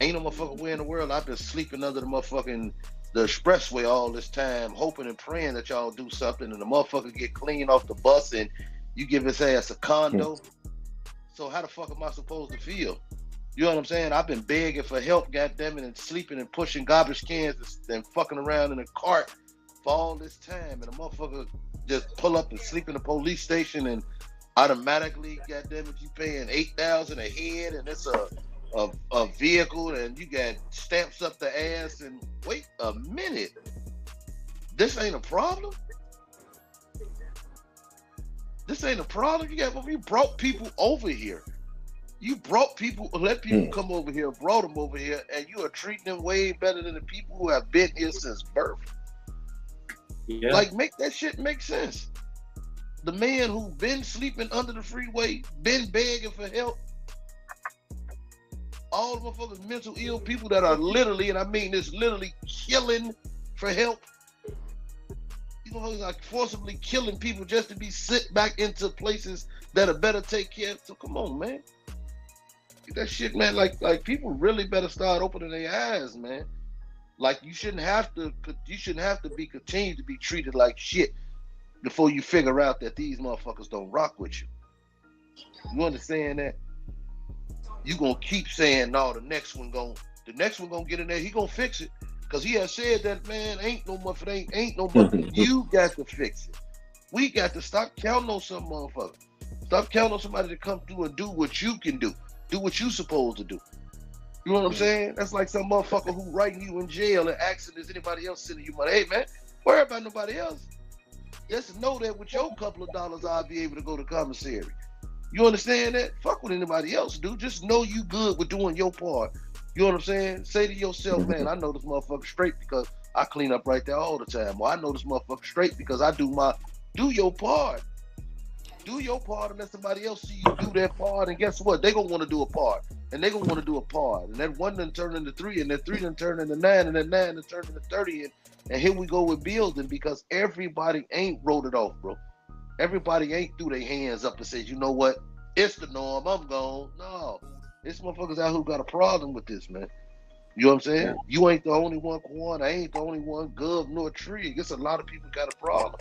S4: Ain't no motherfucking way in the world I've been sleeping under the expressway all this time, hoping and praying that y'all do something, and the motherfucker get clean off the bus and you give his ass a condo. So how the fuck am I supposed to feel? You know what I'm saying? I've been begging for help, goddammit, and sleeping and pushing garbage cans and fucking around in a cart for all this time, and a motherfucker just pull up and sleep in the police station and automatically, goddammit, you paying $8,000 a head, and it's a vehicle, and you got stamps up the ass, and wait a minute, this ain't a problem? This ain't a problem? We brought people over here. You brought people, let people come over here, brought them over here, and you are treating them way better than the people who have been here since birth.
S2: Yeah.
S4: Like, make that shit make sense. The man who been sleeping under the freeway, been begging for help, all the motherfuckers mental ill people that are literally, and I mean this, literally killing for help. You know, like forcibly killing people just to be sent back into places that are better take care. So come on, man. That shit, man, like people really better start opening their eyes, man. Like you shouldn't have to be continued to be treated like shit before you figure out that these motherfuckers don't rock with you. You understand that? You gonna keep saying, no, the next one gonna get in there, he gonna fix it. Cause he has said that, man, ain't no motherfucker. You got to fix it. We got to stop counting on some motherfucker. Stop counting on somebody to come through and do what you can do. Do what you supposed to do. You know what I'm saying? That's like some motherfucker who writing you in jail and asking, is anybody else sending you money? Hey, man, worry about nobody else. Just know that with your couple of dollars, I'll be able to go to commissary. You understand that? Fuck what anybody else do. Just know you good with doing your part. You know what I'm saying? Say to yourself, man, I know this motherfucker straight because I clean up right there all the time. Or I know this motherfucker straight because I do your part. Do your part and let somebody else see you do their part. And guess what? They gonna want to do a part. And they gonna want to do a part. And that one done turn into 3, and that 3 done turn into 9, and that 9 done turn into 30. And here we go with building because everybody ain't wrote it off, bro. Everybody ain't threw their hands up and said, you know what? It's the norm. I'm gone. No. There's motherfuckers out who got a problem with this, man. You know what I'm saying? Yeah. You ain't the only one, Quan. I ain't the only one, Gov nor Tree. There's a lot of people got a problem.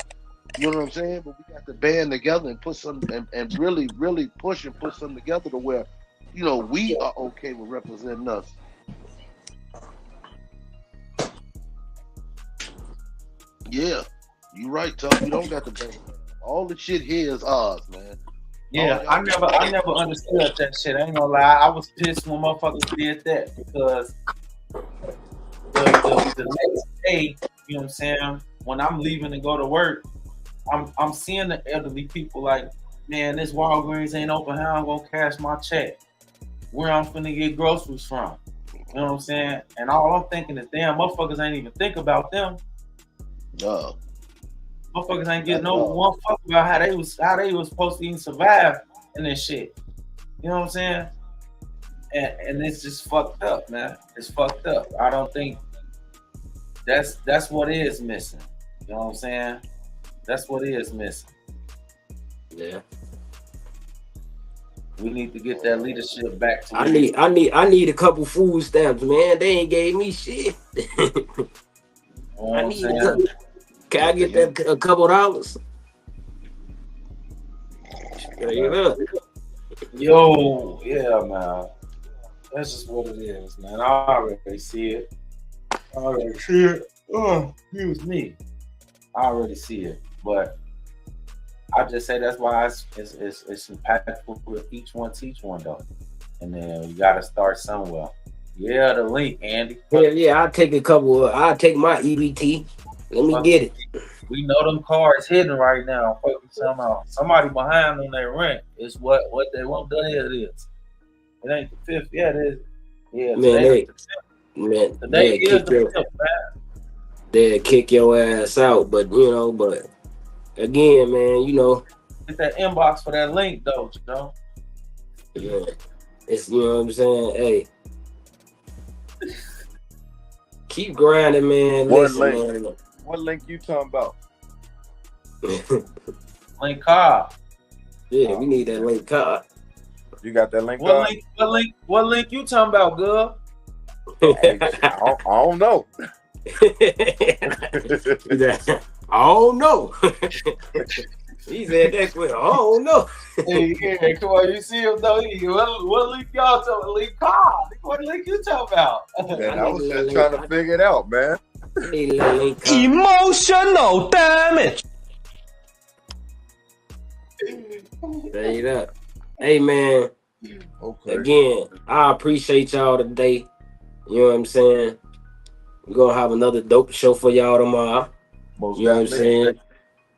S4: You know what I'm saying? But we got to band together and put some and really, really push and put something together to where, you know, we are okay with representing us. Yeah, you right, Tom. You don't got to band. All the shit here is ours, man.
S2: Yeah, I never understood that shit. I ain't gonna lie. I was pissed when motherfuckers did that because the next day, you know what I'm saying, when I'm leaving to go to work, I'm seeing the elderly people like, man, this Walgreens ain't open. How I'm gonna cash my check? Where I'm finna get groceries from? You know what I'm saying? And all I'm thinking is, damn, motherfuckers ain't even think about them.
S4: No.
S2: Motherfuckers ain't getting no one fuck about how they was supposed to even survive in this shit. You know what I'm saying? And it's just fucked up, man. It's fucked up. I don't think that's what is missing. You know what I'm saying? That's what is missing.
S1: Yeah.
S2: We need to get that leadership back to
S1: I need a couple food stamps, man. They ain't gave me shit. I need a couple. Can I get that a couple dollars?
S2: Yo, yeah, man. That's just what it is, man. I already see it. Oh, excuse me. I already see it, but I just say that's why it's impactful for each one teach one though, and then you got to start somewhere. Yeah, the link, Andy.
S1: Yeah, I'll take a couple. I'll take my EBT. Let me get it.
S2: We know them cars hidden right now. Somebody behind on their rent is what they want done. It is. It ain't the 5th. Yeah, it is. Yeah,
S1: they'll kick your ass out. But again, man, you know.
S2: Get that inbox for that link though, you know.
S1: Yeah, it's, you know what I'm saying. Hey, keep grinding, man.
S5: What link you talking about?
S2: Link card.
S1: Yeah, we need that link card.
S5: You got that link card?
S2: What link you talking about, girl?
S5: I don't know.
S1: I don't know. He said that quick. I don't know.
S2: Hey, yeah, come on, you see him though? What link y'all talking about? Link card. What link you talking about?
S5: Man, I was just trying to figure it out, man.
S12: Emotional damage.
S1: Straight up. Hey, man.
S5: Okay.
S1: Again, I appreciate y'all today. You know what I'm saying? We're gonna have another dope show for y'all tomorrow. You know what I'm saying?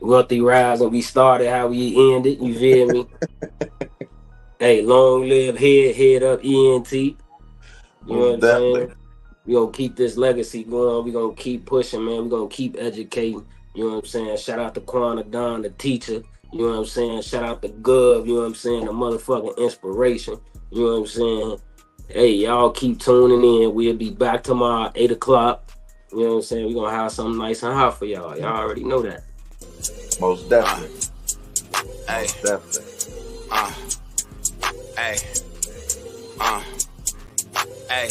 S1: Wealthy Rise, and we started how we ended. You feel me? Hey, long live head up ENT. You know what I'm saying? We gonna keep this legacy going. We gonna keep pushing, man. We gonna keep educating. You know what I'm saying? Shout out to Quana Don, the teacher. You know what I'm saying? Shout out to Gov. You know what I'm saying? The motherfucking inspiration. You know what I'm saying? Hey, y'all keep tuning in. We'll be back tomorrow, 8 o'clock. You know what I'm saying? We're gonna have something nice and hot for y'all. Y'all already know that.
S5: Most definitely.
S3: Hey.
S5: Most definitely.
S3: Hey. Hey.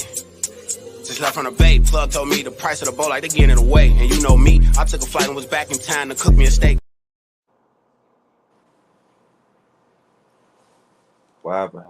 S3: Just left from the bay. Plug told me the price of the bowl like they getting it away. And you know me, I took a flight and was back in time to cook me a steak.
S5: What happened?